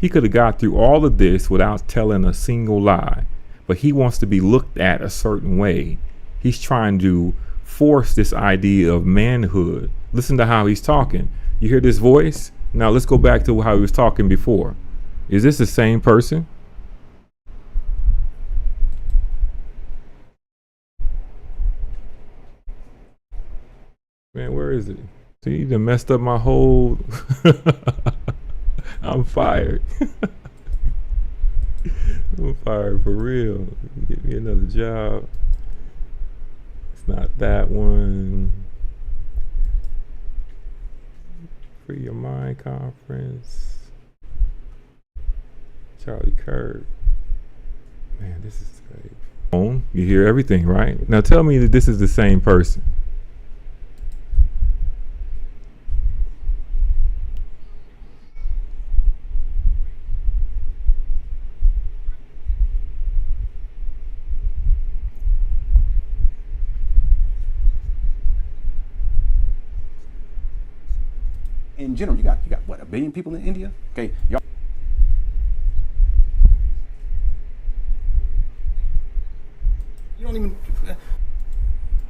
He could have got through all of this without telling a single lie, but he wants to be looked at a certain way. He's trying to force this idea of manhood. Listen to how he's talking. You hear this voice? Now let's go back to how he was talking before. Is this the same person? Man, where is it? See, you done messed up my whole... I'm fired. I'm fired for real. Get me another job. It's not that one. Free Your Mind Conference. Charlie Kirk. Man, this is great. You hear everything, right? Now tell me that this is the same person. In general, you got what, 1 billion people in India? Okay, y'all. You don't even.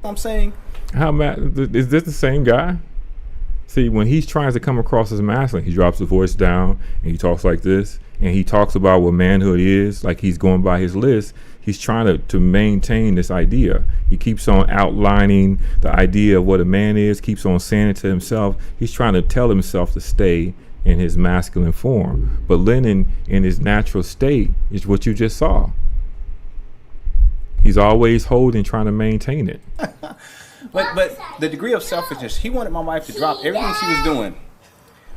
I'm saying. How is this the same guy? See, when he's trying to come across as masculine, he drops the voice down and he talks like this, and he talks about what manhood is, like he's going by his list. He's trying to maintain this idea. He keeps on outlining the idea of what a man is, keeps on saying it to himself. He's trying to tell himself to stay in his masculine form. But Lenon, in his natural state, is what you just saw. He's always holding, trying to maintain it. But the degree of selfishness, he wanted my wife to drop everything she was doing,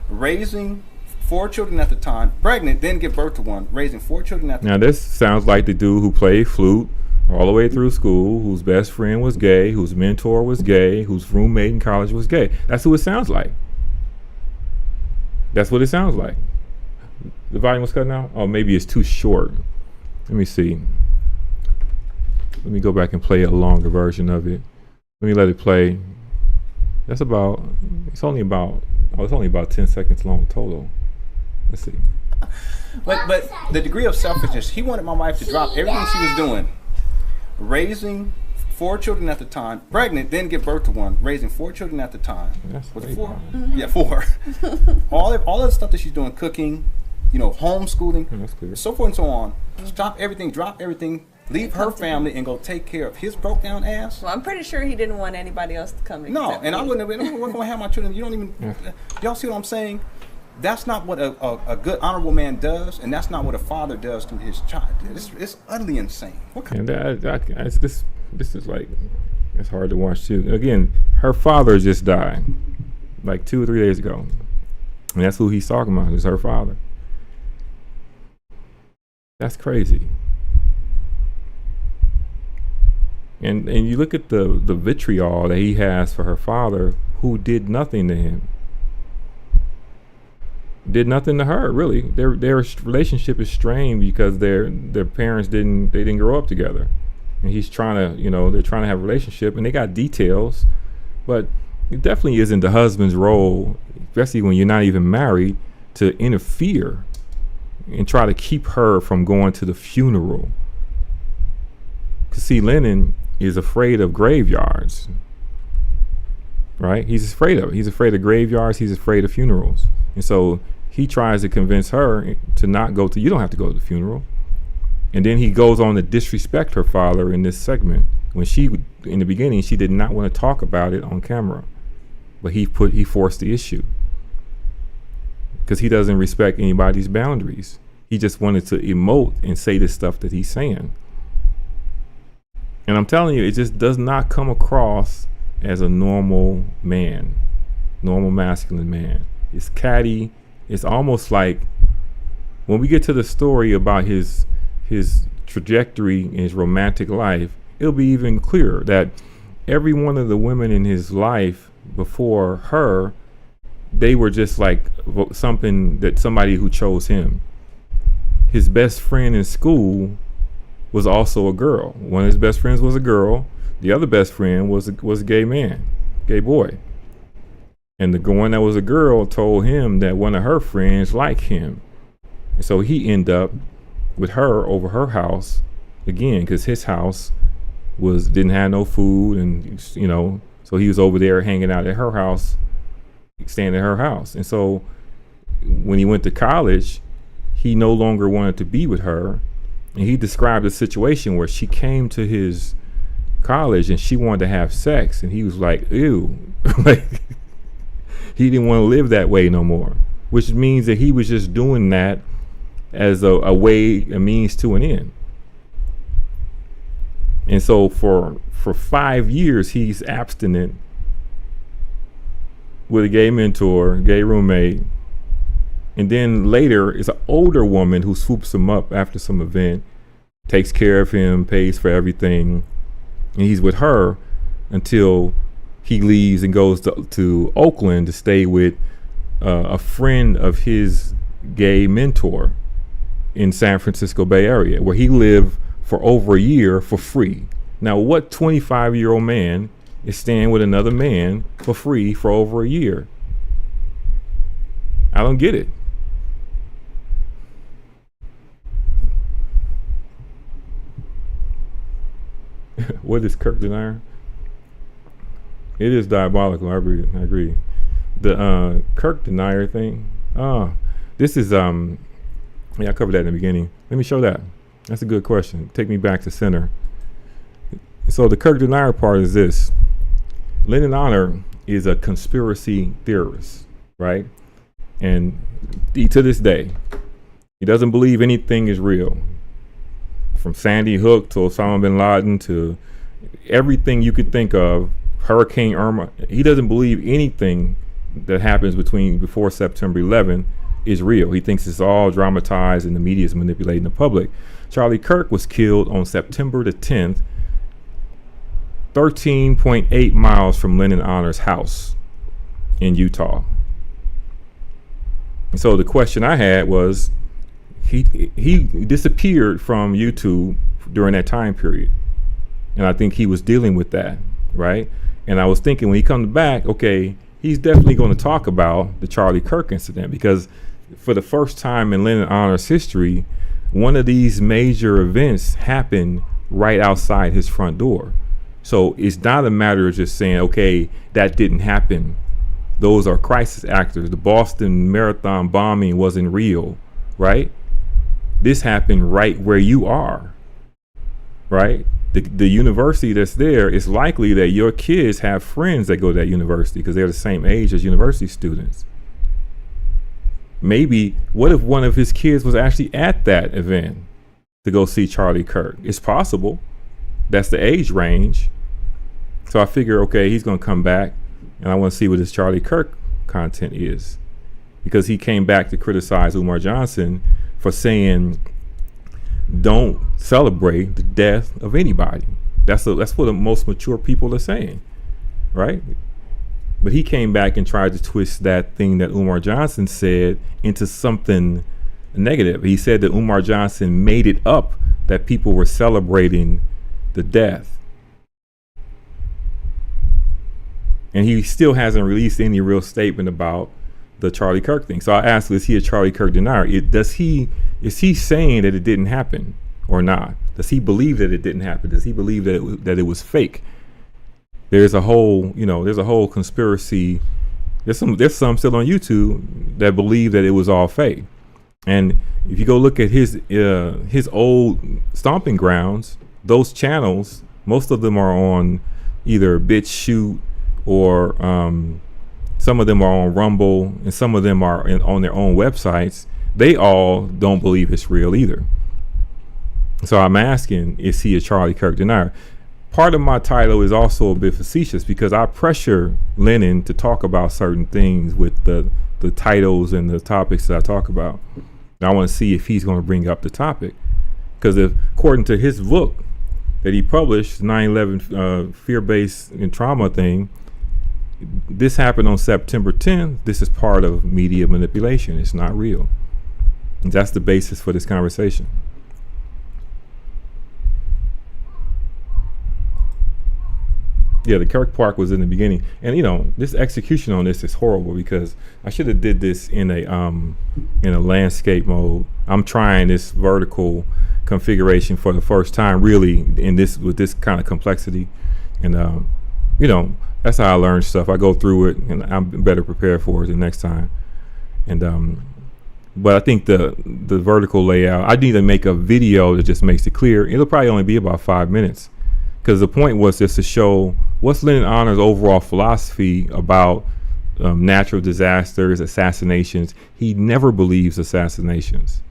raising 4 children at the time, pregnant, then give birth to one, raising 4 children at the time. Now this sounds like the dude who played flute all the way through school, whose best friend was gay, whose mentor was gay, whose roommate in college was gay. That's who it sounds like. That's what it sounds like. The volume was cut now? Oh, maybe it's too short. Let me see. Let me go back and play a longer version of it. Let me let it play. That's about, it's only about 10 seconds long total. Let's see. But the degree of selfishness, he wanted my wife to drop everything she was doing, raising 4 children at the time, pregnant, then give birth to one, raising 4 children at the time. That's Was it great. 4? Yeah, 4. all of the stuff that she's doing, cooking, homeschooling, That's clear. so forth and so on. Stop everything, drop everything, leave her family, and go take care of his broke down ass. Well, I'm pretty sure he didn't want anybody else to come in. No, except and I me. wouldn't have my children. You don't even. Y'all see what I'm saying? That's not what a good honorable man does, and that's not what a father does to his child. It's utterly insane. What kind And this is like, it's hard to watch too. Again, her father just died like 2 or 3 days ago, and that's who he's talking about, is her father. That's crazy. And you look at the vitriol that he has for her father, who did nothing to him. Did nothing to her, really. Their relationship is strained because their parents didn't grow up together, and he's trying to, they're trying to have a relationship, and they got details, but it definitely isn't the husband's role, especially when you're not even married, to interfere and try to keep her from going to the funeral. Cause see, Lenon is afraid of graveyards, right? He's afraid of it. He's afraid of graveyards. He's afraid of funerals. And so he tries to convince her to not go to, you don't have to go to the funeral. And then he goes on to disrespect her father in this segment, when in the beginning, she did not want to talk about it on camera, but he forced the issue because he doesn't respect anybody's boundaries. He just wanted to emote and say the stuff that he's saying. And I'm telling you, it just does not come across as a normal man, normal masculine man. It's catty. It's almost like when we get to the story about his trajectory in his romantic life, it'll be even clearer that every one of the women in his life before her, they were just like somebody who chose him. His best friend in school was also a girl. One of his best friends was a girl. The other best friend was a gay man, gay boy. And the one that was a girl told him that one of her friends liked him. And so he ended up with her over her house again, because his house didn't have no food, and so he was over there hanging out at her house, staying at her house. And so when he went to college, he no longer wanted to be with her. And he described a situation where she came to his college and she wanted to have sex, and he was like, ew. Like, he didn't want to live that way no more, which means that he was just doing that as a means to an end. And so for 5 years, he's abstinent with a gay mentor, gay roommate. And then later, it's an older woman who swoops him up after some event, takes care of him, pays for everything. And he's with her until he leaves and goes to Oakland to stay with a friend of his gay mentor in San Francisco Bay Area, where he lived for over a year for free. Now, what 25-year-old man is staying with another man for free for over a year? I don't get it. What is Kirk Denier? It is diabolical. I agree. The Kirk Denier thing. This is I covered that in the beginning. Let me show that. That's a good question. Take me back to center. So the Kirk Denier part is this. Lenon Honor is a conspiracy theorist, right? And to this day, he doesn't believe anything is real. From Sandy Hook to Osama Bin Laden to everything you could think of, Hurricane Irma. He doesn't believe anything that happens before September 11 is real. He thinks it's all dramatized and the media is manipulating the public. Charlie Kirk was killed on September the 10th, 13.8 miles from Lenon Honor's house in Utah. And so the question I had was, he disappeared from YouTube during that time period. And I think he was dealing with that, right? And I was thinking when he comes back, okay, he's definitely going to talk about the Charlie Kirk incident, because for the first time in Lenon Honor's history, one of these major events happened right outside his front door. So it's not a matter of just saying, okay, that didn't happen. Those are crisis actors. The Boston Marathon bombing wasn't real, right? This happened right where you are, right? The university that's there, it's likely that your kids have friends that go to that university because they're the same age as university students. Maybe, what if one of his kids was actually at that event to go see Charlie Kirk? It's possible. That's the age range. So I figure, okay, he's going to come back and I want to see what his Charlie Kirk content is, because he came back to criticize Umar Johnson for saying, don't celebrate the death of anybody. That's what the most mature people are saying, right? But he came back and tried to twist that thing that Umar Johnson said into something negative. He said that Umar Johnson made it up that people were celebrating the death. And he still hasn't released any real statement about the Charlie Kirk thing. So I asked, is he a Charlie Kirk denier? Is he saying that it didn't happen or not? Does he believe that it didn't happen? Does he believe that it was fake? There's a whole conspiracy. There's some still on YouTube that believe that it was all fake. And if you go look at his old stomping grounds, those channels, most of them are on either BitChute or some of them are on Rumble, and some of them are on their own websites. They all don't believe it's real either. So I'm asking, is he a Charlie Kirk denier? Part of my title is also a bit facetious because I pressure Lenon to talk about certain things with the titles and the topics that I talk about. And I want to see if he's going to bring up the topic, because according to his book that he published, 9/11 fear-based and trauma thing, this happened on September 10th. This is part of media manipulation. It's not real. And that's the basis for this conversation. Yeah, the Kirk Park was in the beginning, and this execution on this is horrible because I should have did this in a landscape mode. I'm trying this vertical configuration for the first time, really, with this kind of complexity, and that's how I learn stuff. I go through it, and I'm better prepared for it the next time. And but I think the vertical layout, I need to make a video that just makes it clear. It'll probably only be about 5 minutes, because the point was just to show what's Lenon Honor's overall philosophy about natural disasters, assassinations. He never believes assassinations.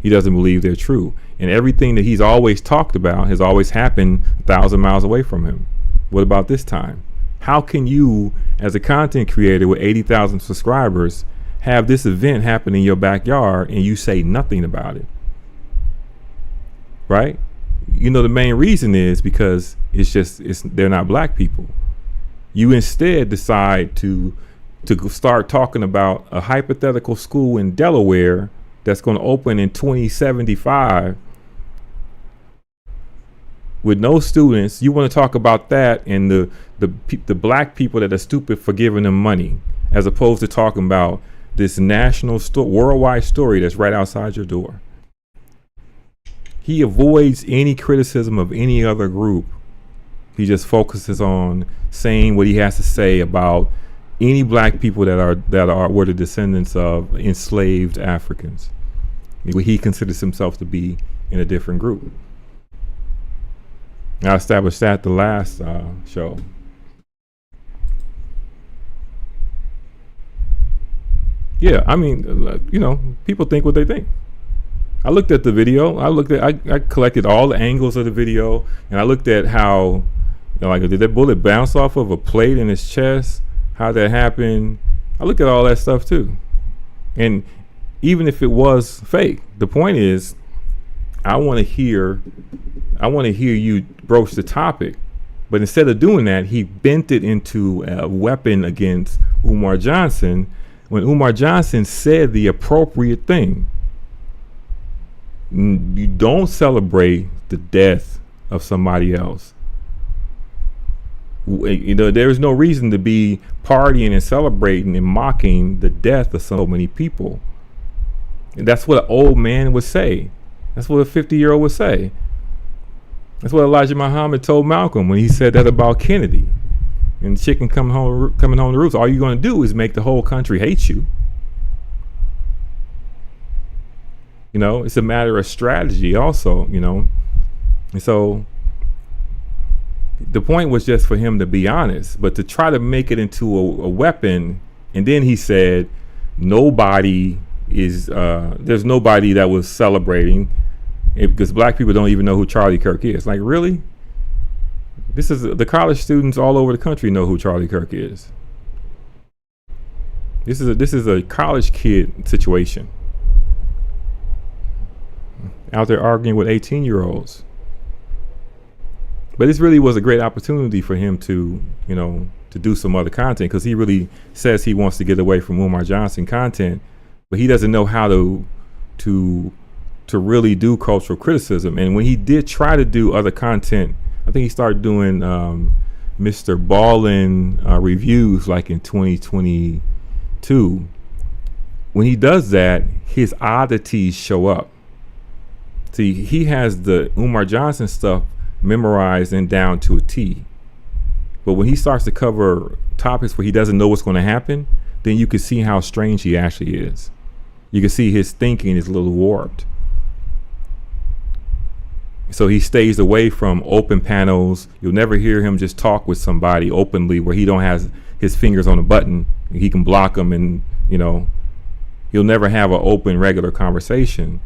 He doesn't believe they're true. And everything that he's always talked about has always happened 1,000 miles away from him. What about this time? How can you, as a content creator with 80,000 subscribers, have this event happen in your backyard and you say nothing about it? Right? The main reason is because they're not black people. You instead decide to start talking about a hypothetical school in Delaware that's going to open in 2075 with no students. You want to talk about that and the black people that are stupid for giving them money, as opposed to talking about this national worldwide story that's right outside your door. He avoids any criticism of any other group. He just focuses on saying what he has to say about any black people that were the descendants of enslaved Africans. He considers himself to be in a different group. I established that the last show. Yeah, I mean, people think what they think. I looked at the video. I collected all the angles of the video, and I looked at how, did that bullet bounce off of a plate in his chest? How that happened? I looked at all that stuff too. And even if it was fake, the point is, I want to hear you broach the topic. But instead of doing that, he bent it into a weapon against Umar Johnson when Umar Johnson said the appropriate thing. You don't celebrate the death of somebody else. There's no reason to be partying and celebrating and mocking the death of so many people. And that's what an old man would say. That's what a 50-year-old would say. That's what Elijah Muhammad told Malcolm when he said that about Kennedy. And the chicken coming home to roost. All you're going to do is make the whole country hate you. You know, it's a matter of strategy also, you know. And so the point was just for him to be honest, but to try to make it into a weapon. And then he said, nobody is, there's nobody that was celebrating it because black people don't even know who Charlie Kirk is. Like, really? This is the college students all over the country know who Charlie Kirk is. This is a college kid situation. Out there arguing with 18-year-olds. But this really was a great opportunity for him to, you know, to do some other content, because he really says he wants to get away from Umar Johnson content, but he doesn't know how to really do cultural criticism. And when he did try to do other content, I think he started doing Mr. Ballin reviews like in 2022. When he does that, his oddities show up. See, he has the Umar Johnson stuff memorized and down to a T. But when he starts to cover topics where he doesn't know what's going to happen, then you can see how strange he actually is. You can see his thinking is a little warped. So he stays away from open panels. You'll never hear him just talk with somebody openly where he don't have his fingers on a button. He can block them, and, you know, he'll never have an open, regular conversation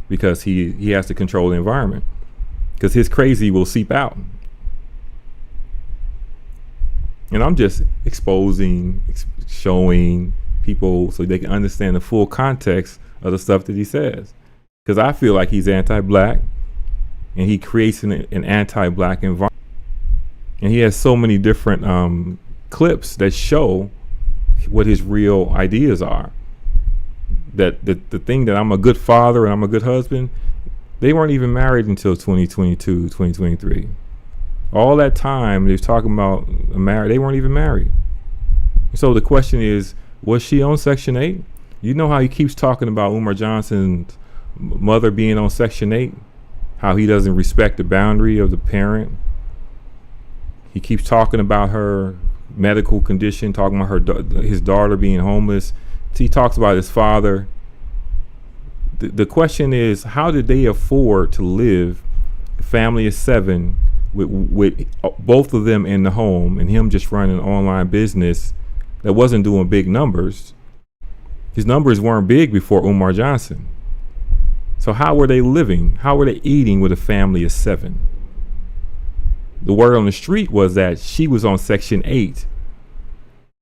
because he has to control the environment, because his crazy will seep out. And I'm just exposing, showing people so they can understand the full context of the stuff that he says. Because I feel like he's anti-black, and he creates an anti-black environment. And he has so many different clips that show what his real ideas are. That the thing that I'm a good father and I'm a good husband, they weren't even married until 2022, 2023. All that time they was talking about marriage, they weren't even married. So the question is, was she on Section 8? You know how he keeps talking about Umar Johnson's mother being on Section 8? How he doesn't respect the boundary of the parent. He keeps talking about her medical condition, talking about his daughter being homeless. He talks about his father. The question is, how did they afford to live, a family of 7, with both of them in the home and him just running an online business that wasn't doing big numbers? His numbers weren't big before Umar Johnson. So how were they living? How were they eating with a family of 7? The word on the street was that she was on Section 8,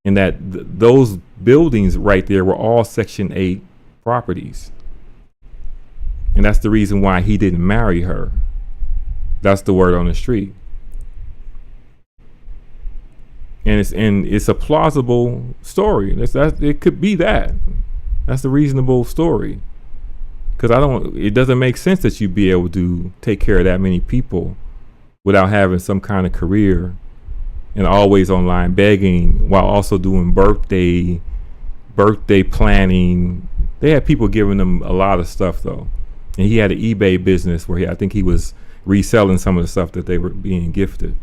and that those buildings right there were all Section 8 properties. And that's the reason why he didn't marry her. That's the word on the street. And it's a plausible story. It could be that. That's a reasonable story. Because it doesn't make sense that you'd be able to take care of that many people without having some kind of career and always online begging, while also doing birthday planning. They had people giving them a lot of stuff though. And he had an eBay business where I think he was reselling some of the stuff that they were being gifted.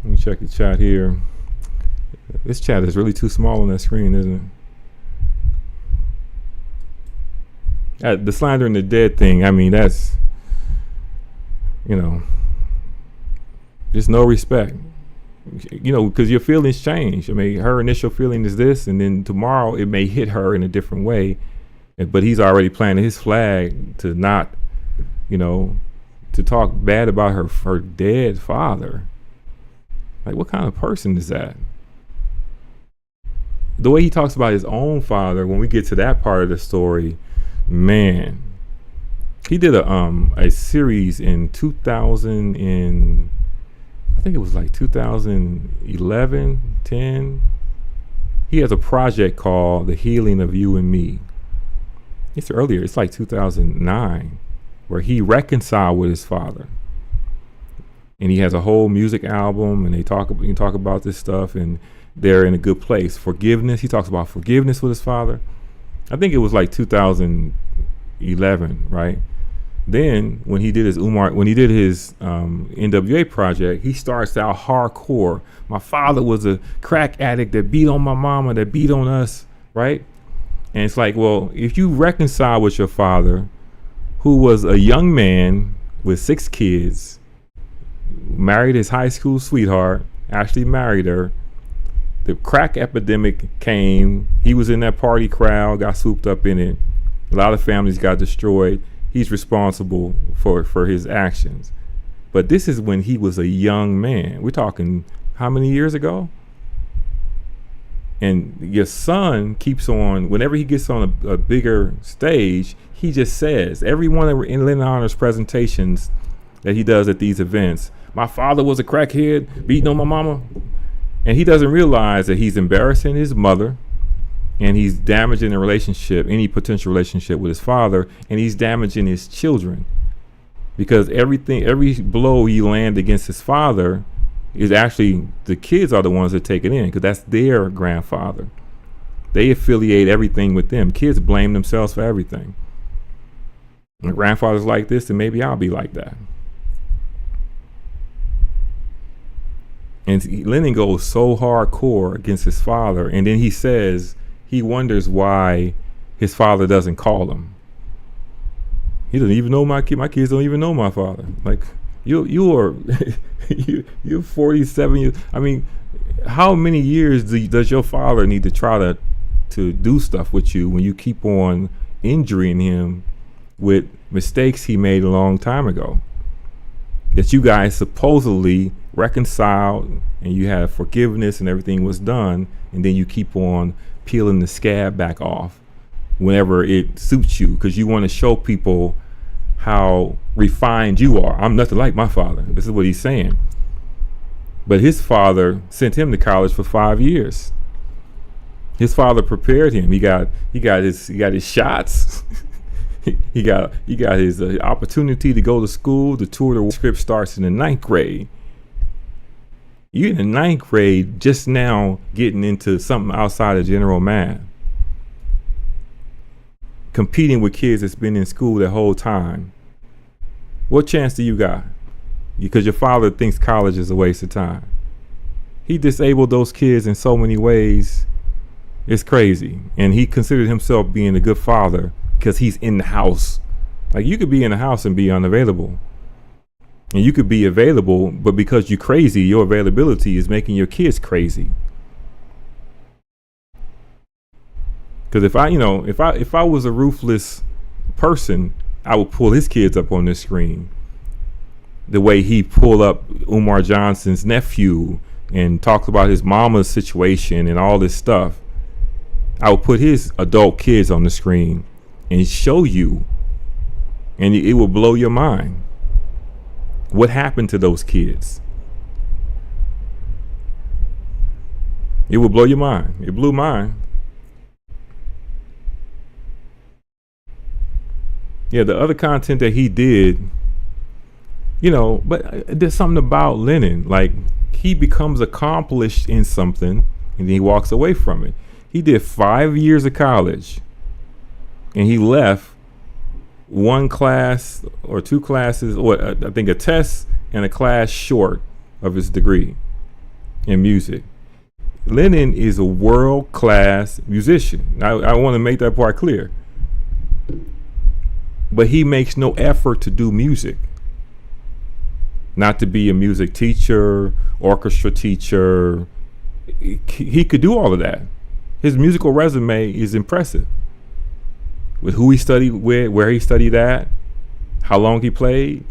Let me check the chat here. This chat is really too small on that screen, isn't it? The slander and the dead thing, I mean, that's, you know, just no respect. You know, because your feelings change. I mean, her initial feeling is this, and then tomorrow it may hit her in a different way. But he's already planting his flag to not, you know, to talk bad about her dead father. Like, what kind of person is that? The way he talks about his own father, when we get to that part of the story, man, he did a series in 2000 in, I think it was like 2011, 10. He has a project called The Healing of You and Me. It's earlier, it's like 2009, where he reconciled with his father. And he has a whole music album, and you can talk about this stuff, and they're in a good place. Forgiveness, he talks about forgiveness with his father. I think it was like 2000, 11, right? Then when he did his NWA project, he starts out hardcore. My father was a crack addict that beat on my mama, that beat on us, right? And it's like, well, if you reconcile with your father, who was a young man with 6 kids, married his high school sweetheart, actually married her. The crack epidemic came. He was in that party crowd, got swooped up in it. A lot of families got destroyed. He's responsible for his actions. But this is when he was a young man. We're talking how many years ago? And your son keeps on, whenever he gets on a bigger stage, he just says, every one of in Lenon Honor's presentations that he does at these events, my father was a crackhead, beating on my mama. And he doesn't realize that he's embarrassing his mother, and he's damaging the relationship, any potential relationship with his father, and he's damaging his children. Because every blow he lands against his father is actually, the kids are the ones that take it in, because that's their grandfather. They affiliate everything with them. Kids blame themselves for everything. My grandfather's like this, then maybe I'll be like that. And Lenon goes so hardcore against his father, and then he says he wonders why his father doesn't call him. He doesn't even know my kid. My kids don't even know my father. Like, you're 47 years. I mean, how many years does your father need to try to do stuff with you when you keep on injuring him with mistakes he made a long time ago? That you guys supposedly reconciled and you had forgiveness and everything was done, and then you keep on peeling the scab back off whenever it suits you, because you want to show people how refined you are. I'm nothing like my father. This is what he's saying. But his father sent him to college for 5 years. His father prepared him. He got his shots. he got his opportunity to go to school. The tour the script starts in the 9th grade. You're in the 9th grade, just now getting into something outside of general math. Competing with kids that's been in school the whole time. What chance do you got? Because your father thinks college is a waste of time. He disabled those kids in so many ways. It's crazy. And he considered himself being a good father because he's in the house. Like, you could be in the house and be unavailable. And you could be available, but because you're crazy, your availability is making your kids crazy. Because if I was a ruthless person, I would pull his kids up on this screen. The way he pulled up Umar Johnson's nephew and talked about his mama's situation and all this stuff. I would put his adult kids on the screen and show you, and it will blow your mind. What happened to those kids? It will blow your mind. It blew mine. Yeah, the other content that he did, but there's something about Lenon. Like, he becomes accomplished in something and then he walks away from it. He did 5 years of college and he left 1 class or 2 classes, or I think a test and a class short of his degree in music. Lenon is a world-class musician. I want to make that part clear. But he makes no effort to do music. Not to be a music teacher, orchestra teacher. He could do all of that. His musical resume is impressive. With who he studied with, where he studied at, how long he played,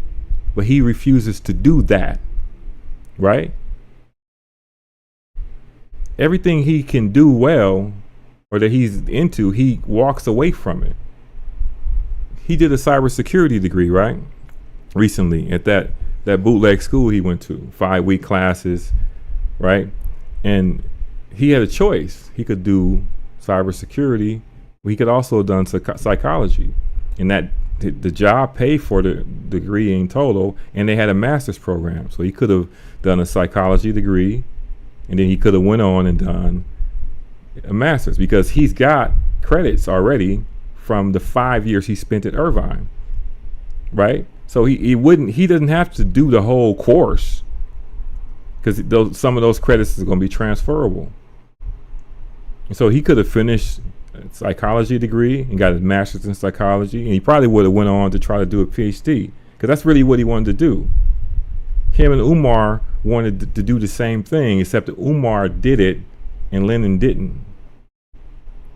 but he refuses to do that, right? Everything he can do well, or that he's into, he walks away from it. He did a cybersecurity degree, right? Recently at that bootleg school he went to, 5-week classes, right? And he had a choice. He could do cybersecurity. He could also have done psychology, and that the job paid for the degree in total, and they had a master's program. So he could have done a psychology degree, and then he could have went on and done a master's, because he's got credits already from the 5 years he spent at Irvine, right? So he doesn't have to do the whole course, because some of those credits is going to be transferable. And so he could have finished a psychology degree and got his master's in psychology, and he probably would have went on to try to do a PhD, because that's really what he wanted to do. Him and Umar wanted to do the same thing, except that Umar did it and Lenin didn't.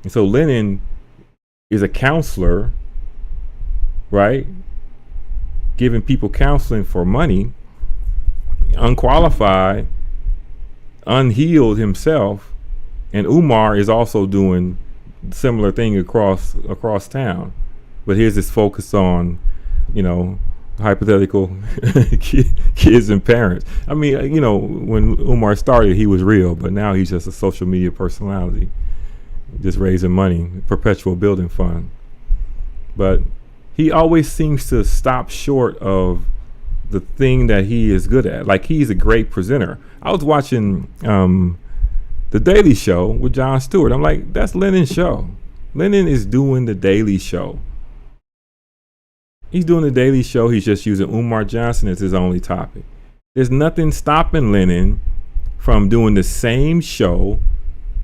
And so Lenin is a counselor, right? Giving people counseling for money, unqualified, unhealed himself, and Umar is also doing similar thing across town. But here's this focus on, hypothetical kids and parents. I mean, when Umar started, he was real, but now he's just a social media personality, just raising money, perpetual building fund. But he always seems to stop short of the thing that he is good at. Like, he's a great presenter. I was watching The Daily Show with Jon Stewart. I'm like, that's Lenon's show. Lenon is doing The Daily Show. He's doing The Daily Show. He's just using Umar Johnson as his only topic. There's nothing stopping Lenon from doing the same show,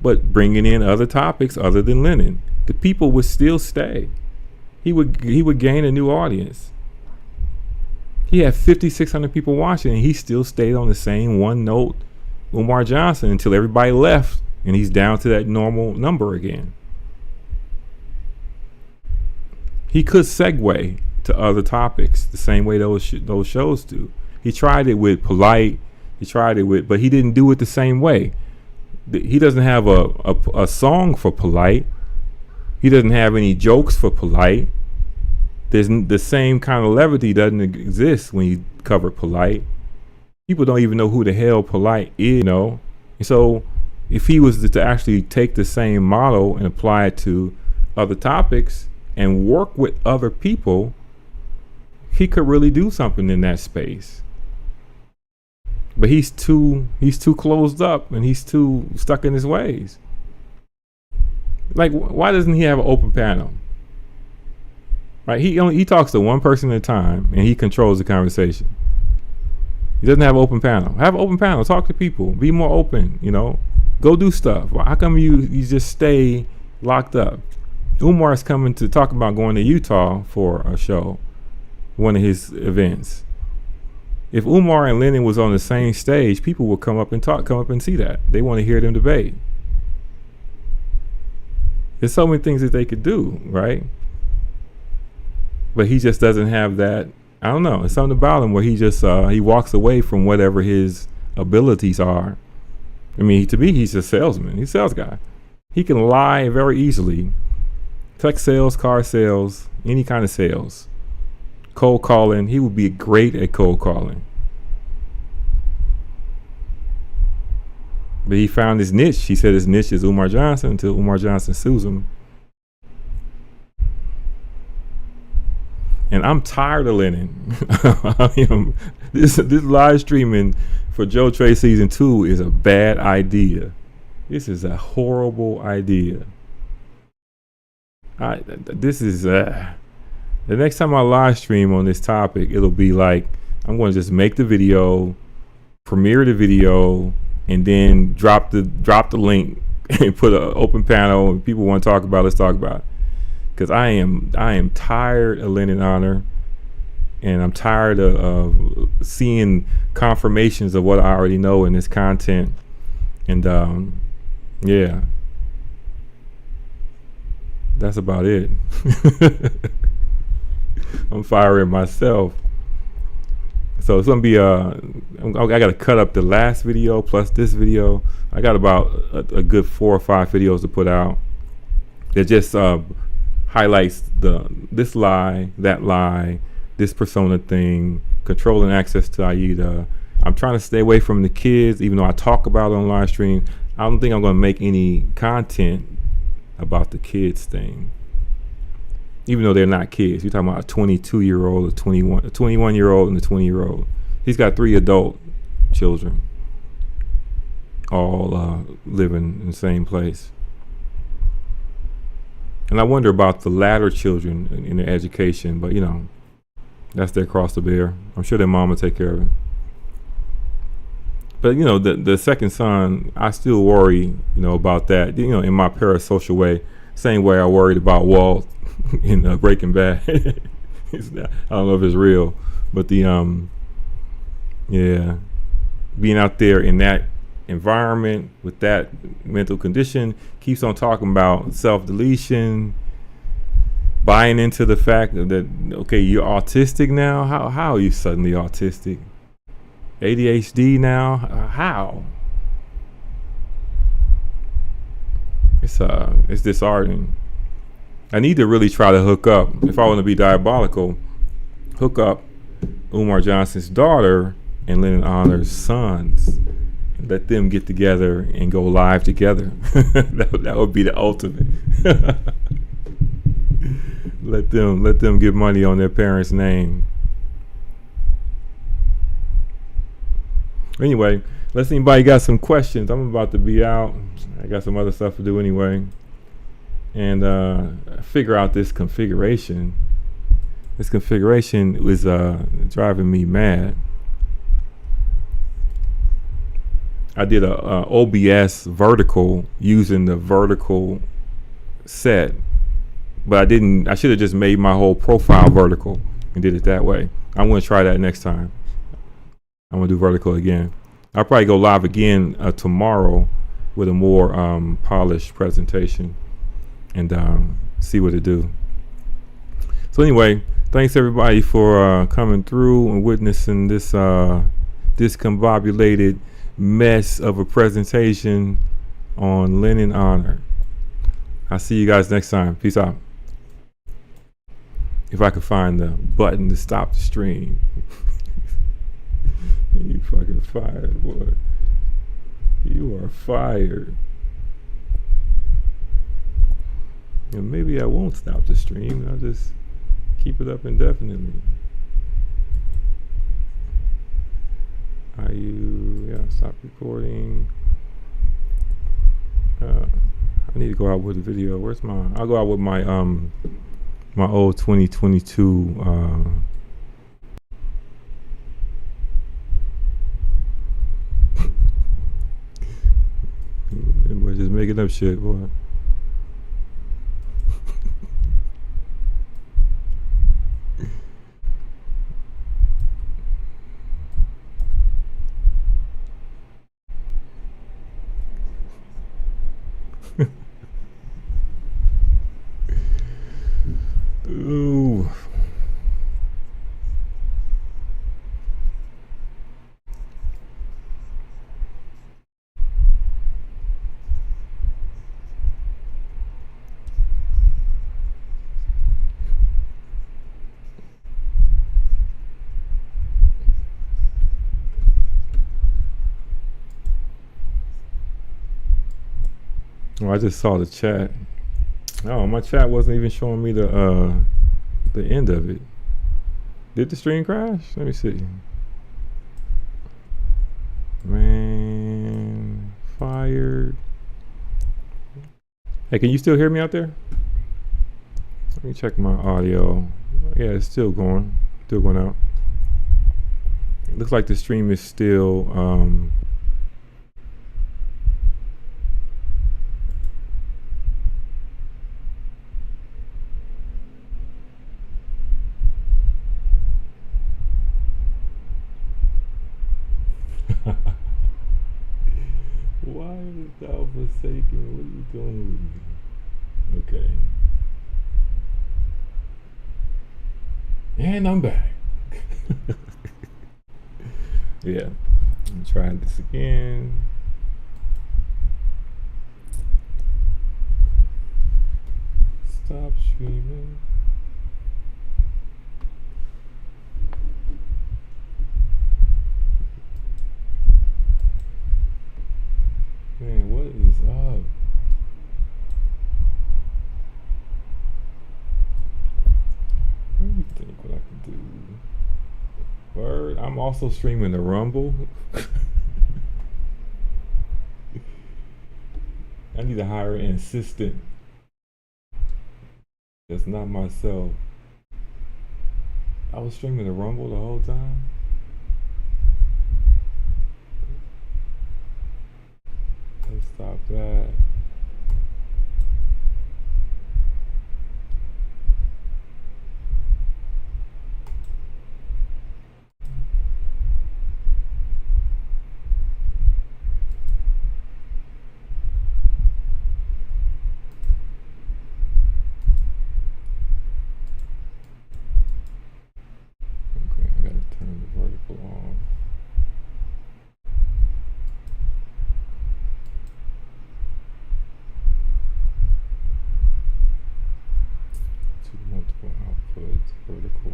but bringing in other topics other than Lenon. The people would still stay. He would gain a new audience. He had 5,600 people watching, and he still stayed on the same one note, Umar Johnson, until everybody left, and he's down to that normal number again. He could segue to other topics the same way those shows do. He tried it with Polite. But he didn't do it the same way. He doesn't have a song for Polite. He doesn't have any jokes for Polite. There's the same kind of levity doesn't exist when you cover Polite. People don't even know who the hell Polite is, And so if he was to actually take the same model and apply it to other topics and work with other people, he could really do something in that space. But he's too closed up, and he's too stuck in his ways. Like, why doesn't he have an open panel? Right? He talks to one person at a time, and he controls the conversation. He doesn't have an open panel. Have an open panel. Talk to people. Be more open. Go do stuff. How come you just stay locked up? Umar is coming to talk about going to Utah for a show, one of his events. If Umar and Lenon was on the same stage, people would come up and see that. They want to hear them debate. There's so many things that they could do, right? But he just doesn't have that. I don't know. It's something about him where he just he walks away from whatever his abilities are. I mean, to me, he's a salesman. He's a sales guy. He can lie very easily. Tech sales, car sales, any kind of sales. Cold calling. He would be great at cold calling. But he found his niche. He said his niche is Umar Johnson until Umar Johnson sues him. And I'm tired of Lenon. This live streaming for Joe Trey season 2 is a bad idea. This is a horrible idea. The next time I live stream on this topic, it'll be like, I'm going to just make the video, premiere the video, and then drop the link and put an open panel, and people want to talk about it, let's talk about it. Because I am tired of Lenon Honor, and I'm tired of seeing confirmations of what I already know in this content. And yeah, that's about it. I'm firing myself. So it's gonna be I gotta cut up the last video plus this video. I got about a good 4 or 5 videos to put out that just highlights this lie, that lie, this persona thing, controlling access to Aida. I'm trying to stay away from the kids, even though I talk about it on live stream. I don't think I'm gonna make any content about the kids thing, even though they're not kids. You're talking about a 22-year-old, a 21-year-old, and a 20-year-old. He's got 3 adult children, all living in the same place. And I wonder about the latter children in their education, but you know, that's their cross to bear. I'm sure their mom will take care of it. But you know, the second son, I still worry, you know, about that. You know, in my parasocial way, same way I worried about Walt in Breaking Bad. I don't know if it's real, but yeah, being out there in that environment with that mental condition, keeps on talking about self-deletion, buying into the fact that okay, you're autistic now. How are you suddenly autistic? ADHD now? How? It's disheartening. I need to really try to hook up, if I want to be diabolical, hook up Umar Johnson's daughter and Lenon Honor's sons, and let them get together and go live together. that would be the ultimate. let them get money on their parents' name. Anyway, let's see anybody got some questions. I'm about to be out. I got some other stuff to do anyway. And figure out this configuration. This configuration was driving me mad. I did a OBS vertical using the vertical set, but I should have just made my whole profile vertical and did it that way. I'm going to try that next time. I'm going to do vertical again. I'll probably go live again tomorrow with a more polished presentation and see what it do. So anyway, thanks everybody for coming through and witnessing this discombobulated mess of a presentation on Lenon Honor. I'll see you guys next time. Peace out. If I could find the button to stop the stream. You fucking fired, boy. You are fired. And maybe I won't stop the stream. I'll just keep it up indefinitely. Stop recording. I need to go out with a video. Where's my? I'll go out with my my old 2022 we're just making up shit, boy. Ooh. Oh, I just saw the chat. Oh, my chat wasn't even showing me the end of it. Did the stream crash? Let me see. Man, fired. Hey, can you still hear me out there? Let me check my audio. Yeah, it's still going out. It looks like the stream is still why is thou forsaken? What are you doing with me? Okay. And I'm back. Yeah. I'm trying this again. Stop streaming. Man, what is up? Let me think what I can do. Word, I'm also streaming the Rumble. I need to hire an assistant That's not myself. I was streaming the Rumble the whole time. Let's stop that. Okay, I gotta turn the vertical on. To multiple outputs, vertical.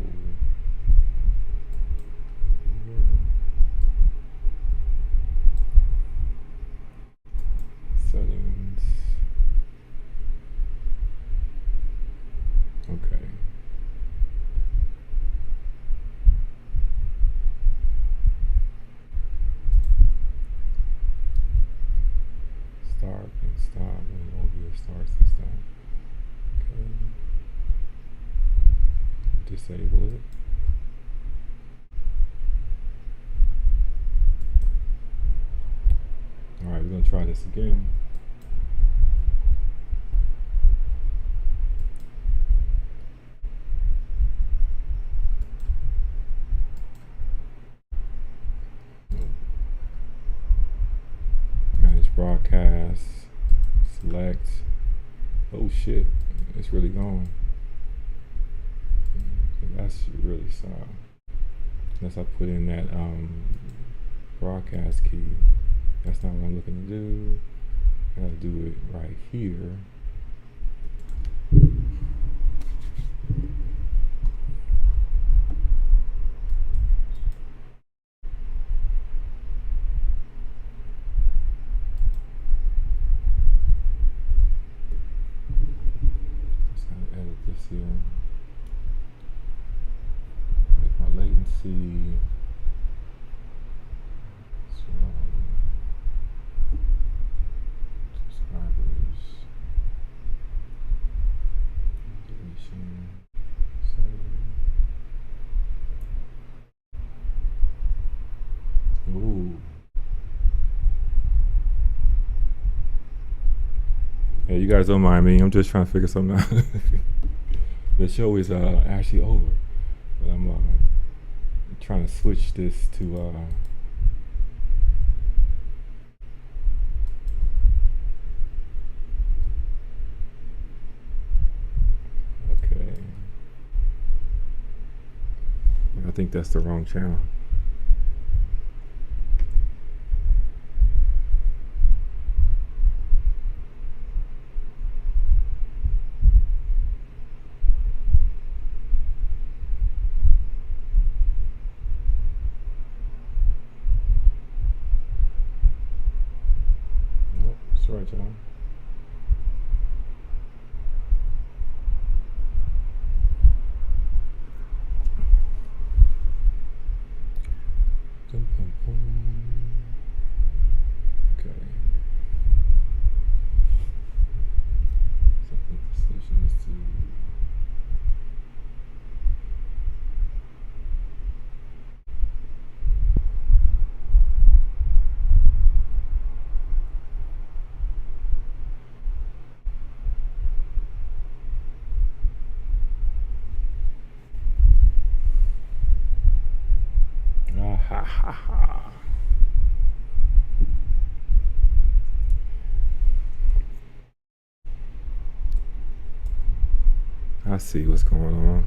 Settings. Okay. Start and stop when OBS starts and stop. Okay. Disable it. Alright, we're gonna try this again. Manage broadcast. Select. Oh shit, it's really gone. That's really sad. Unless I put in that broadcast key. That's not what I'm looking to do. I gotta do it right here. Just gotta edit this here. Make my latency. Subscribers. Deletion. Ooh. Yeah, you guys don't mind me. I'm just trying to figure something out. The show is actually over, but I'm trying to switch this to okay. I think that's the wrong channel. Nope, it's the right channel. Dum, dum, dum. Okay. So I think the solution is to ah, ha ha ha. I see what's going on.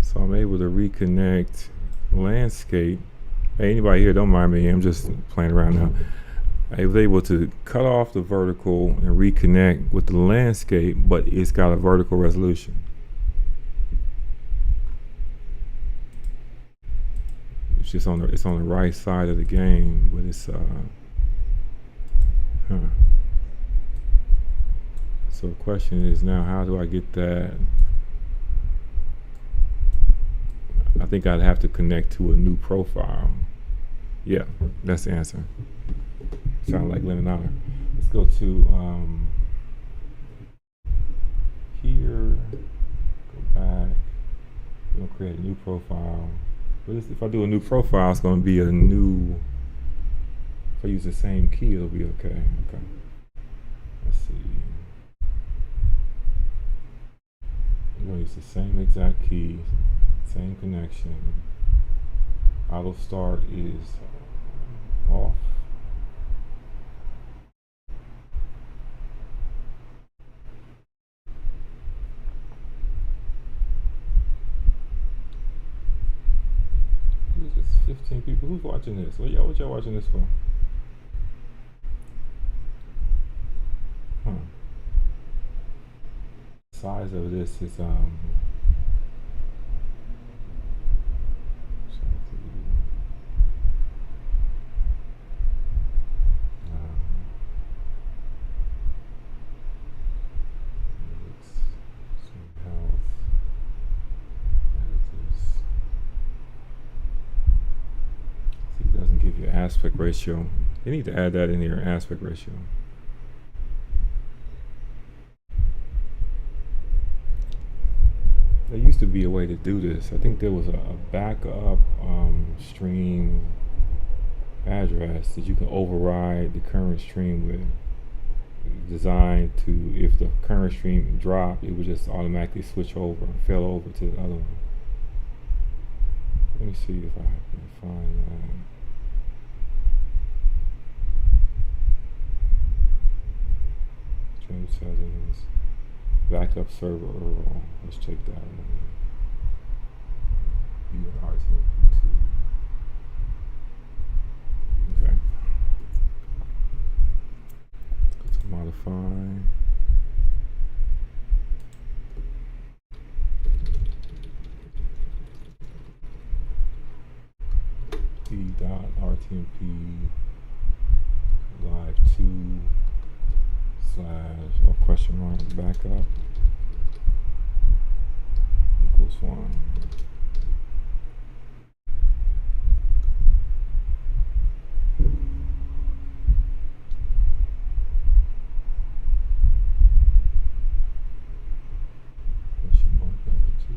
So I'm able to reconnect landscape. Hey, anybody here, don't mind me. I'm just playing around now. I was able to cut off the vertical and reconnect with the landscape, but it's got a vertical resolution. It's just on the right side of the game, but it's So the question is now, how do I get that? I think I'd have to connect to a new profile. Yeah, that's the answer. Sound like Lenon Honor. Let's go to gonna create a new profile. But if I do a new profile, it's gonna be a new. If I use the same key, it'll be okay. Okay. Let's see. I'm gonna use the same exact key, same connection. Auto start is off. Who's this? 15 people. Who's watching this? What y'all watching this for? Huh. Size of this is aspect ratio. They need to add that in here, aspect ratio. There used to be a way to do this. I think there was a backup stream address that you can override the current stream with, designed to, if the current stream dropped, it would just automatically switch over and fell over to the other one. Let me see if I can find that. Stream settings, backup server URL. Let's check that one. Okay. Go to modify. p.rtmp live 2 / or question mark backup equals 1. Question mark backup 2.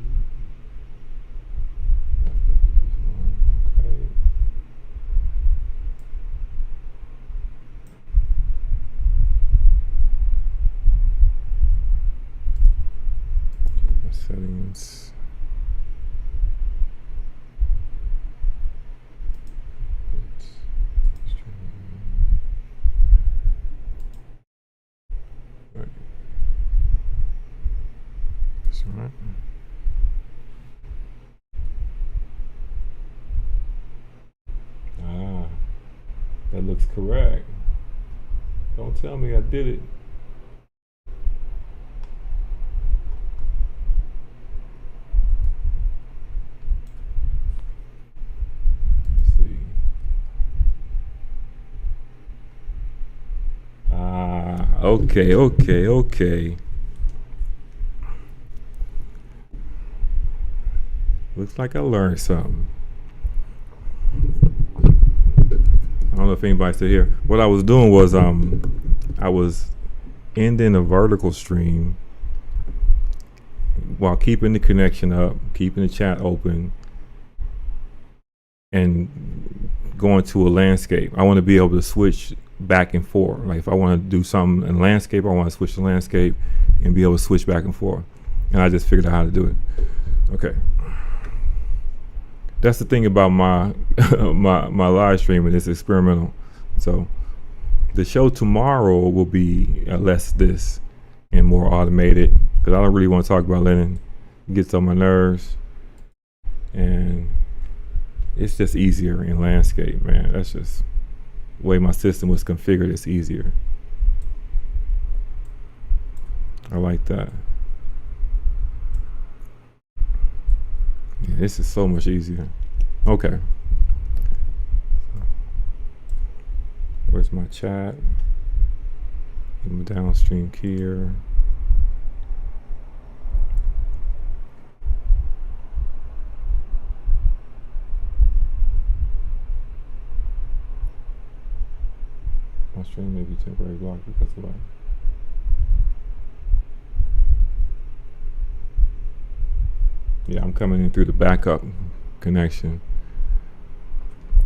Backup equals 1. Okay. Settings. Right. That's right. Ah, that looks correct. Don't tell me I did it. Okay. Looks like I learned something. I don't know if anybody's still here. What I was doing was I was ending a vertical stream while keeping the connection up, keeping the chat open, and going to a landscape. I want to be able to switch back and forth. Like if I want to do something in landscape, I want to switch to landscape and be able to switch back and forth. And I just figured out how to do it. Okay. That's the thing about my my live streaming. It's experimental. So the show tomorrow will be less this and more automated, because I don't really want to talk about Lenon. It gets on my nerves, and it's just easier in landscape, man. That's just the way my system was configured. It's easier. I like that. Yeah, this is so much easier. Okay. Where's my chat? I'm downstream here. My stream may be temporarily blocked because of that. Yeah, I'm coming in through the backup connection.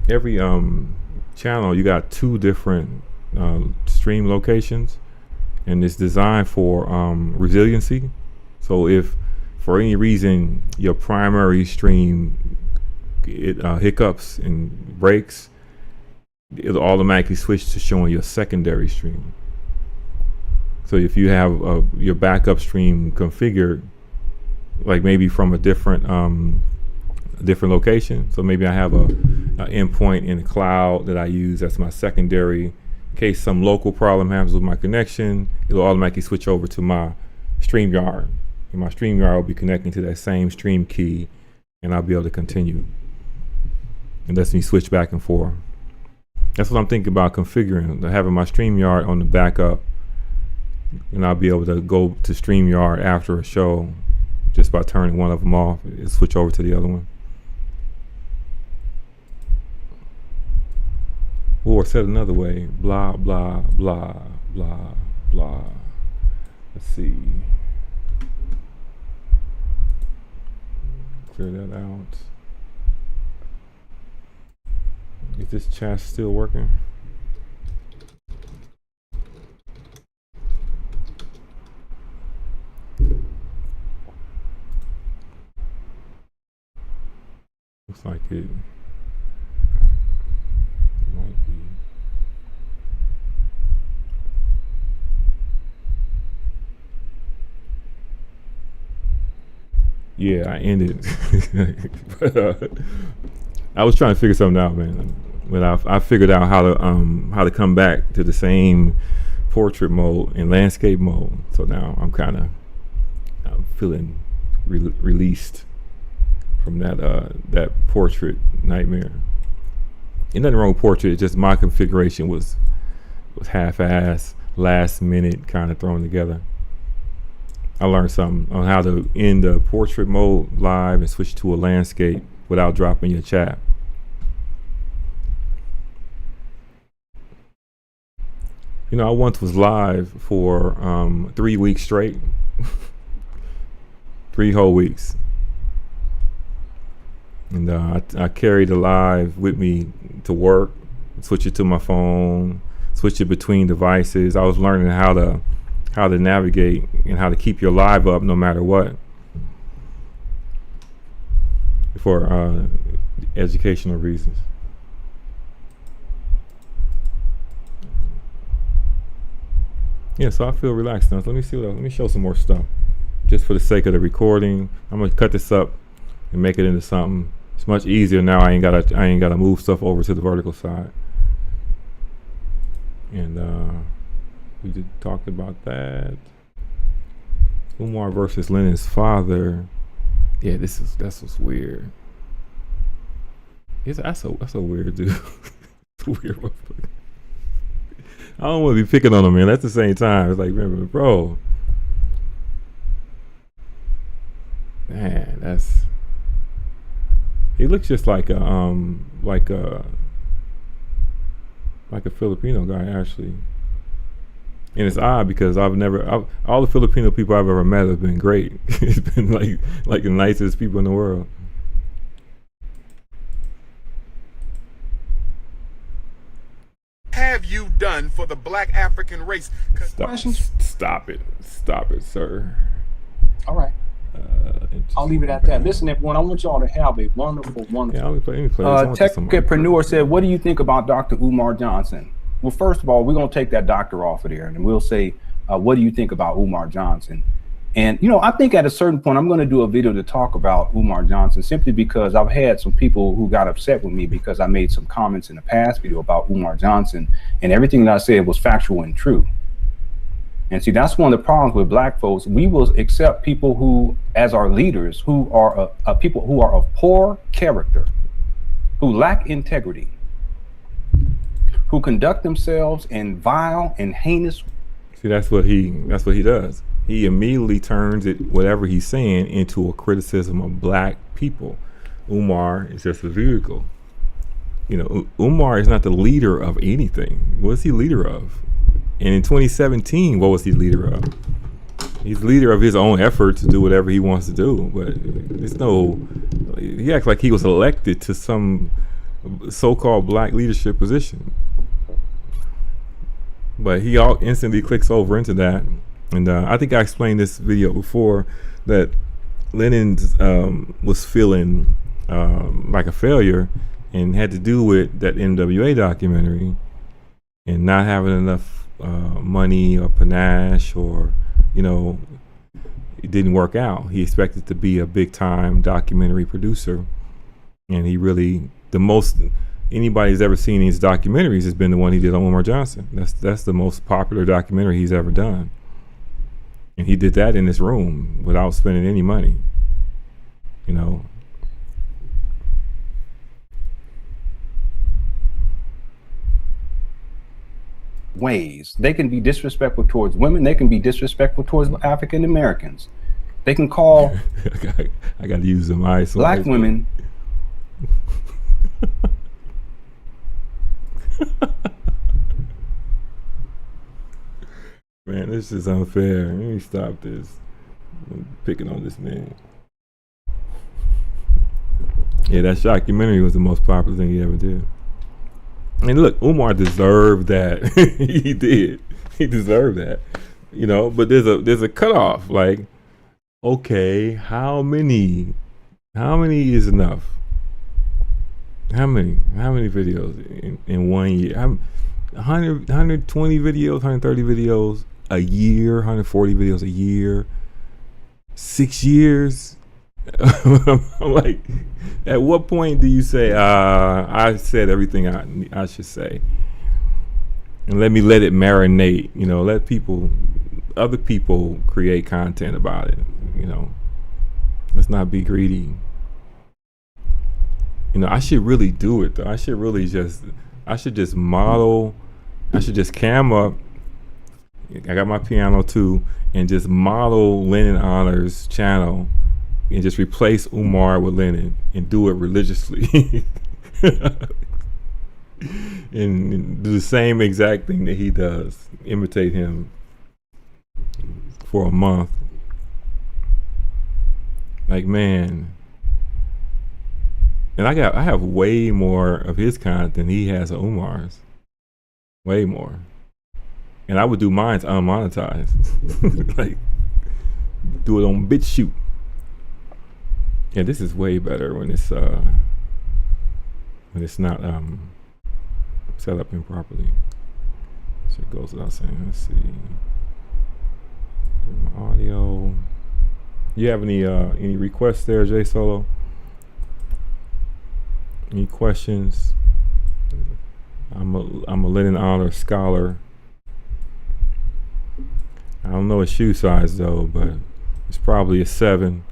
Every channel, you got 2 different stream locations, and it's designed for resiliency. So if for any reason your primary stream hiccups and breaks, it'll automatically switch to showing your secondary stream. So if you have your backup stream configured, like maybe from a different location. So maybe I have a endpoint in the cloud that I use as my secondary. In case some local problem happens with my connection, it'll automatically switch over to my StreamYard. And my StreamYard will be connecting to that same stream key, and I'll be able to continue. And lets me switch back and forth. That's what I'm thinking about configuring, having my StreamYard on the backup, and I'll be able to go to StreamYard after a show just by turning one of them off and switch over to the other one. Or said another way, blah, blah, blah, blah, blah. Let's see. Clear that out. Is this chat still working? Looks like it might be. Yeah, I ended. But, I was trying to figure something out, man. But I figured out how to come back to the same portrait mode and landscape mode. So now I'm kind of feeling released from that portrait nightmare. And nothing wrong with portrait. It's just my configuration was half-assed, last minute, kind of thrown together. I learned something on how to end the portrait mode live and switch to a landscape without dropping your chat. You know, I once was live for 3 weeks straight. 3 whole weeks. And I carried the live with me to work, switch it to my phone, switch it between devices. I was learning how to navigate and how to keep your live up no matter what, for educational reasons. Yeah, so I feel relaxed now. So let me show some more stuff, just for the sake of the recording. I'm gonna cut this up and make it into something. It's much easier now. I ain't gotta move stuff over to the vertical side. And we just talked about that. Umar versus Lenon's father. Yeah, that's what's weird. That's a weird dude. Weird motherfucker. I don't want to be picking on him, man. At the same time, it's like, remember, bro. Man, he looks just like a Filipino guy, actually. And it's odd because all the Filipino people I've ever met have been great. It's been like the nicest people in the world. Have you done for the black African race? Stop it, sir. All right. I'll leave it at that. Listen, everyone, I want y'all to have a wonderful. Yeah, let me play Techpreneur said, what do you think about Dr. Umar Johnson? Well, first of all, we're going to take that doctor off of there, and we'll say, what do you think about Umar Johnson? And, you know, I think at a certain point, I'm going to do a video to talk about Umar Johnson, simply because I've had some people who got upset with me because I made some comments in the past video about Umar Johnson, and everything that I said was factual and true. And see, that's one of the problems with black folks. We will accept people who, as our leaders, who are people who are of poor character, who lack integrity, who conduct themselves in vile and heinous. See, that's what he does. He immediately turns it, whatever he's saying, into a criticism of black people. Umar is just a vehicle. You know, Umar is not the leader of anything. What is he leader of? And in 2017, what was he leader of? He's the leader of his own effort to do whatever he wants to do, but there's no. He acts like he was elected to some so-called black leadership position, but he all instantly clicks over into that. And I think I explained this video before that Lenin was feeling like a failure, and had to do with that NWA documentary and not having enough money or panache, or it didn't work out. He expected to be a big time documentary producer, and he really, the most anybody's ever seen in his documentaries has been the one he did on Omar Johnson. That's the most popular documentary he's ever done, and he did that in this room without spending any money. Ways they can be disrespectful towards women, they can be disrespectful towards African Americans. They can call I got to use them eyes. black women Man, this is unfair. Let me stop this. I'm picking on this man. Yeah, that documentary was the most popular thing he ever did. And look, Umar deserved that. He did. He deserved that. But there's a cutoff. Like, okay, how many is enough? How many videos in 1 year? 120 videos, 130 videos a year, 140 videos a year, 6 years. I'm like, at what point do you say, I said everything I should say, and let it marinate? Let other people create content about it. Let's not be greedy. I should really do it though. I should just model. I should just cam up. I got my piano too, and just model Lenon Honor's channel, and just replace Umar with Lenin and do it religiously. and do the same exact thing that he does. Imitate him for a month. Like, man. And I have way more of his content than he has of Umar's. Way more. And I would do mine's unmonetized. Like, do it on BitChute. Yeah, this is way better when it's not set up improperly. So it goes without saying. Let's see. My audio. You have any requests there, J Solo? Any questions? I'm a Lenon Honor scholar. I don't know his shoe size though, but it's probably a 7.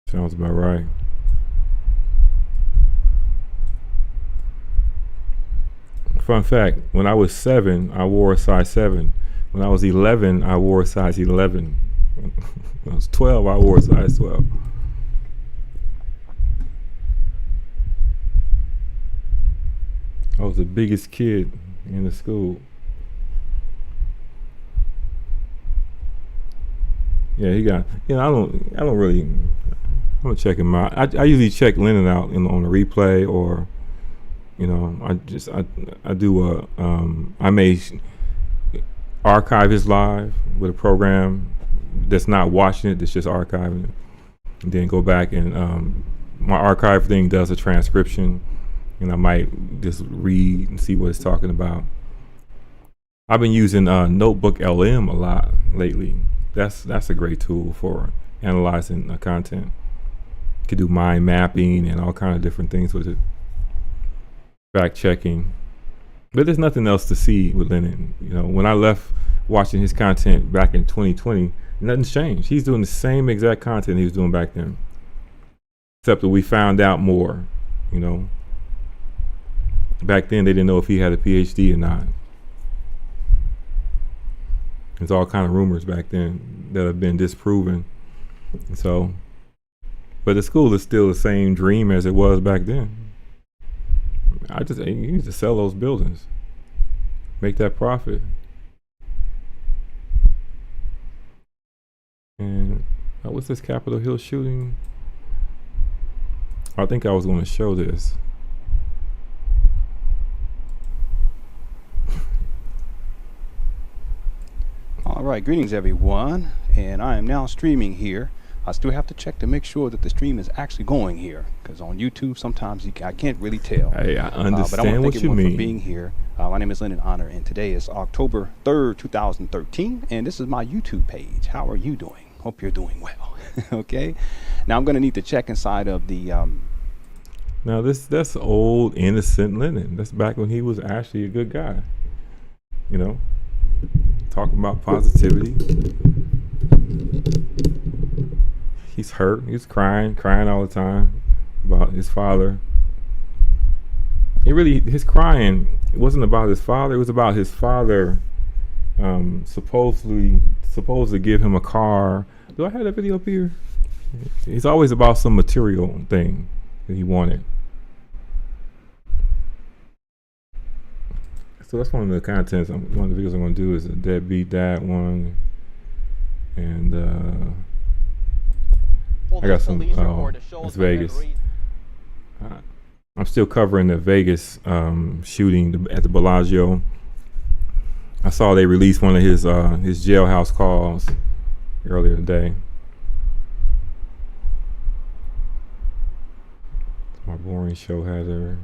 Sounds about right. Fun fact, when I was 7, I wore a size 7. When I was 11, I wore a size 11. When I was 12, I wore a size 12. I was the biggest kid in the school. Yeah, he got. I don't really. I'm gonna check him out. I usually check Lenon out on the replay, or I may archive his live with a program that's not watching it, that's just archiving it, and then go back and my archive thing does a transcription, and I might just read and see what it's talking about. I've been using Notebook LM a lot lately. That's a great tool for analyzing content. You can do mind mapping and all kind of different things with it. Fact checking. But there's nothing else to see with Lenon. When I left watching his content back in 2020, nothing's changed. He's doing the same exact content he was doing back then. Except that we found out more, Back then they didn't know if he had a PhD or not. There's all kind of rumors back then that have been disproven. So, but the school is still the same dream as it was back then. You need to sell those buildings, make that profit. what's this Capitol Hill shooting? I think I was going to show this. All right, greetings everyone, and I am now streaming here. I still have to check to make sure that the stream is actually going here, because on YouTube sometimes I can't really tell. Hey, I but I want understand to thank what you everyone mean. for being here. My name is Lenon Honor, and today is October 3rd, 2013, and this is my YouTube page. How are you doing? Hope you're doing well. Okay, now I'm going to need to check inside of the. Now that's old innocent Lenon. That's back when he was actually a good guy. You know, talking about positivity. He's hurt. He's crying all the time about his father. His crying wasn't about his father. It was about his father supposed to give him a car. Do I have that video up here? It's always about some material thing that he wanted. So that's one of the contents. One of the videos I'm going to do is a deadbeat dad one, and I got some. It's Vegas. I'm still covering the Vegas shooting at the Bellagio. I saw they released one of his jailhouse calls earlier today. My boring show header.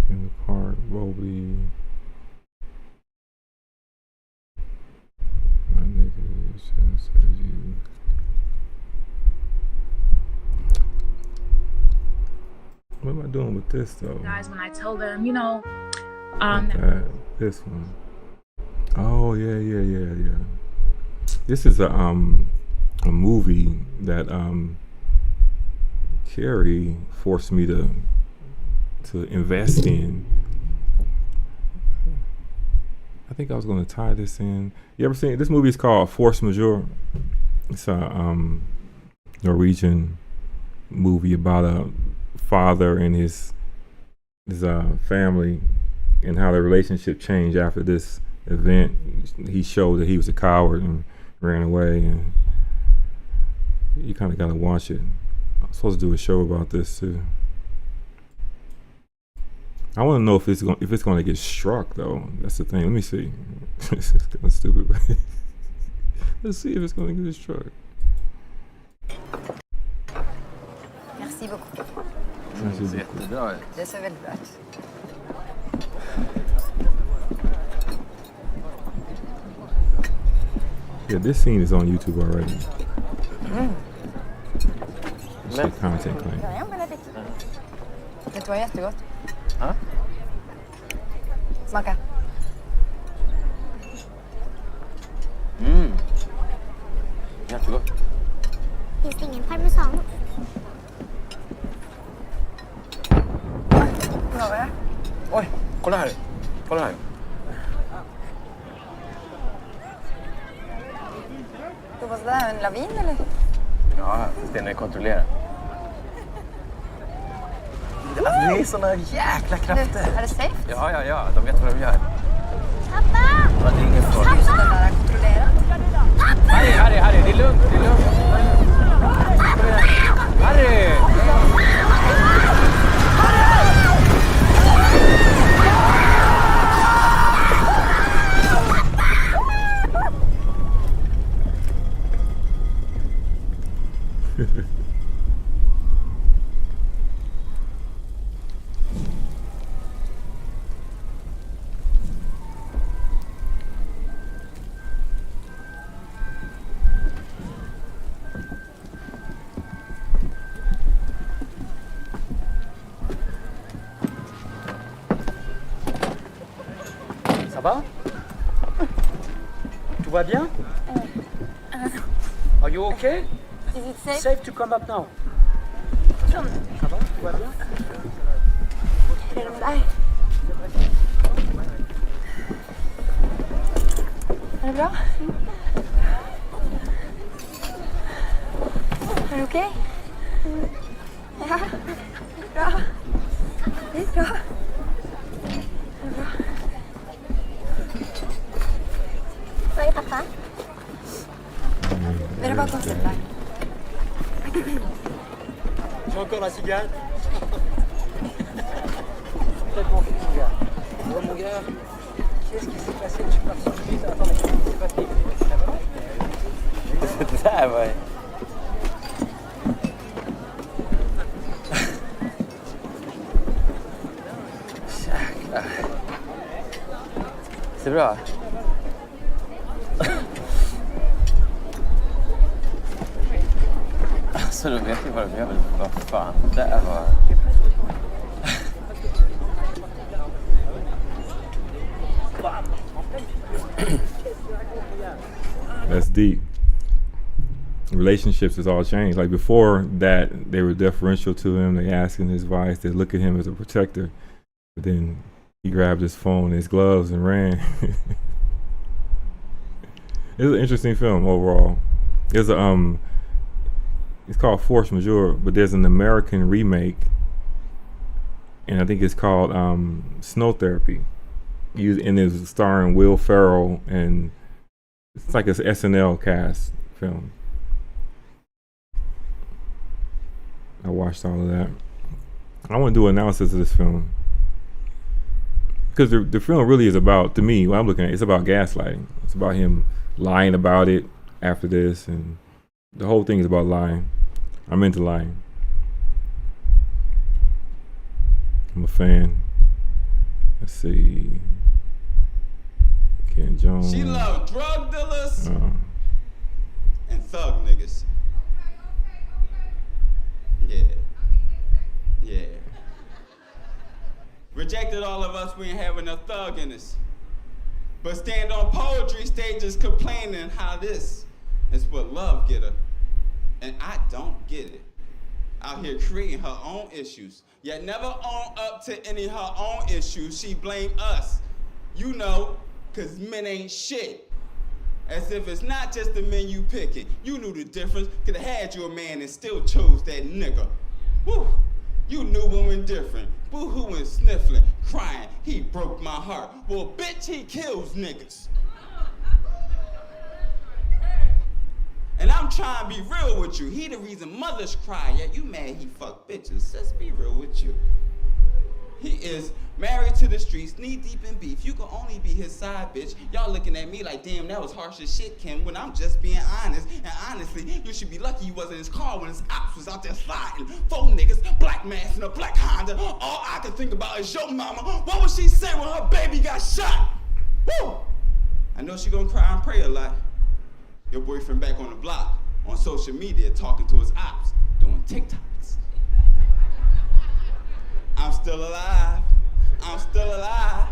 In the park, Bobby. My nigga just says you. What am I doing with this though? Guys, when I tell them, you know, this one. Oh yeah. This is a movie that Carrie forced me to invest in. I think I was going to tie this in. You ever seen this movie? Is called Force Majeure. It's a Norwegian movie about a father and his family and how their relationship changed after this event. He showed that he was a coward and ran away, and you kind of got to watch it. I'm supposed to do a show about this too. I want to know if it's going to get struck though. That's the thing. Let me see. It's kind of stupid. Let's see if it's going to get struck. Merci beaucoup. Merci beaucoup. Det ser väldigt bra ut. Yeah, this scene is on YouTube already. It's a content claim. Det var jättegott. Ja? Smaka. Jättegott. Finns det ingen parmesan? Vad var det? Oj, kolla här. Kolla här. Då var det där en lavin eller? Ja, fast den är kontrollerad. Alltså, det är såna jäkla krafter. Är det safe? Ja. De vet vad de gör. Pappa! Ja, det är ingen fara. Just den där kontrollerat. Harry, det är lugnt. Harry! Ça va? Tout va bien? Are you okay? Is it safe? Safe to come up now. Hur är det med dig? Är det bra? Är det okej? Ja, bra. Det är bra. Det är bra. Vad är pappa? Är det bara konstigt där? J'ai encore la cigale. Peut-être mon gars. Oh mon gars, qu'est-ce qui s'est passé? Je suis parti vite. Attends, mais qu'est-ce qui s'est passé? C'est ça, ouais. C'est bra. Alltså, då vet jag vad det är. Vad fan, det var... That's deep. Relationships has all changed. Like before that, they were deferential to him. They asked him his advice. They look at him as a protector. But then he grabbed his phone and his gloves and ran. It's an interesting film overall. There's a it's called Force Majeure, but there's an American remake, and I think it's called Snow Therapy. And it's starring Will Ferrell, and it's like an SNL cast film. I watched all of that. I want to do an analysis of this film because the film really is about, to me, what I'm looking at, it's about gaslighting. It's about him lying about it after this, and the whole thing is about lying. I'm into lying. I'm a fan. Let's see. Ken Jones. She loved drug dealers and thug niggas. Yeah. Yeah. Rejected all of us, we ain't have enough thug in us. But stand on poetry stages complaining how this is what love get her. And I don't get it. Out here creating her own issues, yet never own up to any of her own issues. She blame us, you know, cause men ain't shit. As if it's not just the men you picking. You knew the difference, could've had you a man and still chose that nigga. Woo, you knew when we're different. Boo-hooing, sniffling, crying, he broke my heart. Well, bitch, he kills niggas. And I'm trying to be real with you. He the reason mothers cry, yet you mad he fuck bitches. Let's be real with you. He is married to the streets, knee deep in beef. You can only be his side bitch. Y'all looking at me like, damn, that was harsh as shit, Kim, when I'm just being honest. And honestly, you should be lucky you wasn't in his car when his ops was out there sliding. 4 niggas, black mask in a black Honda. All I can think about is your mama. What would she say when her baby got shot? Woo! I know she gonna cry and pray a lot. Your boyfriend back on the block, on social media, talking to his ops, doing TikToks. I'm still alive. I'm still alive.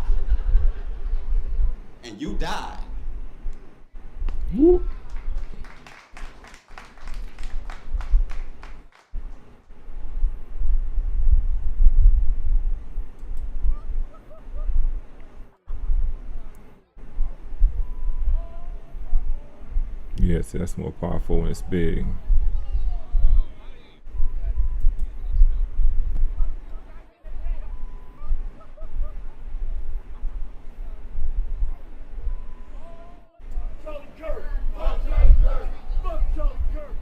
And you died. Woo. Yes, that's more powerful when it's big. Charlie Kirk. Fuck Charlie Kirk. Fuck Charlie Kirk.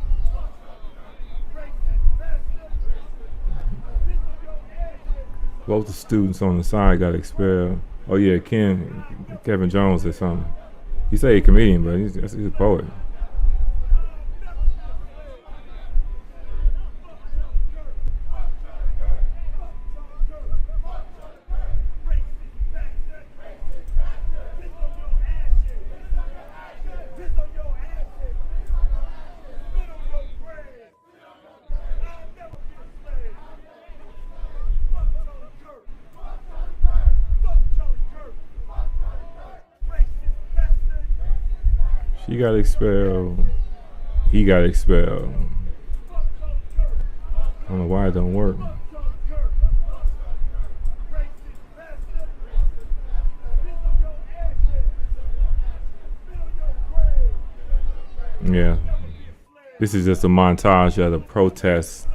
Both the students on the side got expelled. Oh yeah, Kevin Jones or something. He say a comedian, but he's a poet. She got expelled. He got expelled. I don't know why it don't work. Yeah, this is just a montage of the protests,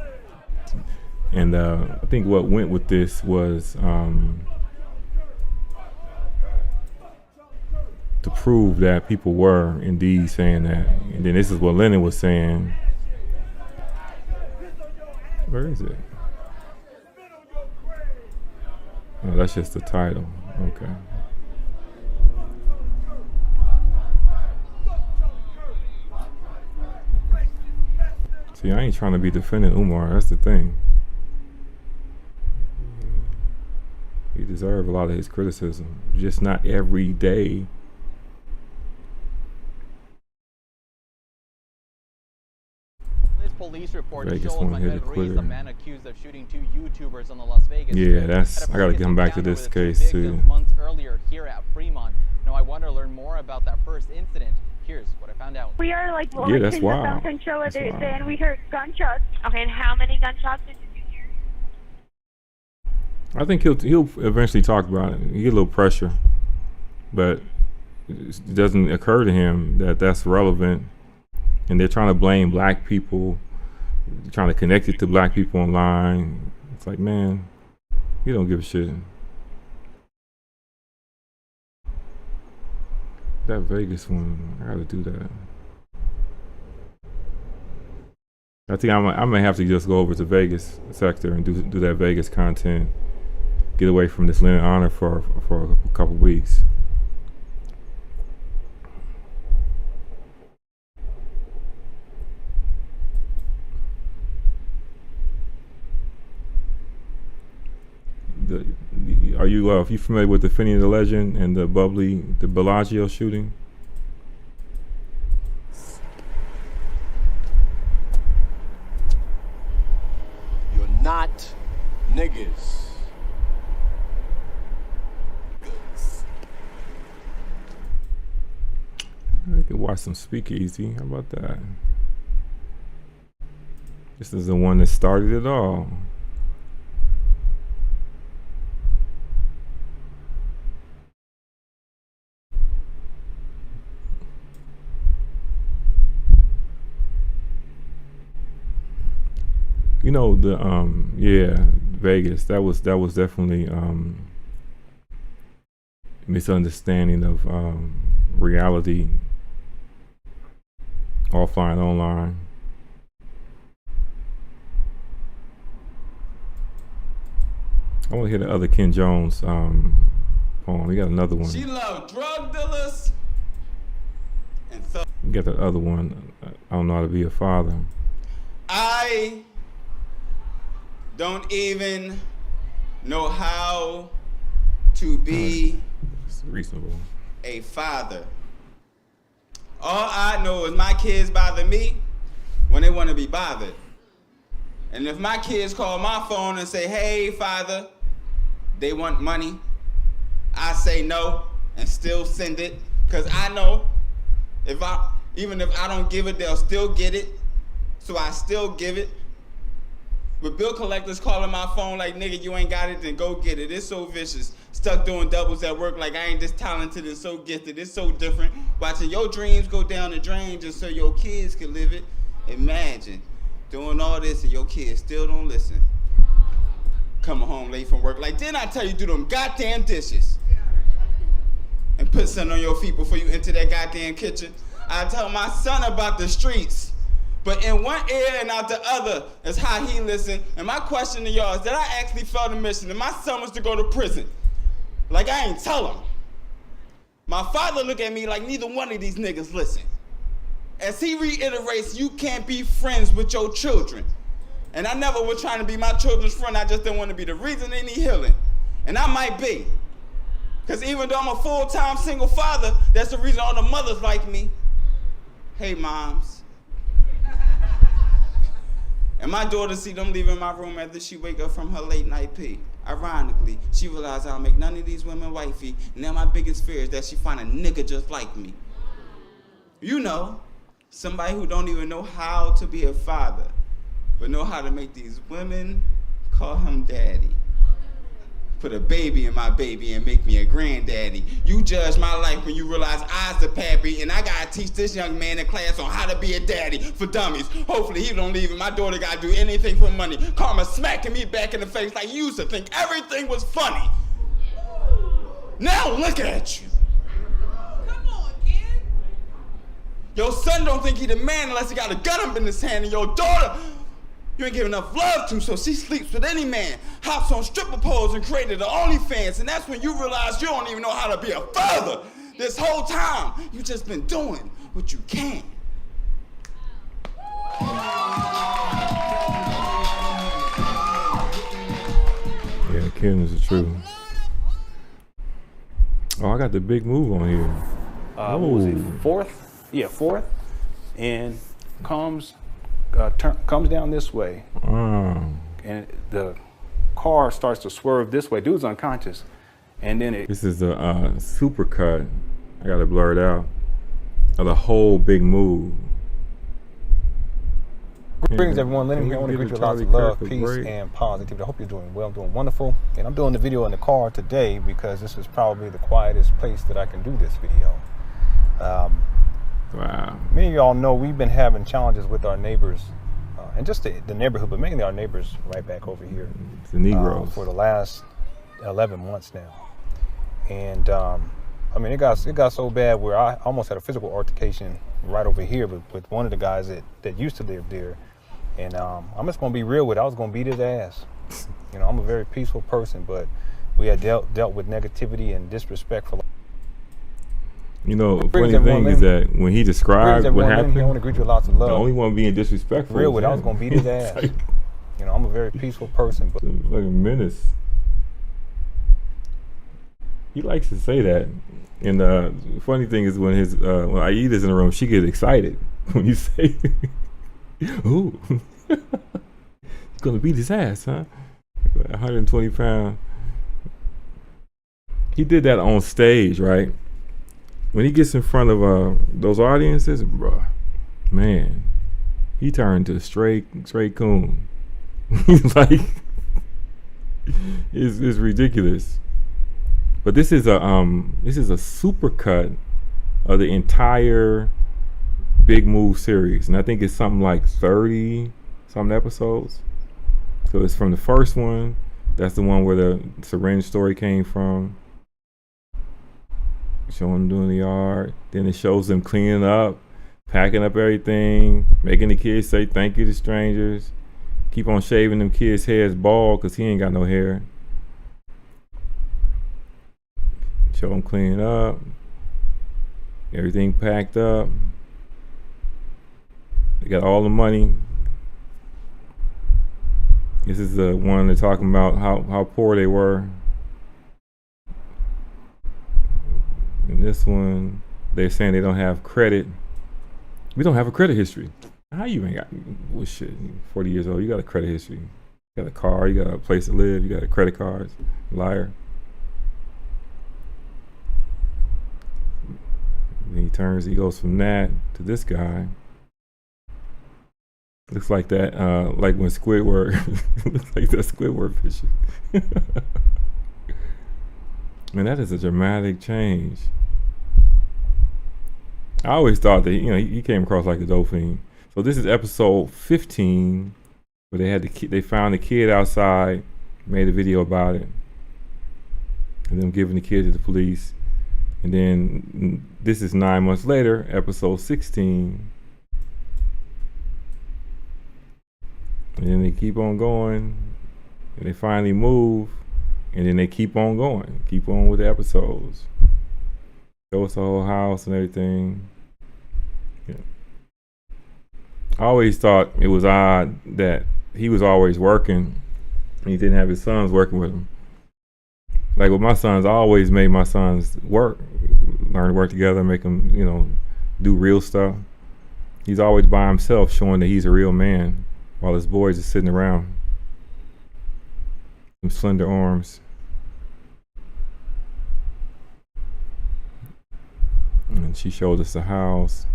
and I think what went with this was to prove that people were indeed saying that. And then this is what Lenon was saying. Where is it? Oh, that's just the title. Okay. See, I ain't trying to be defending Umar. That's the thing. He deserves a lot of his criticism. Just not every day. This police report Vegas shows won't hit a Mohamed Reis, quitter. the man accused of shooting 2 YouTubers on the Las Vegas Yeah, Strip, that's. had a I gotta previous come back to encounter this with the two case victims too. months earlier here at Fremont. Now I want to learn more about that first incident. Here's what I found out. We are like Yeah, that's watching the wild. Fountain show That's wild. and we heard gunshots. Okay, and how many gunshots did you hear? I think he'll eventually talk about it. He get a little pressure, but it doesn't occur to him that that's relevant. And they're trying to blame black people, trying to connect it to black people online. It's like, man, you don't give a shit. That Vegas one, I gotta do that. I think I may have to just go over to Vegas sector and do that Vegas content. Get away from this Lenon Honor for a couple weeks. Are you if you familiar with the Finney and the Legend and the Bellagio shooting? You're not niggas. I could watch some Speakeasy. How about that? This is the one that started it all. You know, the yeah, Vegas, that was definitely misunderstanding of reality, offline, online. I want to hear the other Ken Jones poem. We got another one. She loved drug dealers and We got the other one. I don't know how to be a father. I don't even know how to be It's reasonable. a father. All I know is my kids bother me when they want to be bothered. And if my kids call my phone and say, hey, father, they want money, I say no and still send it. Because I know even if I don't give it, they'll still get it. So I still give it. But bill collectors calling my phone like, nigga, you ain't got it, then go get it. It's so vicious. Stuck doing doubles at work like I ain't this talented and so gifted. It's so different. Watching your dreams go down the drain just so your kids can live it. Imagine doing all this and your kids still don't listen. Coming home late from work like, didn't I tell you do them goddamn dishes? And put something on your feet before you enter that goddamn kitchen. I tell my son about the streets. But in one ear and out the other is how he listened. And my question to y'all is that I actually felt a mission and my son was to go to prison. Like I ain't tell him. My father look at me like neither one of these niggas listen. As he reiterates, you can't be friends with your children. And I never was trying to be my children's friend. I just didn't want to be the reason they need healing. And I might be. Because even though I'm a full-time single father, that's the reason all the mothers like me. Hey, moms. And my daughter see them leaving my room after she wake up from her late night pee. Ironically, she realized I'll make none of these women wifey. And now my biggest fear is that she find a nigga just like me. You know, somebody who don't even know how to be a father. But but know how to make these women call him daddy. Put a baby in my baby and make me a granddaddy. You judge my life when you realize I's the pappy, and I gotta teach this young man in class on how to be a daddy for dummies. Hopefully he don't leave and my daughter gotta do anything for money. Karma smacking me back in the face like you used to think everything was funny. Now look at you. Come on, kid. Your son don't think he the man unless he got a gun up in his hand, and your daughter, you ain't giving enough love to, so she sleeps with any man, hops on stripper poles and created the OnlyFans, and that's when you realize you don't even know how to be a father. This whole time, you just been doing what you can. Yeah, the killing is the truth. Oh, I got the big move on here. What was it? Fourth? Yeah, fourth. And comes down this way. And the car starts to swerve this way. Dude's unconscious. And then this is a super cut. I got it blurred out. Of the whole big move. Greetings, everyone. Lenon here. I want to greet you with lots of love, peace, and positivity. I hope you're doing well. I'm doing wonderful. And I'm doing the video in the car today because this is probably the quietest place that I can do this video. Wow. Many of y'all know we've been having challenges with our neighbors, and just the neighborhood, but mainly our neighbors right back over here. It's the Negroes. For the last 11 months now. And I mean, it got so bad where I almost had a physical altercation right over here with one of the guys that used to live there. And I'm just gonna be real with it. I was gonna beat his ass. You know, I'm a very peaceful person, but we had dealt with negativity and disrespect for. You know, funny thing is that when he described what happened, I want to greet you with lots of love. The only one being disrespectful. Real with it, I was gonna beat his ass. Like, you know, I'm a very peaceful person, but like a menace. He likes to say that. And the funny thing is when when Aida's in the room, she gets excited when you say, "Ooh, he's gonna beat his ass, huh?" 120 pounds. He did that on stage, right? When he gets in front of those audiences, bruh, man, he turned to straight coon. He's like, it's ridiculous. But this is a super cut of the entire Big Move series, and I think it's something like 30 something episodes. So it's from the first one. That's the one where the syringe story came from. Showing them doing the yard. Then it shows them cleaning up, packing up everything, making the kids say thank you to strangers. Keep on shaving them kids' heads bald because he ain't got no hair. Show them cleaning up. Everything packed up. They got all the money. This is the one they're talking about how poor they were. And this one, they're saying they don't have credit. We don't have a credit history. How you ain't got, well, shit, 40 years old, you got a credit history. You got a car, you got a place to live, you got a credit card. Liar. And he goes from that to this guy. Looks like that, like when Squidward, looks like that Squidward picture. Man, that is a dramatic change. I always thought that, you know, he came across like a dope fiend. So this is episode 15, where they found the kid outside, made a video about it, and them giving the kid to the police. And then this is 9 months later, episode 16. And then they keep on going, and they finally move, and then they keep on going, keep on with the episodes. Show us the whole house and everything. Yeah. I always thought it was odd that he was always working and he didn't have his sons working with him. Like with my sons, I always made my sons work, learn to work together, make them, you know, do real stuff. He's always by himself, showing that he's a real man, while his boys are sitting around. Them slender arms. And she showed us the house.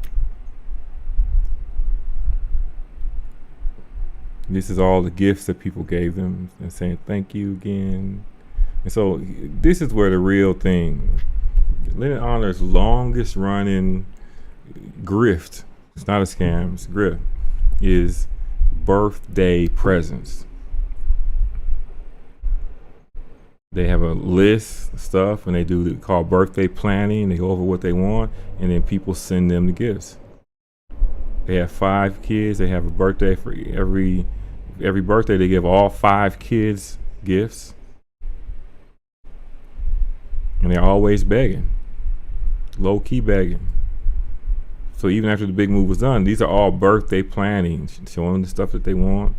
This is all the gifts that people gave them and saying thank you again. And so this is where the real thing, Lenon Honor's longest running grift, it's not a scam, it's a grift, is birthday presents. They have a list of stuff and they call birthday planning. They go over what they want and then people send them the gifts. They have 5 kids. They have a birthday for every birthday. They give all 5 kids gifts. And they're always begging, low key begging. So even after the big move was done, these are all birthday planning, showing the stuff that they want.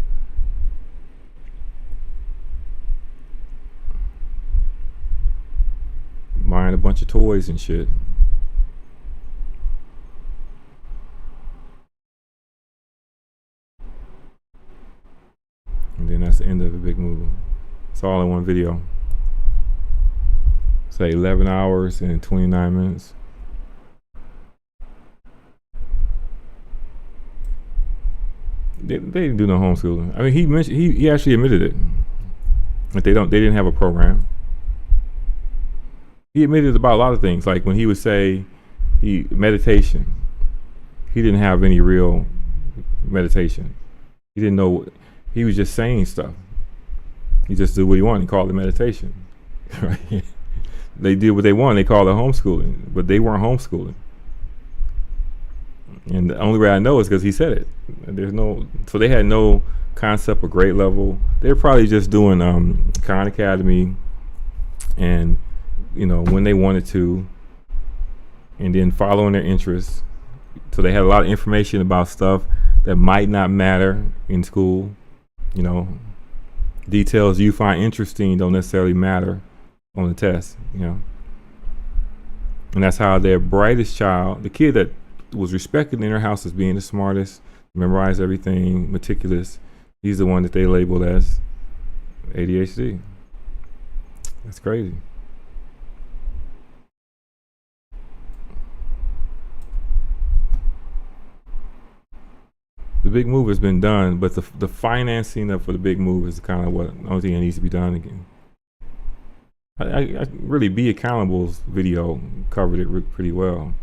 Buying a bunch of toys and shit. And then that's the end of the big move. It's all in one video. Say 11 hours and 29 minutes. They didn't do no homeschooling. I mean, he actually admitted it. That they didn't have a program. He admitted about a lot of things, like when he would say meditation. He didn't have any real meditation. He didn't know. He was just saying stuff. He just did what he wanted. He called it meditation. Right? They did what they wanted. They called it homeschooling, but they weren't homeschooling. And the only way I know is because he said it. So they had no concept of grade level. They were probably just doing Khan Academy, and when they wanted to, and then following their interests. So they had a lot of information about stuff that might not matter in school. Details you find interesting don't necessarily matter on the test. And that's how their brightest child, the kid that was respected in their house as being the smartest, memorized everything, meticulous, he's the one that they labeled as ADHD. That's crazy. The big move has been done, but the financing for the big move is kind of the only thing that needs to be done again. I really Be Accountable's video covered it pretty well.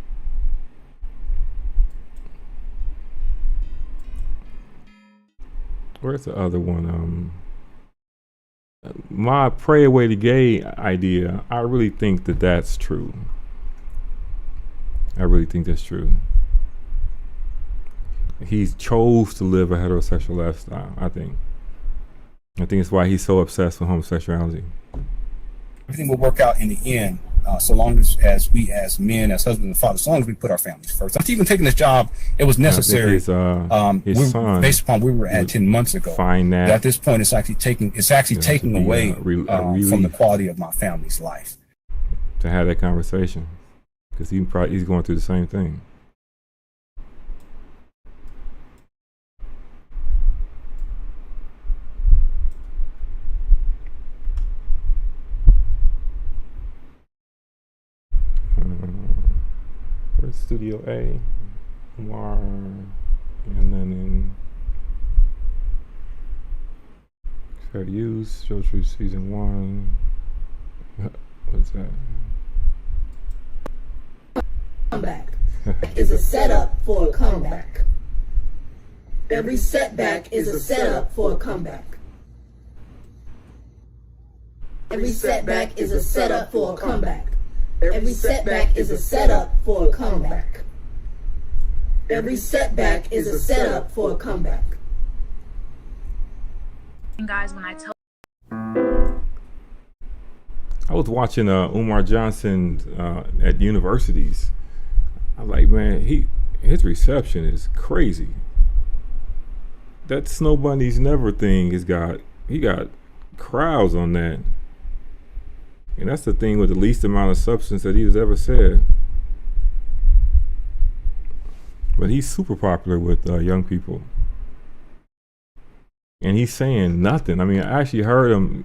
Where's the other one? My pray away the gay idea, I really think that's true. I really think that's true. He chose to live a heterosexual lifestyle, I think. I think it's why he's so obsessed with homosexuality. Everything will work out in the end, so long as we as men, as husbands and fathers, as long as we put our families first. After even taking this job, it was necessary. His son, based upon where we were at 10 months ago, find that at this point it's actually taking away from the quality of my family's life. To have that conversation, because he's going through the same thing. Where's Studio A? Umar and Lenon. Fair Use, Show True Season 1. What's that? Comeback is a setup for a comeback. Every setback is a setup for a comeback. Every setback is a setup for a comeback. Every setback is a setup for a comeback. Every setback is a setup for a comeback. Guys, when I tell I was watching Umar Johnson at universities. I'm like, man, his reception is crazy. That Snow Bunnies Never thing he got crowds on that. And that's the thing with the least amount of substance that he's ever said. But he's super popular with young people. And he's saying nothing. I mean, I actually heard him,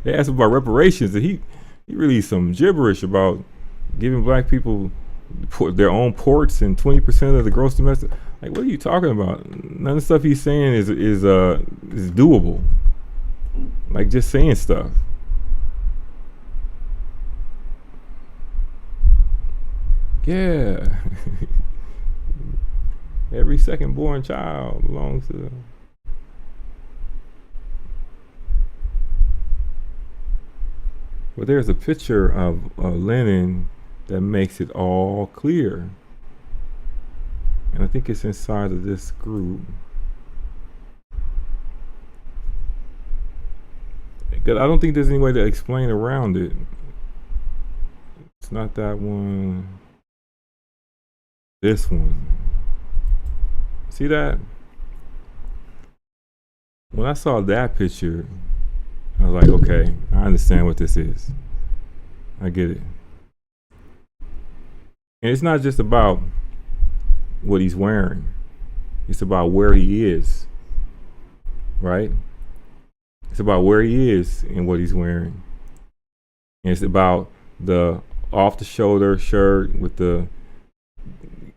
they asked him about reparations, and he released some gibberish about giving black people their own ports and 20% of the gross domestic. Like, what are you talking about? None of the stuff he's saying is doable. Like, just saying stuff. Yeah. Every second born child belongs to. But there's a picture of Lenin that makes it all clear. And I think it's inside of this group. Because I don't think there's any way to explain around it. It's not that one. This one. See that? When I saw that picture, I was like, okay, I understand what this is. I get it. And it's not just about what he's wearing. It's about where he is. Right? It's about where he is and what he's wearing. And it's about the off-the-shoulder shirt with the,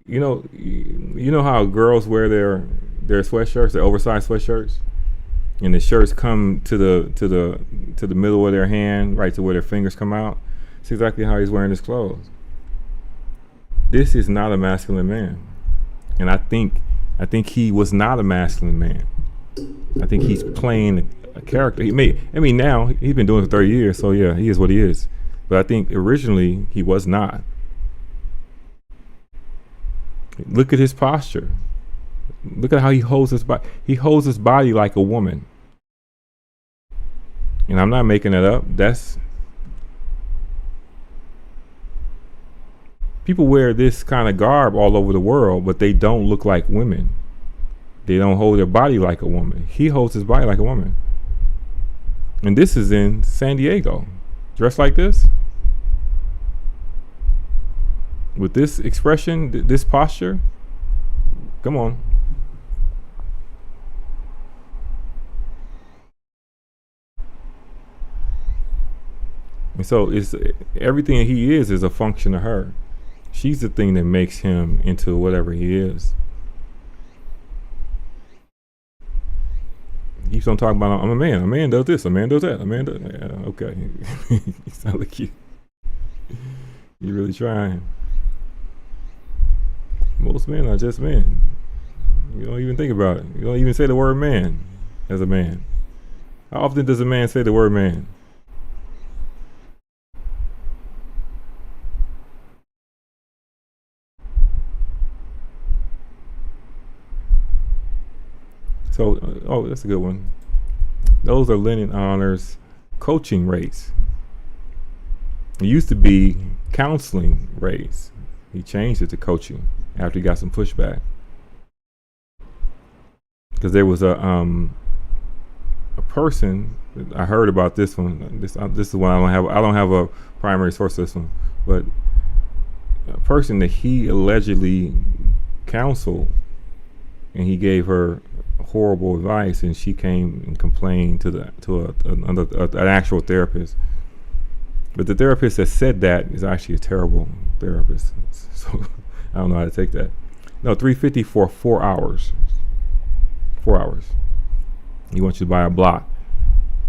you know how girls wear their sweatshirts, their oversized sweatshirts, and the shirts come to the middle of their hand, right to where their fingers come out. It's exactly how he's wearing his clothes. This is not a masculine man, and I think he was not a masculine man. I think he's playing a character. Now he's been doing it for 30 years, so yeah, he is what he is. But I think originally he was not. Look at his posture. Look at how he holds his body. He holds his body like a woman. And I'm not making that up. People wear this kind of garb all over the world, but they don't look like women. They don't hold their body like a woman. He holds his body like a woman. And this is in San Diego. Dressed like this. With this expression, this posture. Come on. And so it's everything he is a function of her. She's the thing that makes him into whatever he is. He keeps on talking about, I'm a man. A man does this. A man does that. A man does. Yeah, okay. You sound like you're really trying. Most men are just men. You don't even think about it. You don't even say the word man as a man. How often does a man say the word man? So, that's a good one. Those are Lenon Honor's coaching rates. It used to be counseling rates. He changed it to coaching after he got some pushback. Because there was a person, I heard about this one. This is one I don't have a primary source of this one, but a person that he allegedly counseled, and he gave her horrible advice, and she came and complained to an actual therapist. But the therapist that said that is actually a terrible therapist. So I don't know how to take that. No, $350 for 4 hours. 4 hours. He wants you to buy a block,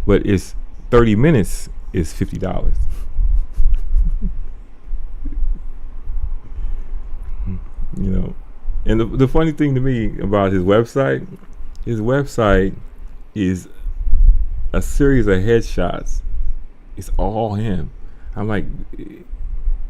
but it's 30 minutes is $50. And the funny thing to me about his website is a series of headshots. It's all him. I'm like,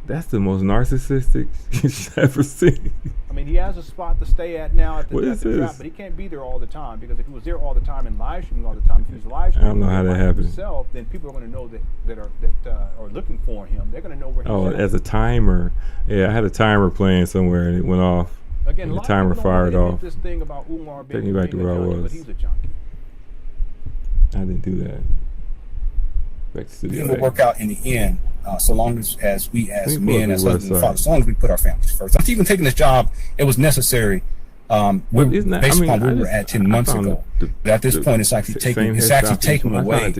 that's the most narcissistic you've ever seen. I mean, he has a spot to stay at now at the trap, but he can't be there all the time, because if he was there all the time and live streaming all the time, if he was live streaming, I don't know how that happens. Then people are going to know that are looking for him. They're going to know where he's at. As a timer. Yeah, I had a timer playing somewhere and it went off. Again, and the timer fired off. This thing about Umar Take me back to where I was. But he's a junkie. I didn't do that. Back to It will work out in the end, so long as we as men, as husbands and fathers, as long as we put our families first. After even taking this job, it was necessary. Based upon where we were at 10 months ago. But at this point, it's actually taking away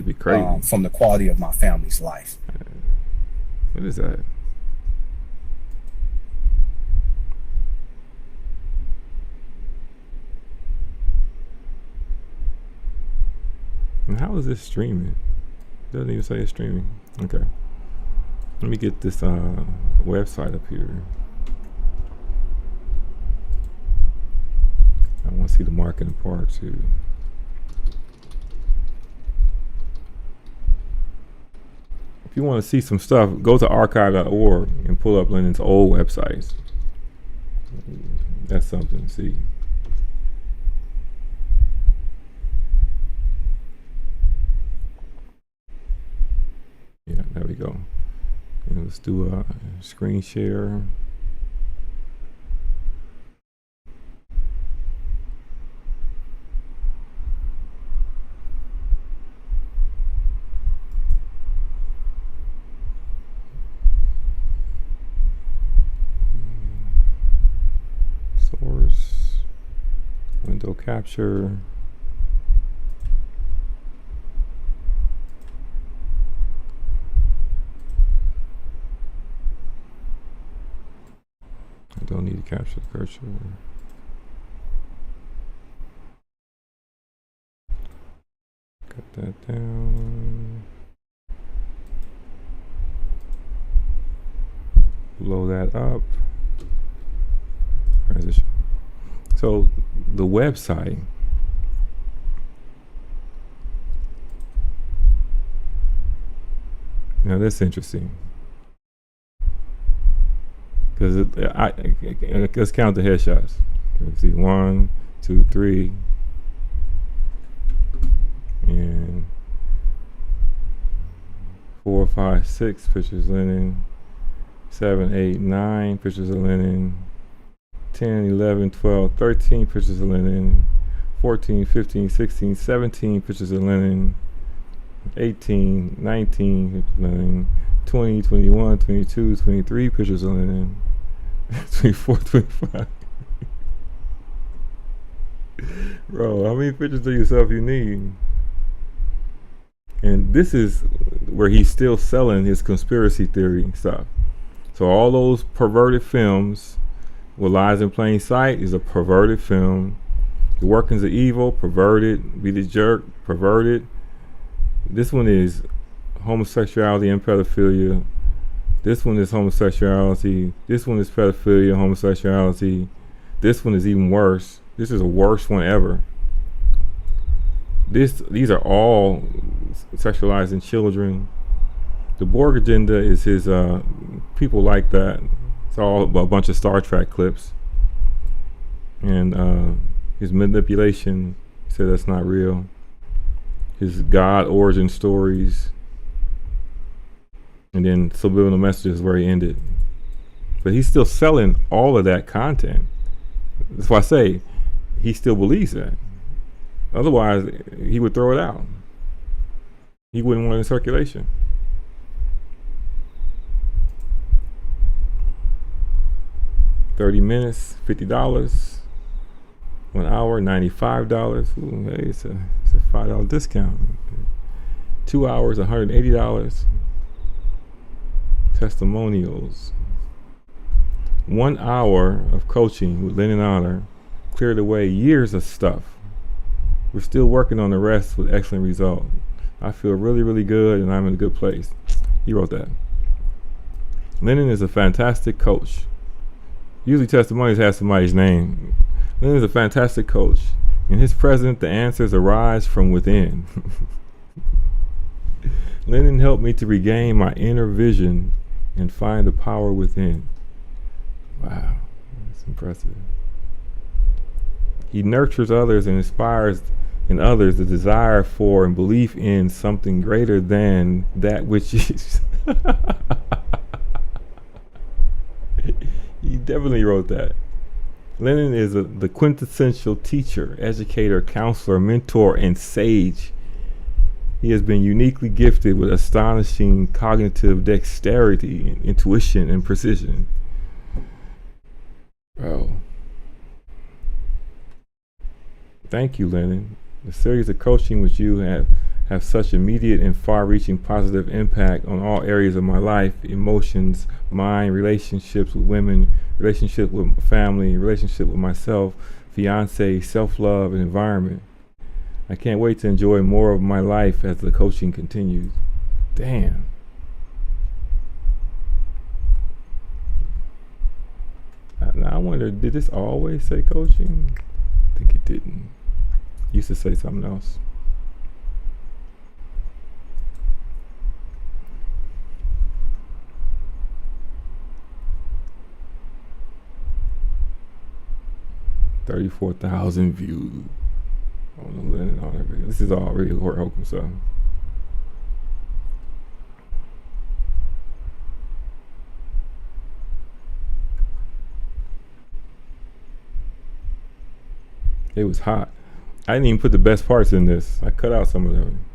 from the quality of my family's life. What is that? And how is this streaming? Doesn't even say it's streaming. Okay. Let me get this website up here. I want to see the marketing part too. If you want to see some stuff, go to archive.org and pull up Lenon's old websites. That's something to see. Yeah, there we go. And let's do a screen share. Source, window capture. I don't need to capture the cursor. Cut that down. Blow that up. Transition. So the website. Now that's interesting. Because let's count the headshots. Let's see, 1, 2, 3, and 4, 5, 6 pictures of Lenon. 7, 8, 9 pictures of Lenon. 10, 11, 12, 13 pictures of Lenon. 14, 15, 16, 17 pictures of Lenon. 18, 19 Lenon. 20, 21, 22, 23 pictures of Lenon. 24, 25. Bro, how many pictures of yourself you need? And this is where he's still selling his conspiracy theory stuff. So all those perverted films, What Lies in Plain Sight is a perverted film. The Workings of Evil, perverted. Be the Jerk, perverted. This one is homosexuality and pedophilia. This one is homosexuality. This one is pedophilia, homosexuality. This one is even worse. This is the worst one ever. These are all sexualizing children. The Borg agenda is his people like that. It's all a bunch of Star Trek clips. And his manipulation, he said that's not real. His God origin stories. And then Subliminal Messages where he ended. But he's still selling all of that content. That's why I say he still believes that. Otherwise, he would throw it out. He wouldn't want it in circulation. $30 minutes, $50. 1 hour, $95. Ooh, hey, it's a $5 discount. 2 hours, $180. Testimonials. 1 hour of coaching with Lenon Honor cleared away years of stuff. We're still working on the rest with excellent result. I feel really, really good and I'm in a good place. He wrote that. Lenon is a fantastic coach. Usually testimonials have somebody's name. Lenon is a fantastic coach. In his presence, the answers arise from within. Lenon helped me to regain my inner vision and find the power within. Wow, that's impressive. He nurtures others and inspires in others the desire for and belief in something greater than that which is. He definitely wrote that. Lenon is the quintessential teacher, educator, counselor, mentor, and sage. He has been uniquely gifted with astonishing cognitive dexterity, intuition, and precision. Bro. Thank you, Lenon. The series of coaching with you have such immediate and far-reaching positive impact on all areas of my life, emotions, mind, relationships with women, relationship with family, relationship with myself, fiance, self-love, and environment. I can't wait to enjoy more of my life as the coaching continues. Damn. Now I wonder, did this always say coaching? I think it didn't. It used to say something else. $34,000 views on the Lenon Honor video. This is all really Hokum stuff. It was hot. I didn't even put the best parts in this. I cut out some of them.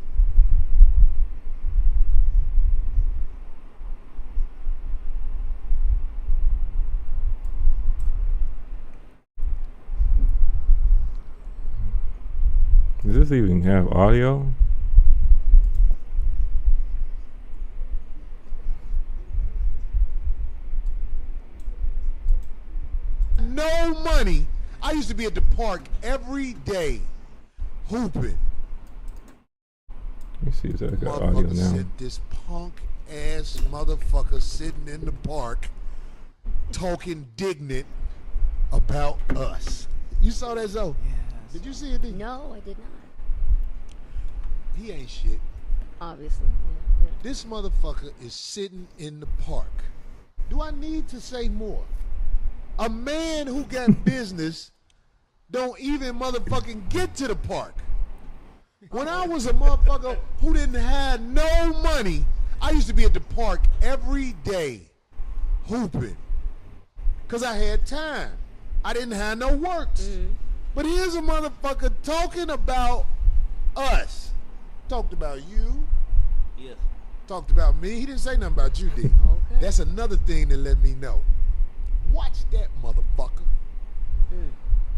Does this even have audio? No money. I used to be at the park every day, hooping. Let me see if that got audio now. Said this punk ass motherfucker sitting in the park talking indignant about us. You saw that, Zoe? Yes. Did you see it? No, I did not. He ain't shit. Obviously. Yeah. This motherfucker is sitting in the park. Do I need to say more? A man who got business don't even motherfucking get to the park. When I was a motherfucker who didn't have no money, I used to be at the park every day hooping because I had time. I didn't have no works. But here's a motherfucker talking about us. Talked about you. Yes. Talked about me. He didn't say nothing about you, D. Okay. That's another thing that let me know. Watch that motherfucker.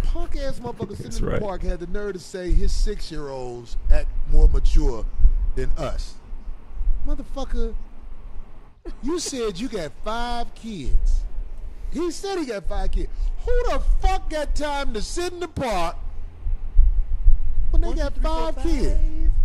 Punk ass motherfucker sitting in the park had the nerve to say his 6-year-olds act more mature than us. Motherfucker, you said you got 5 kids. He said he got 5 kids. Who the fuck got time to sit in the park when they got 5 kids?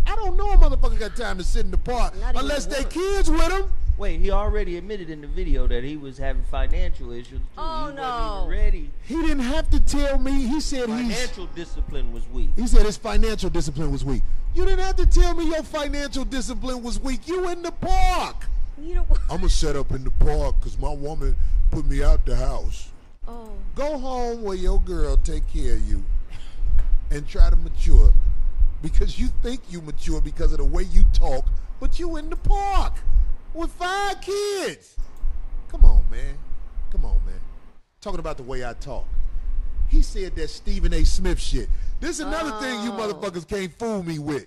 I don't know a motherfucker got time to sit in the park unless they kids with him. Wait, he already admitted in the video that he was having financial issues too. Oh, he wasn't even ready. He didn't have to tell me. He said financial discipline was weak. He said his financial discipline was weak. You didn't have to tell me your financial discipline was weak. You in the park. I'm gonna set up in the park because my woman put me out the house. Oh. Go home where your girl take care of you and try to mature because you think you mature because of the way you talk, but you in the park with 5 kids. Come on, man. Come on, man. Talking about the way I talk. He said that Stephen A. Smith shit. This is another thing you motherfuckers can't fool me with.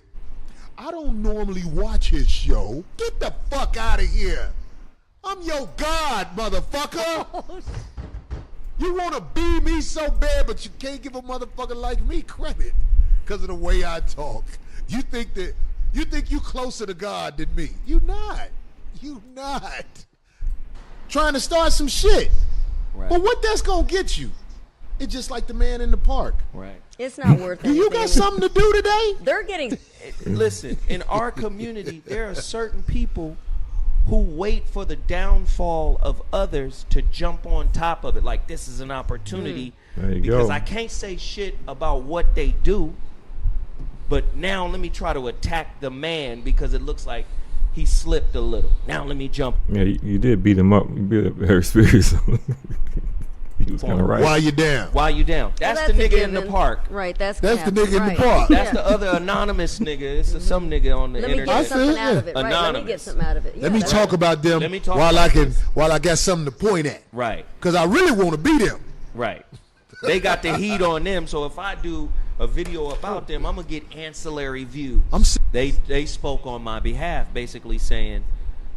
I don't normally watch his show. Get the fuck out of here. I'm your god, motherfucker. You want to be me so bad, but you can't give a motherfucker like me credit because of the way I talk. You think you closer to God than me. You not. You not. Trying to start some shit. Right. But what that's gonna get you? It's just like the man in the park. Right. It's not worth it. Do you got something to do today? They're getting... Listen, in our community, there are certain people who wait for the downfall of others to jump on top of it. Like, this is an opportunity. There you because go. I can't say shit about what they do, but now let me try to attack the man because it looks like he slipped a little. Now let me jump. Yeah, you did beat him up. You beat up very seriously. He was kind of right. Why you down? Why you down? That's the nigga in the park. Right, that's the nigga in the park. That's the other anonymous nigga. It's some nigga on the Let me internet. get something out of it. Right, Anonymous. let me get something out of it. Yeah, Let me talk about them while I got something to point at. Right. Because I really want to be them. Right. They got the heat on them, so if I do a video about them, I'm gonna get ancillary views. They spoke on my behalf, basically saying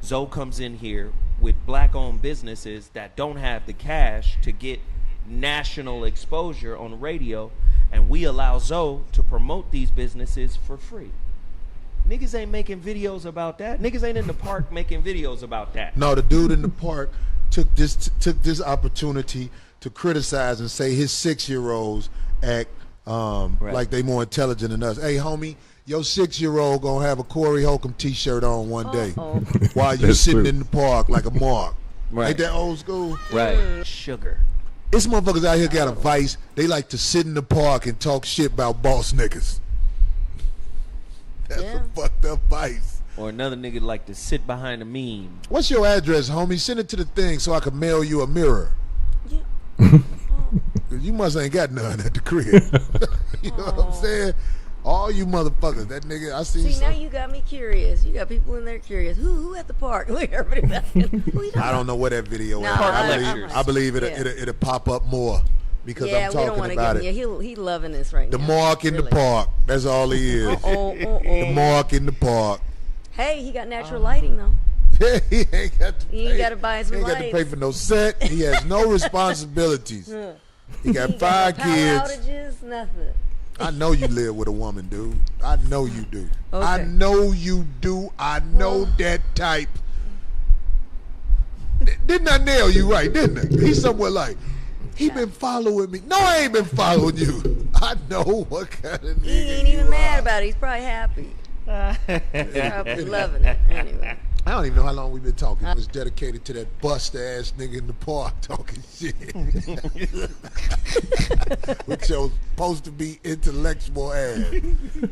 Zoe comes in here with black-owned businesses that don't have the cash to get national exposure on radio, and we allow Zoe to promote these businesses for free. Niggas ain't making videos about that. Niggas ain't in the park making videos about that. No, the dude in the park took this opportunity to criticize and say his 6-year-olds act like they more intelligent than us. Hey, homie, your 6-year-old gonna have a Corey Holcomb T-shirt on one day while you sitting in the park like a mark. Right. Ain't that old school? Right. Sugar. This motherfuckers out here got a vice. They like to sit in the park and talk shit about boss niggas. That's a fucked up vice. Or another nigga like to sit behind a meme. What's your address, homie? Send it to the thing so I can mail you a mirror. You must ain't got none at the crib. You know what I'm saying? All you motherfuckers, that nigga, I see. See, now you got me curious. You got people in there curious. Who at the park? Look, everybody asking. I don't know what that video is. No, I believe it'll pop up more because I'm talking about it. Yeah, he loving this right now. The now. mark in the park. That's all he is. The mark in the park. Hey, he got natural lighting though. He ain't got to You ain't got to buy some He ain't lights. got to pay for no set. He has no responsibilities. He got 5 kids. Outages, nothing. I know you live with a woman, dude. I know you do. Okay. I know you do. I know that type. Didn't I nail you right, didn't I? He's somewhere like, he been following me. No, I ain't been following you. I know what kind of nigga He ain't even mad about it. He's probably happy. He's probably loving it. Anyway. I don't even know how long we've been talking. It was dedicated to that bust-ass nigga in the park talking shit. With your supposed to be intellectual ass.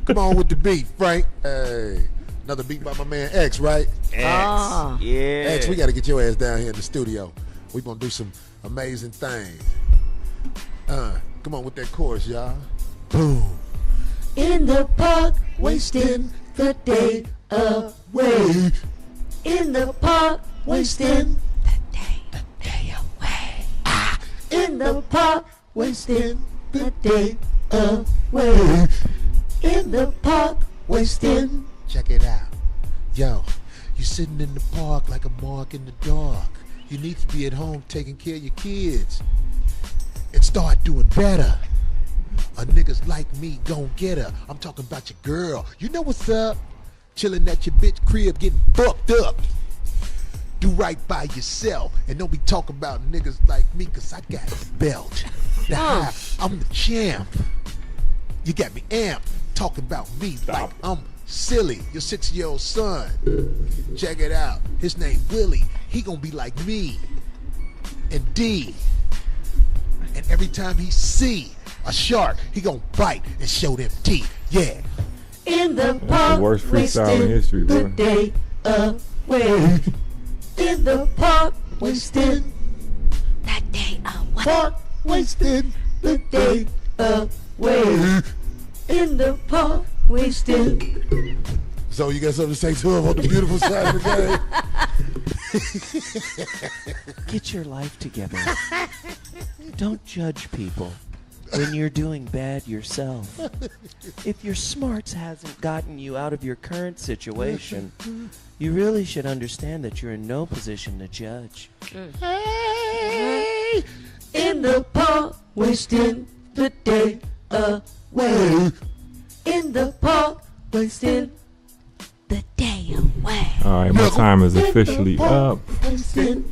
Come on with the beat, Frank. Hey, another beat by my man X, right? X, yeah. X, we got to get your ass down here in the studio. We gonna do some amazing things. Come on with that chorus, y'all. Boom. In the park, wasting the day away. In the park, wasting the day away. In the park, wasting the day away. In the park, wasting. Check it out. Yo, you sitting in the park like a mark in the dark. You need to be at home taking care of your kids and start doing better. A niggas like me gon' get her. I'm talking about your girl. You know what's up? Chilling at your bitch crib getting fucked up. Do right by yourself and don't be talking about niggas like me, cause I got the belt. The high, I'm the champ. You got me amped talking about me like I'm silly. Your 6-year-old son. Check it out. His name Willie. He gonna be like me and D. And every time he see a shark, he gonna bite and show them teeth. Yeah. In the park, worst freestyle in history, the bro. day away. In the park, wasting that day away. Park, wasting the day away. In the park, wasting. So you got something to say to him on the beautiful side of the game? Get your life together. Don't judge people when you're doing bad yourself. If your smarts hasn't gotten you out of your current situation, you really should understand that you're in no position to judge. Hey, in the park, wasting the day away. In the park, wasting the day away. All right, my time is officially up. Wasting